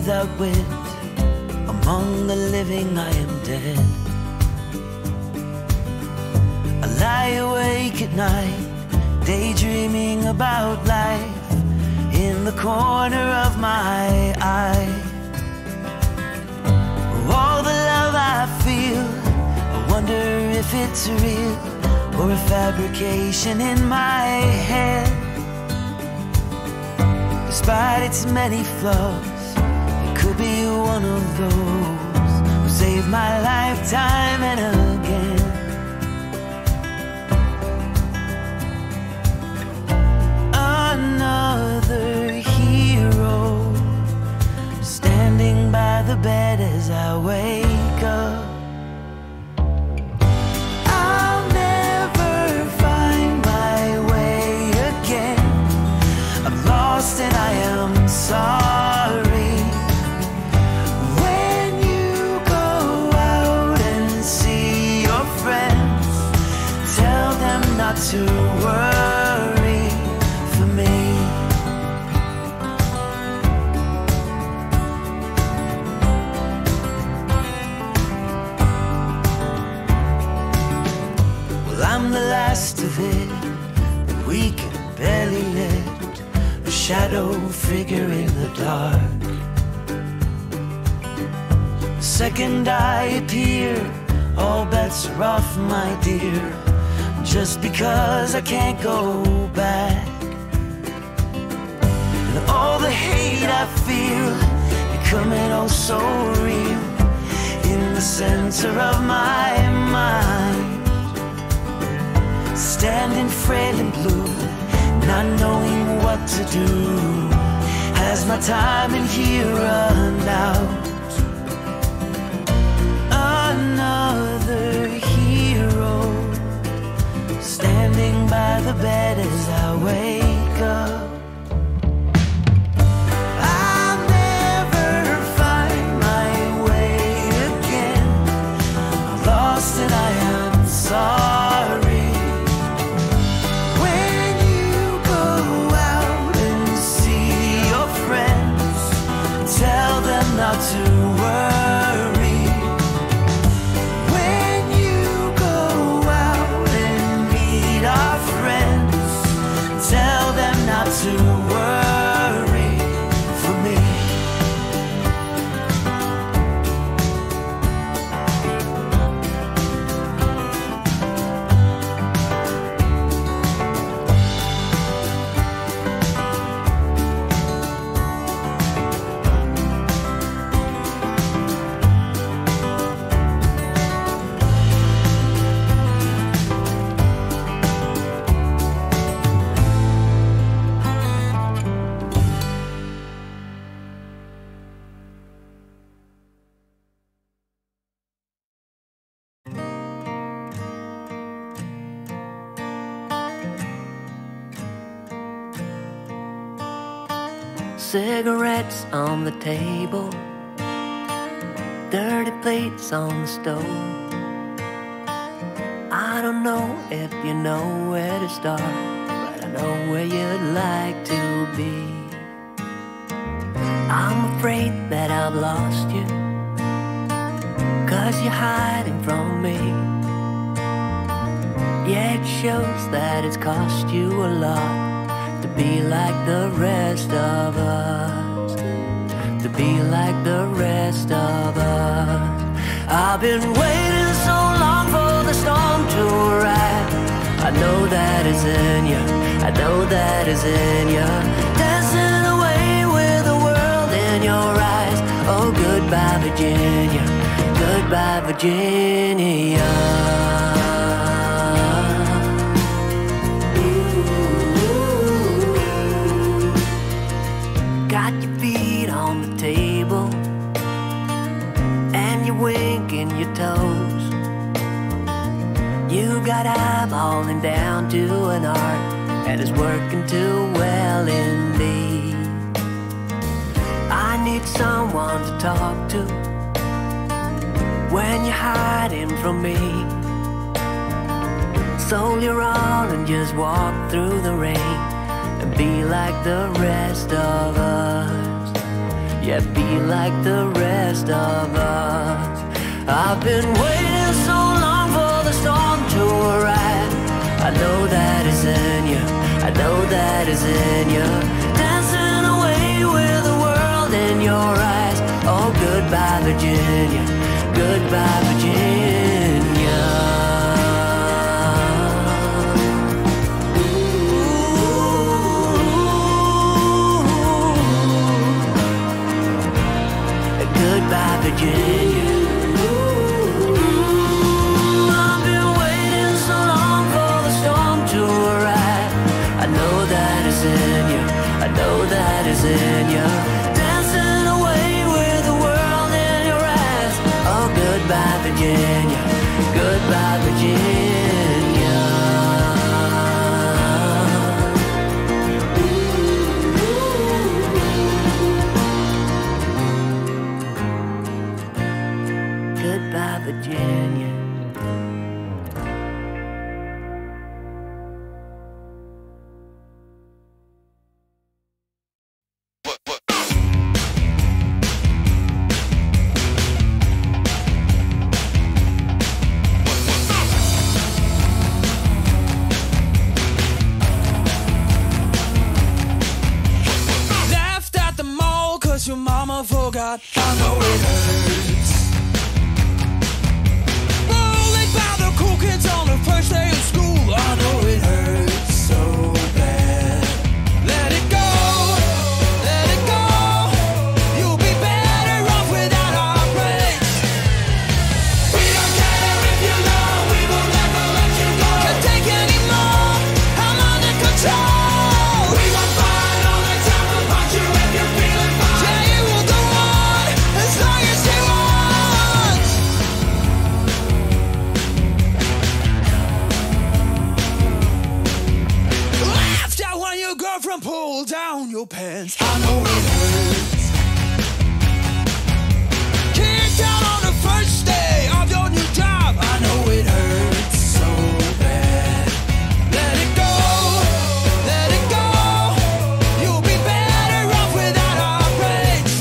without wit. Among the living I am dead. I lie awake at night, daydreaming about life in the corner of my eye. All the love I feel, I wonder if it's real or a fabrication in my head. Despite its many flaws, it could be one of those who saved my life time and again. Another hero standing by the bed as I wake up. I'll never find my way again. I'm lost and I am sorry. When you go out and see your friends, tell them not to worry for me. I'm the last of it, the weak and barely lit, a shadow figure in the dark. The second I appear, all bets are off, my dear, just because I can't go back. And all the hate I feel, becoming oh so real, in the center of my mind. Standing frail and blue, not knowing what to do. Has my time in here run out? Another hero standing by the bed as I wake up. I'll never find my way again. I'm lost and I am sorry. Tell them not to worry. When you go out and meet our friends, tell them not to worry for me. Cigarettes on the table, dirty plates on the stove. I don't know if you know where to start, but I know where you'd like to be. I'm afraid that I've lost you, 'cause you're hiding from me. Yeah, it shows that it's cost you a lot to be like the rest of us, to be like the rest of us. I've been waiting so long for the storm to arrive. I know that it's in you, I know that it's in you, dancing away with the world in your eyes. Oh, goodbye Virginia, goodbye Virginia. Got your feet on the table and you're winking your toes. You got eyeballing down to an art and it's working too well indeed. I need someone to talk to when you're hiding from me. Sold your all and just walk through the rain and be like the rest of us. yet be like the rest of us. I've been waiting so long for the storm to arrive. I know that is in you, I know that is in you. Dancing away with the world in your eyes. Oh, goodbye Virginia, goodbye Virginia. Goodbye Virginia. I've been waiting so long for the storm to arrive. I know that is in you, I know that is in you. Dancing away with the world in your eyes. Oh, goodbye Virginia, goodbye Virginia. Goodbye Virginia. Left at the mall 'cause your mama forgot. I know it hurts. Rolling by the cool kids on the first day of school. I know it hurts so bad. Let it go, let it go. You'll be better off without our breaks. We don't care if you know we will never let you go. Can't take any more, I'm under control. We won't fight all the time, we'll punch you if you're feeling fine. Yeah, you will go on as long as you want. Laughed out when your girlfriend pulled down your pants. I know it hurts. Kicked out on the first day of your new job. I know it hurts so bad. Let it go, let it go. You'll be better off without our breaks.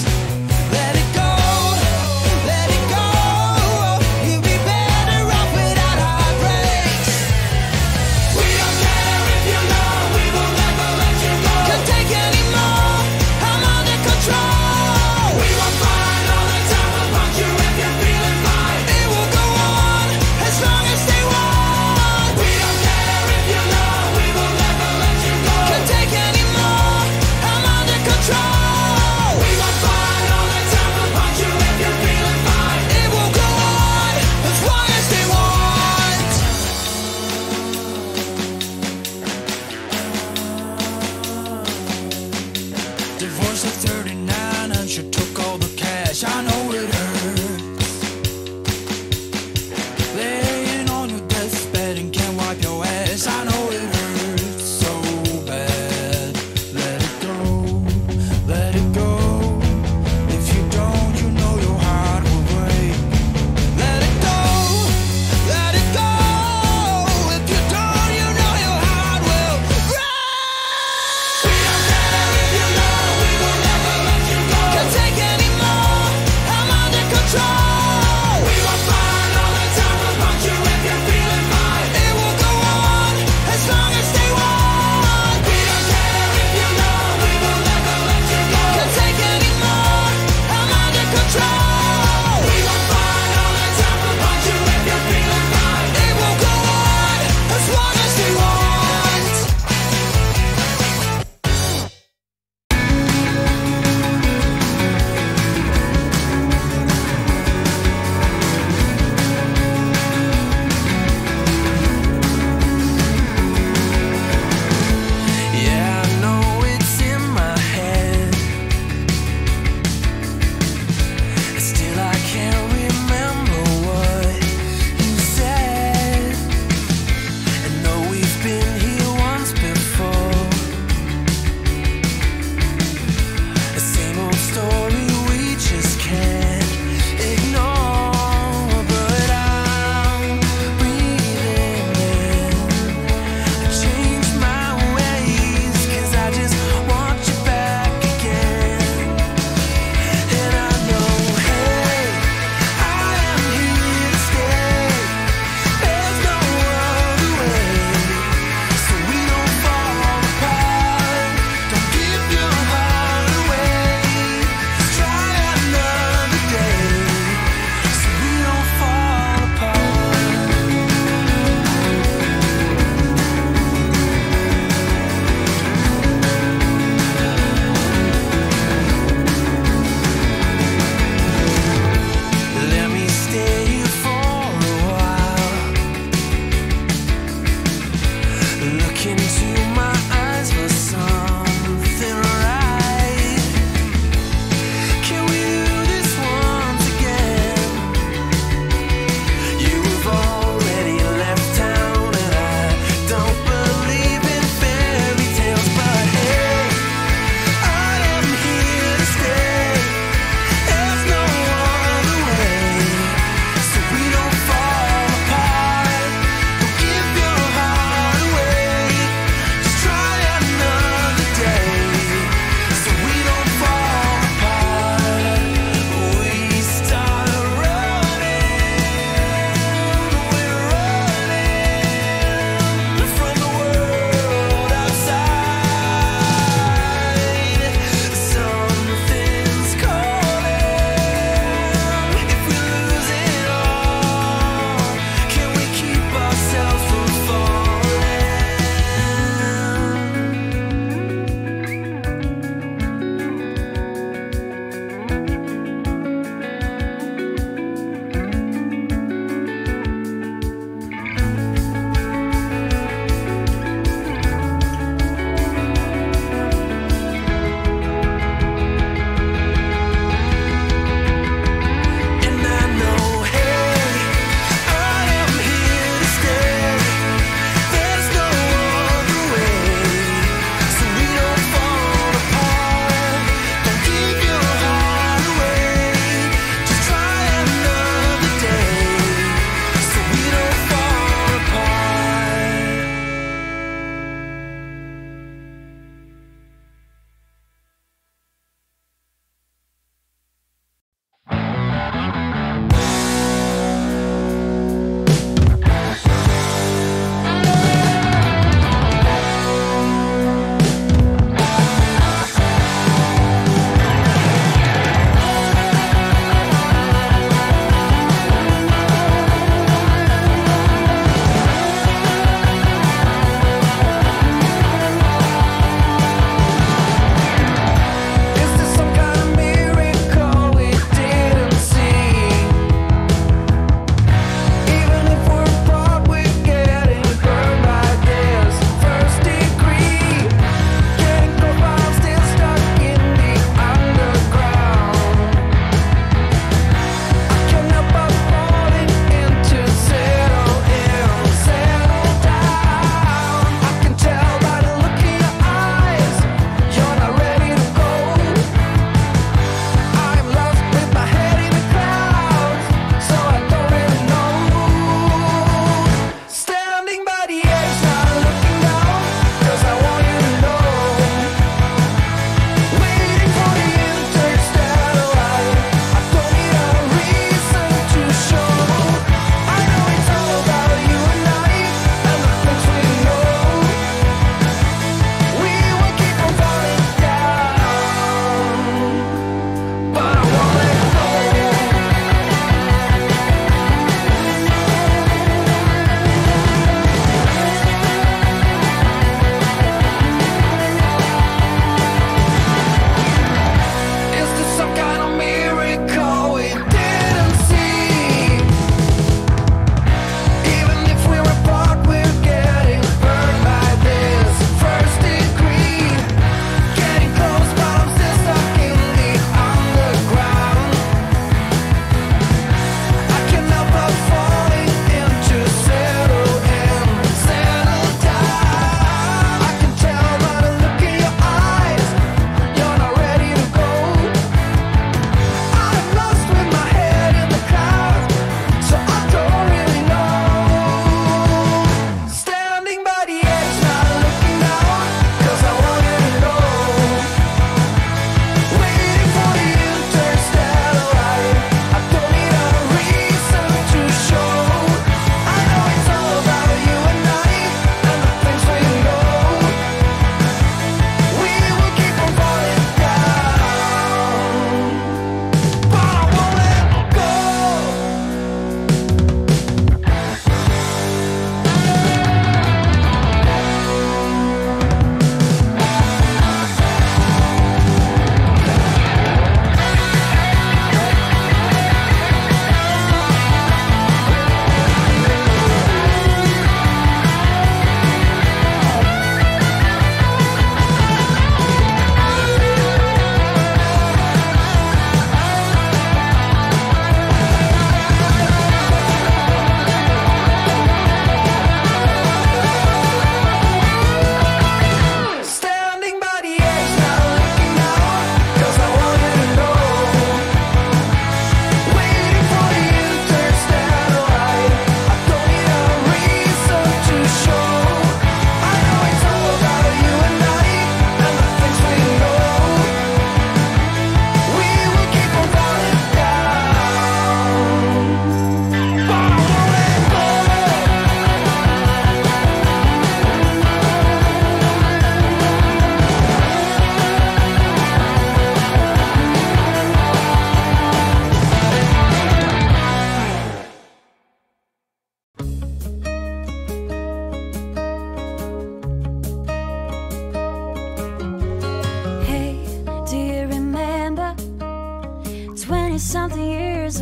Let it go, let it go. You'll be better off without our breaks. We don't care if you know we will never let you go. Can't take any more, I'm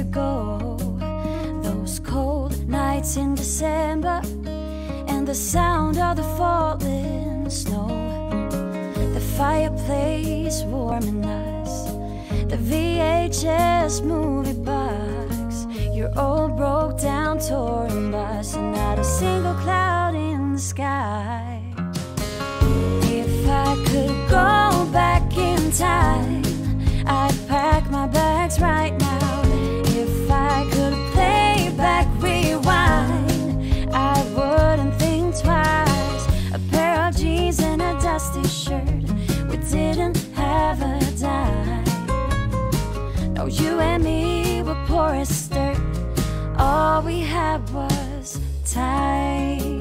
ago, those cold nights in December, and the sound of the falling snow, the fireplace warming us, the VHS movie box, your old broke down touring bus, and not a single cloud in the sky. If I could go back in time, I'd pack my bags right now. If I could play back, rewind, I wouldn't think twice. A pair of jeans and a dusty shirt, we didn't have a dime. No, you and me were poor as dirt, all we had was time.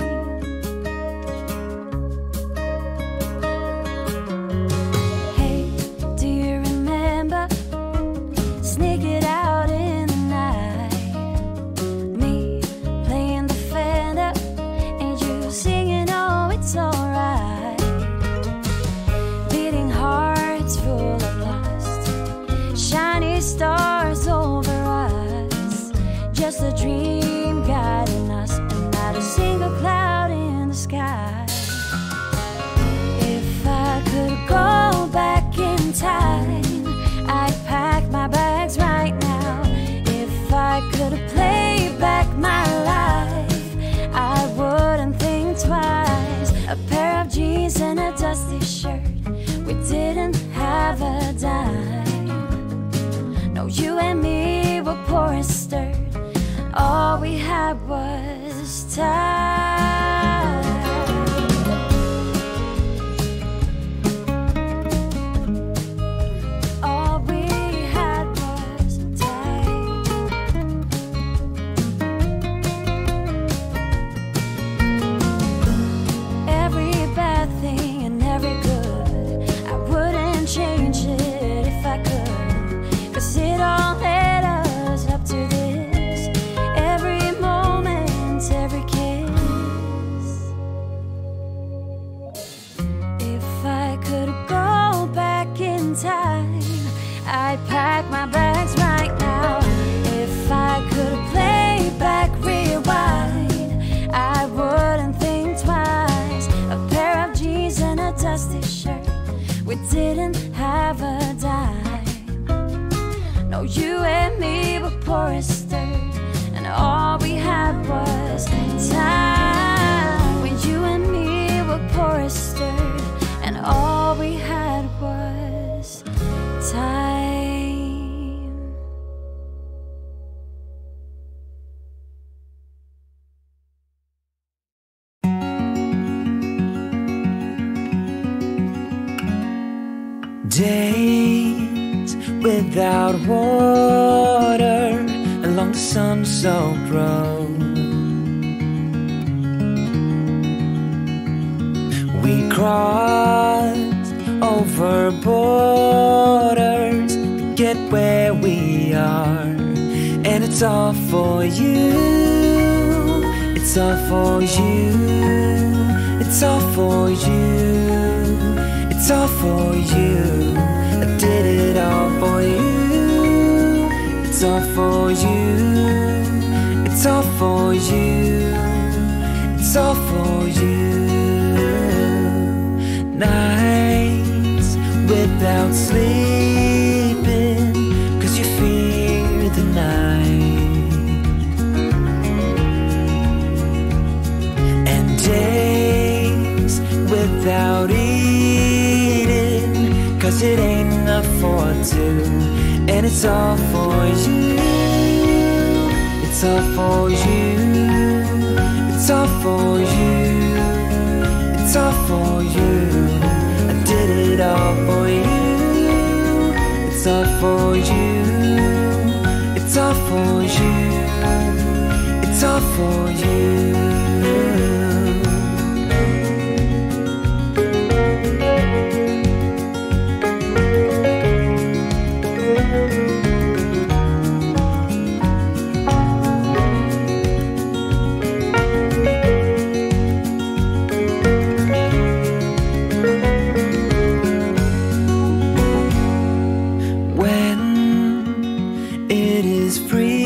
Stars over us, just a dream guiding us, and not a single cloud in the sky. If I could go back in time, I'd pack my bags right now. If I could play back my life, I wouldn't think twice. A pair of jeans and a dusty shirt, we didn't have a dime. No, you and me were poor as dirt, all we had was time. All we had was time. Every bad thing and every good, I wouldn't change it if I could, 'cause it all led us up to this. Every moment, every kiss. If I could go back in time, I'd pack my bags right now. If I could play back, rewind, I wouldn't think twice. A pair of jeans and a dusty shirt, we didn't have a dime. No, you and me were poor as dirt, and all we had was time. When you and me were poor as dirt, and all we had was time. Days without water along the sun-soaked road, we crossed over borders to get where we are, and it's all for you, it's all for you, it's all for you, it's all for you. I did it all for you. It's all for you. It's all for you. It's all for you. Nights without sleeping, 'cause you fear the night. And days without eating, 'cause it ain't enough for two. And it's all for you. It's all for you. It's all for you. It's all for you. I did it all for you. It's all for you. It's all for you. It's all for you. When it is free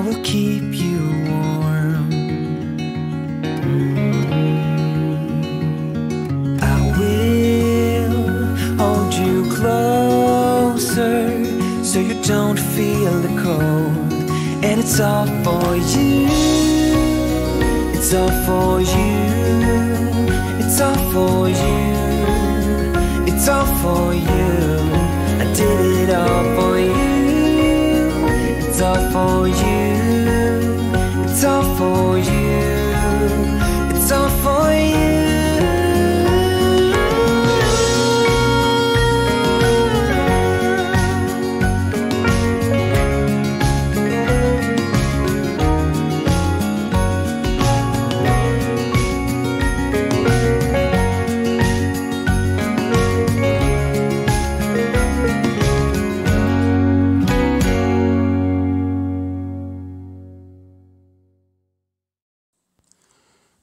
will keep you warm. I will hold you closer so you don't feel the cold. And it's all for you. It's all for you. It's all for you. It's all for you. I did it all for you. It's all for you. It's all for you. It's all for you.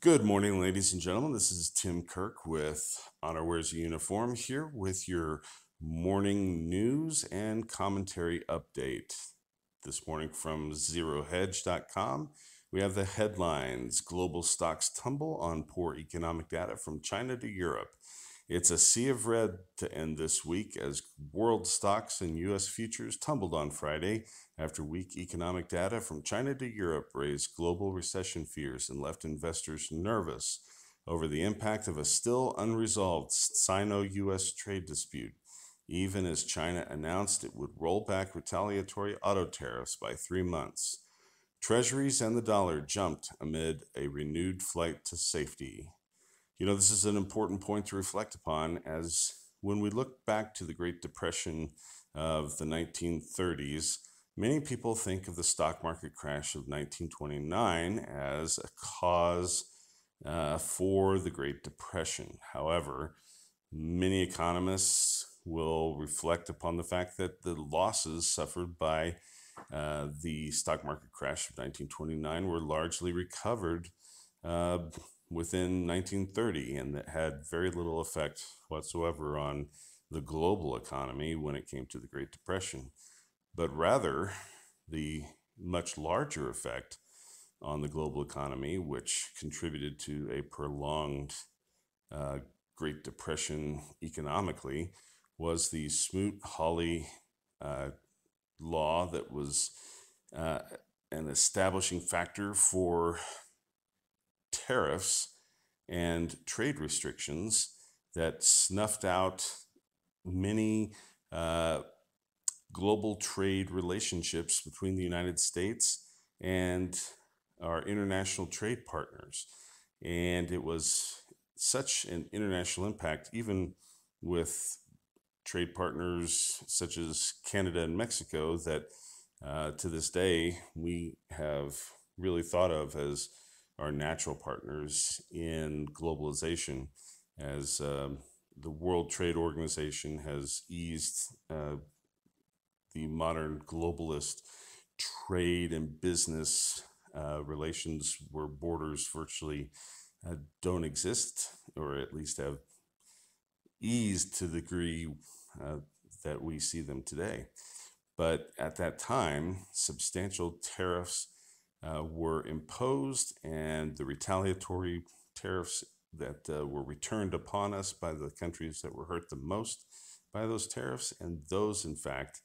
Good morning, ladies and gentlemen. This is Tim Kirk with Honor Wears a Uniform here with your morning news and commentary update. This morning from ZeroHedge.com, we have the headlines. Global stocks tumble on poor economic data from China to Europe. It's a sea of red to end this week as world stocks and U.S. futures tumbled on Friday after weak economic data from China to Europe raised global recession fears and left investors nervous over the impact of a still unresolved Sino-U.S. trade dispute, even as China announced it would roll back retaliatory auto tariffs by 3 months. Treasuries and the dollar jumped amid a renewed flight to safety. You know, this is an important point to reflect upon, as when we look back to the Great Depression of the 1930s, many people think of the stock market crash of 1929 as a cause for the Great Depression. However, many economists will reflect upon the fact that the losses suffered by the stock market crash of 1929 were largely recovered within 1930, and that had very little effect whatsoever on the global economy when it came to the Great Depression, but rather the much larger effect on the global economy, which contributed to a prolonged Great Depression economically, was the Smoot-Hawley law that was an establishing factor for tariffs and trade restrictions that snuffed out many global trade relationships between the United States and our international trade partners. And it was such an international impact, even with trade partners such as Canada and Mexico, that to this day we have really thought of as our natural partners in globalization, as the World Trade Organization has eased the modern globalist trade and business relations where borders virtually don't exist, or at least have eased to the degree that we see them today. But at that time, substantial tariffs were imposed, and the retaliatory tariffs that were returned upon us by the countries that were hurt the most by those tariffs, and those, in fact,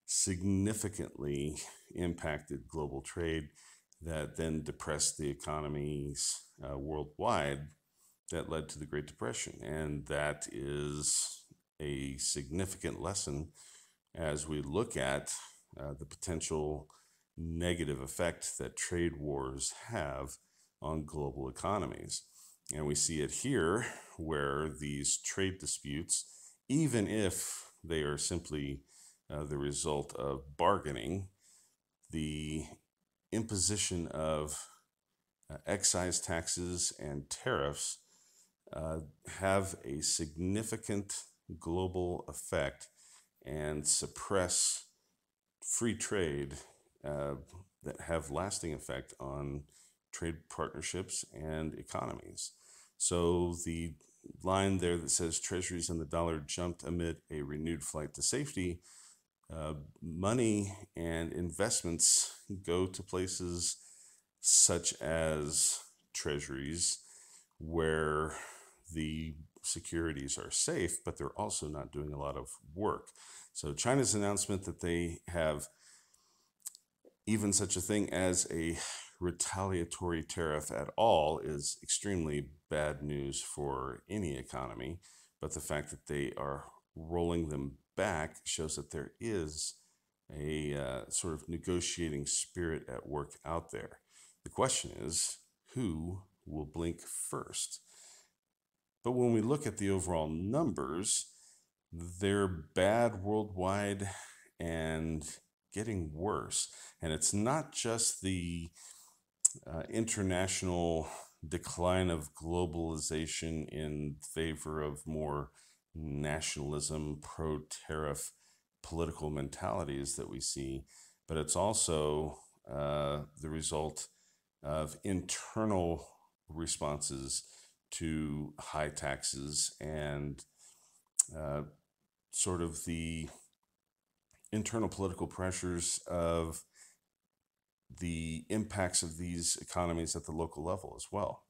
significantly impacted global trade that then depressed the economies worldwide that led to the Great Depression. And that is a significant lesson as we look at the potential negative effect that trade wars have on global economies. And we see it here, where these trade disputes, even if they are simply the result of bargaining, the imposition of excise taxes and tariffs have a significant global effect and suppress free trade that have lasting effect on trade partnerships and economies. So the line there that says treasuries and the dollar jumped amid a renewed flight to safety money and investments go to places such as treasuries, where the securities are safe, but they're also not doing a lot of work. So China's announcement that they have even such a thing as a retaliatory tariff at all is extremely bad news for any economy. But the fact that they are rolling them back shows that there is a sort of negotiating spirit at work out there. The question is, who will blink first? But when we look at the overall numbers, they're bad worldwide and getting worse. And it's not just the international decline of globalization in favor of more nationalism, pro-tariff political mentalities that we see, but it's also the result of internal responses to high taxes and sort of the internal political pressures of the impacts of these economies at the local level as well.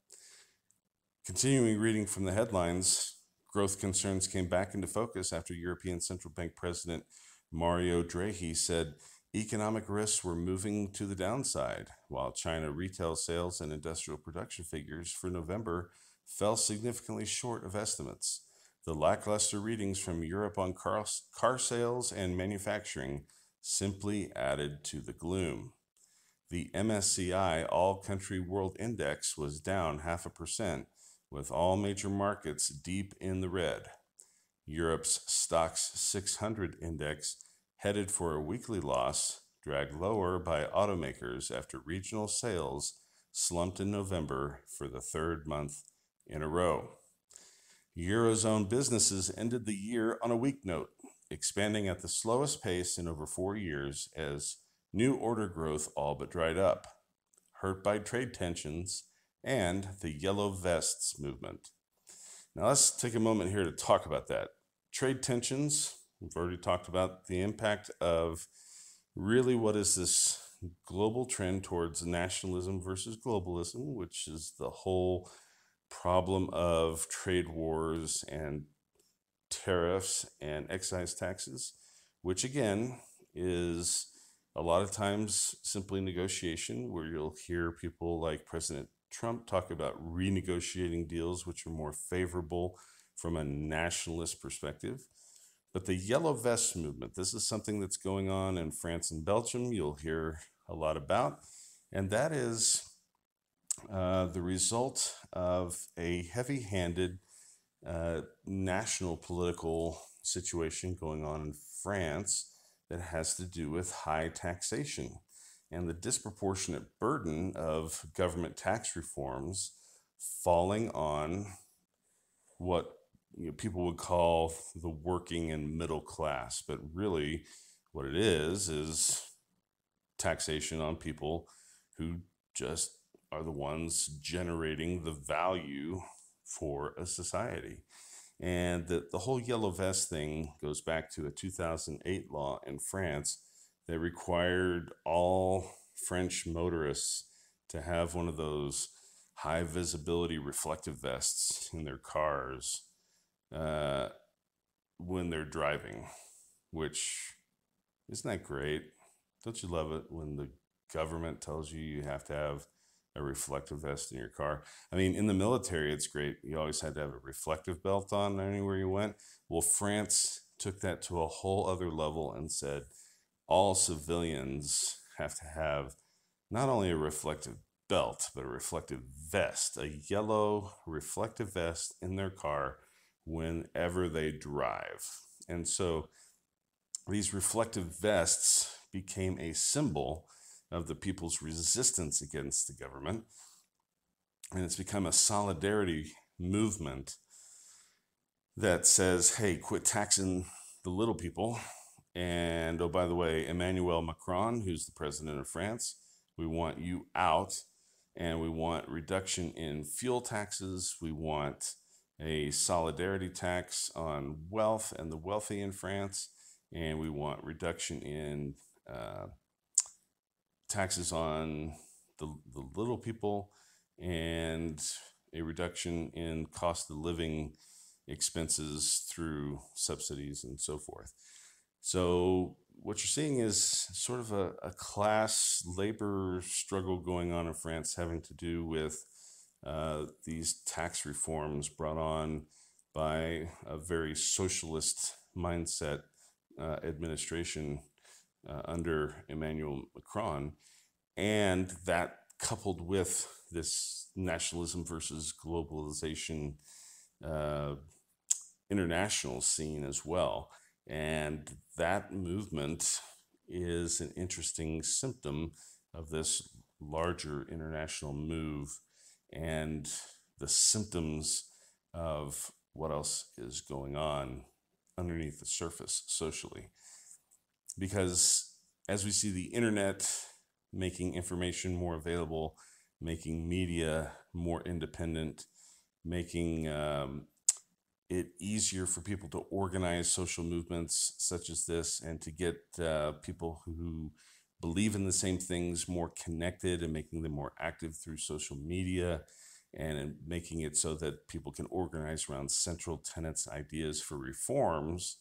Continuing reading from the headlines, growth concerns came back into focus after European Central Bank President Mario Draghi said economic risks were moving to the downside, while China retail sales and industrial production figures for November fell significantly short of estimates. The lackluster readings from Europe on car sales and manufacturing simply added to the gloom. The MSCI All-Country World Index was down 0.5%, with all major markets deep in the red. Europe's Stoxx 600 index, headed for a weekly loss, dragged lower by automakers after regional sales slumped in November for the third month in a row. Eurozone businesses ended the year on a weak note, expanding at the slowest pace in over 4 years as new order growth all but dried up, hurt by trade tensions and the yellow vests movement. Now let's take a moment here to talk about that. Trade tensions, we've already talked about the impact of really what is this global trend towards nationalism versus globalism, which is the whole problem of trade wars and tariffs and excise taxes, which again is a lot of times simply negotiation, where you'll hear people like President Trump talk about renegotiating deals which are more favorable from a nationalist perspective. But the yellow vest movement, this is something that's going on in France and Belgium, you'll hear a lot about, and that is the result of a heavy-handed national political situation going on in France that has to do with high taxation and the disproportionate burden of government tax reforms falling on what people would call the working and middle class. But really what it is taxation on people who just are the ones generating the value for a society. And the whole yellow vest thing goes back to a 2008 law in France that required all French motorists to have one of those high visibility reflective vests in their cars when they're driving, which isn't that great? Don't you love it when the government tells you you have to have a reflective vest in your car? I mean, in the military, it's great. You always had to have a reflective belt on anywhere you went. Well, France took that to a whole other level and said all civilians have to have not only a reflective belt, but a reflective vest, a yellow reflective vest in their car whenever they drive. And so these reflective vests became a symbol of the people's resistance against the government. And it's become a solidarity movement that says, hey, quit taxing the little people. And oh, by the way, Emmanuel Macron, who's the president of France, we want you out. And we want reduction in fuel taxes. We want a solidarity tax on wealth and the wealthy in France. and we want reduction in taxes on the little people and a reduction in cost of living expenses through subsidies and so forth. So what you're seeing is sort of a class labor struggle going on in France, having to do with these tax reforms brought on by a very socialist mindset administration under Emmanuel Macron. And that coupled with this nationalism versus globalization international scene as well. And that movement is an interesting symptom of this larger international move and the symptoms of what else is going on underneath the surface socially. Because as we see the internet making information more available, making media more independent, making it easier for people to organize social movements such as this and to get people who believe in the same things more connected and making them more active through social media and making it so that people can organize around central tenets, ideas for reforms.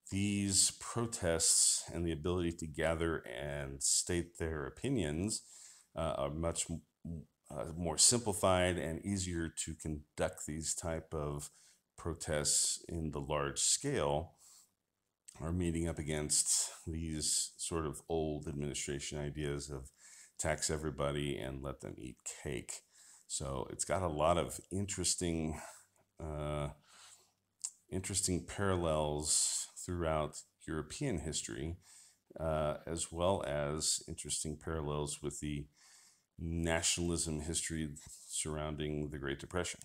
These protests and the ability to gather and state their opinions are much more simplified and easier to conduct these type of protests in the large scale, are meeting up against these sort of old administration ideas of tax everybody and let them eat cake. So it's got a lot of interesting parallels throughout European history, as well as interesting parallels with the nationalism history surrounding the Great Depression.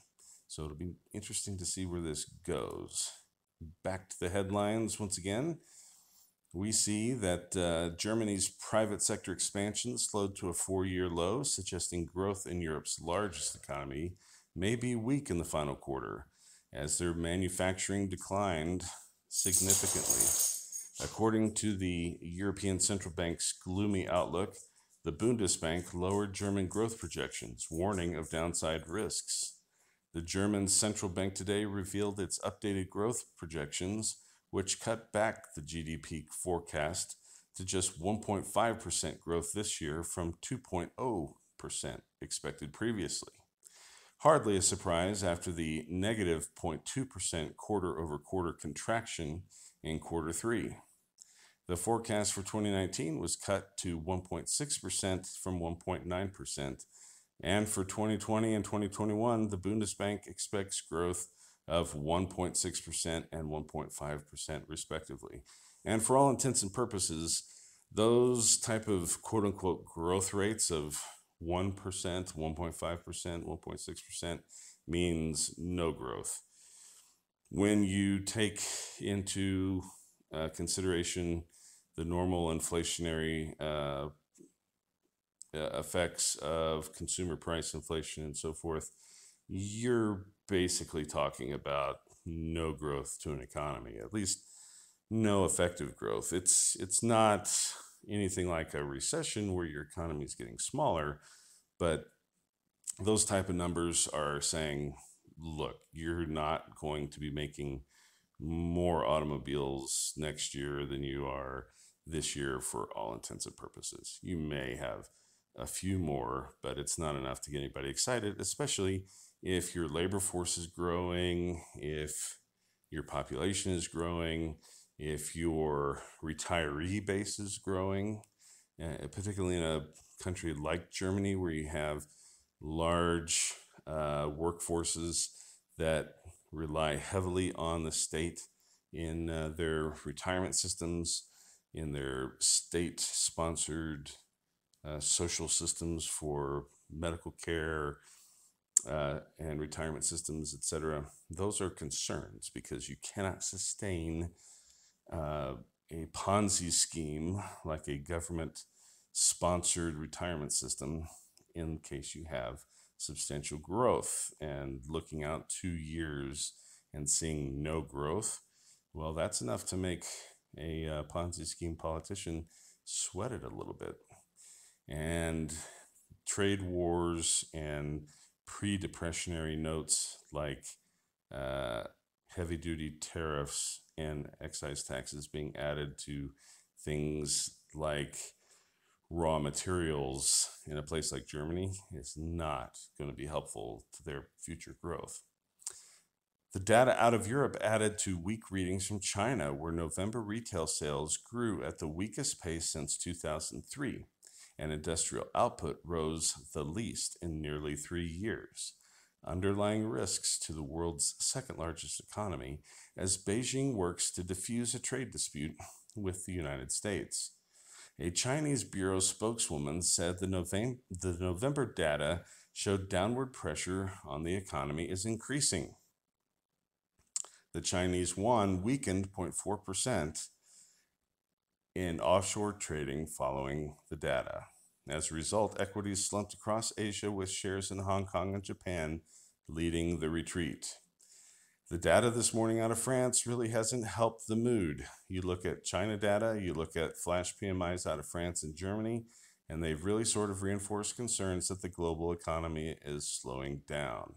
So it'll be interesting to see where this goes. Back to the headlines once again. We see that Germany's private sector expansion slowed to a 4-year low, suggesting growth in Europe's largest economy may be weak in the final quarter, as their manufacturing declined significantly. According to the European Central Bank's gloomy outlook, the Bundesbank lowered German growth projections, warning of downside risks. The German central bank today revealed its updated growth projections, which cut back the GDP forecast to just 1.5% growth this year from 2.0% expected previously. Hardly a surprise after the negative 0.2% quarter-over-quarter contraction in quarter 3. The forecast for 2019 was cut to 1.6% from 1.9%. And for 2020 and 2021, the Bundesbank expects growth of 1.6% and 1.5% respectively. And for all intents and purposes, those type of quote-unquote growth rates of 1%, 1.5%, 1.6% means no growth. When you take into consideration the normal inflationary effects of consumer price inflation and so forth, you're basically talking about no growth to an economy, at least no effective growth. It's not anything like a recession where your economy is getting smaller, but those type of numbers are saying, look, you're not going to be making more automobiles next year than you are this year for all intents and purposes. You may have a few more, but it's not enough to get anybody excited, especially if your labor force is growing, if your population is growing, if your retiree base is growing, particularly in a country like Germany where you have large workforces that rely heavily on the state in their retirement systems, in their state-sponsored social systems for medical care and retirement systems, etc. Those are concerns because you cannot sustain a Ponzi scheme like a government-sponsored retirement system in case you have substantial growth. And looking out 2 years and seeing no growth, well, that's enough to make a Ponzi scheme politician, sweated a little bit. And trade wars and pre-depressionary notes like heavy-duty tariffs and excise taxes being added to things like raw materials in a place like Germany is not going to be helpful to their future growth. The data out of Europe added to weak readings from China, where November retail sales grew at the weakest pace since 2003, and industrial output rose the least in nearly 3 years. Underlying risks to the world's second largest economy as Beijing works to defuse a trade dispute with the United States. A Chinese bureau spokeswoman said the November data showed downward pressure on the economy is increasing. The Chinese yuan weakened 0.4% in offshore trading following the data. As a result, equities slumped across Asia, with shares in Hong Kong and Japan leading the retreat. The data this morning out of France really hasn't helped the mood. You look at China data, you look at flash PMIs out of France and Germany, and they've really sort of reinforced concerns that the global economy is slowing down.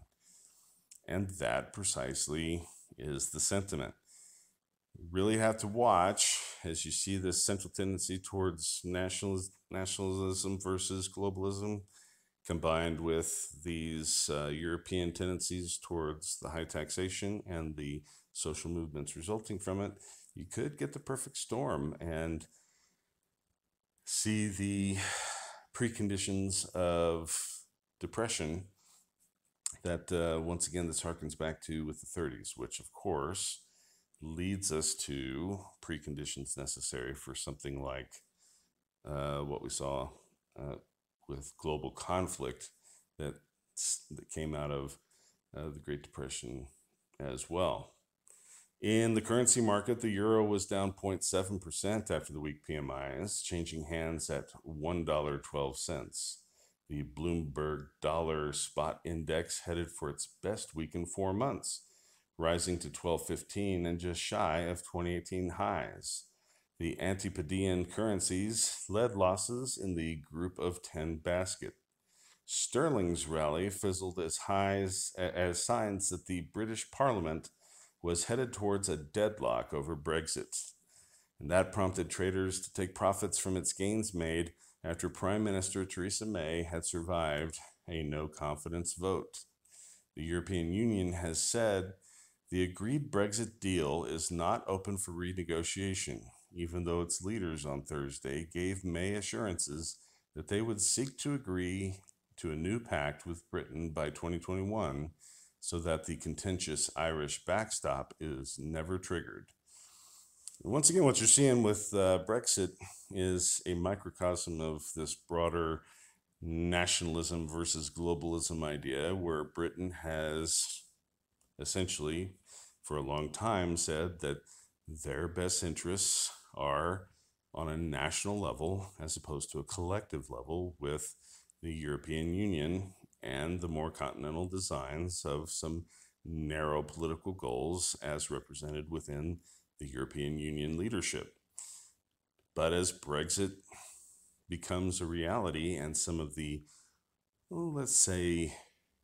And that precisely is the sentiment. You really have to watch as you see this central tendency towards nationalism versus globalism, combined with these European tendencies towards the high taxation and the social movements resulting from it. You could get the perfect storm and see the preconditions of depression that, once again, this harkens back to with the 30s, which, of course, leads us to preconditions necessary for something like what we saw with global conflict that came out of the Great Depression as well. In the currency market, the euro was down 0.7% after the weak PMIs, changing hands at $1.12. The Bloomberg Dollar Spot Index headed for its best week in 4 months, rising to 1215 and just shy of 2018 highs. The Antipodean currencies led losses in the Group of 10 basket. Sterling's rally fizzled as signs that the British Parliament was headed towards a deadlock over Brexit. And that prompted traders to take profits from its gains made after Prime Minister Theresa May had survived a no-confidence vote. The European Union has said the agreed Brexit deal is not open for renegotiation, even though its leaders on Thursday gave May assurances that they would seek to agree to a new pact with Britain by 2021 so that the contentious Irish backstop is never triggered. Once again, what you're seeing with Brexit is a microcosm of this broader nationalism versus globalism idea, where Britain has essentially, for a long time, said that their best interests are on a national level as opposed to a collective level with the European Union and the more continental designs of some narrow political goals as represented within the European Union leadership. But as Brexit becomes a reality and some of the, let's say,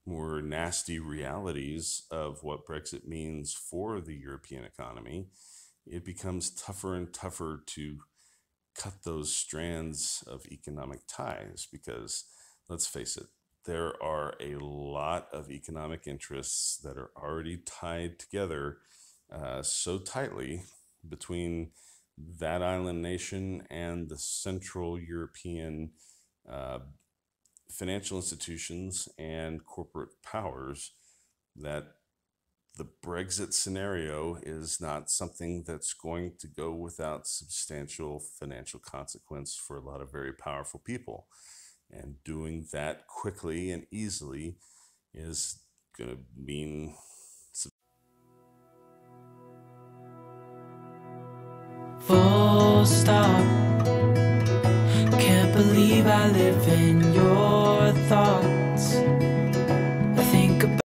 more nasty realities of what Brexit means for the European economy, it becomes tougher and tougher to cut those strands of economic ties because, let's face it, there are a lot of economic interests that are already tied together so tightly between that island nation and the Central European financial institutions and corporate powers that the Brexit scenario is not something that's going to go without substantial financial consequence for a lot of very powerful people. And doing that quickly and easily is going to mean Full stop. Can't believe I live in your thoughts.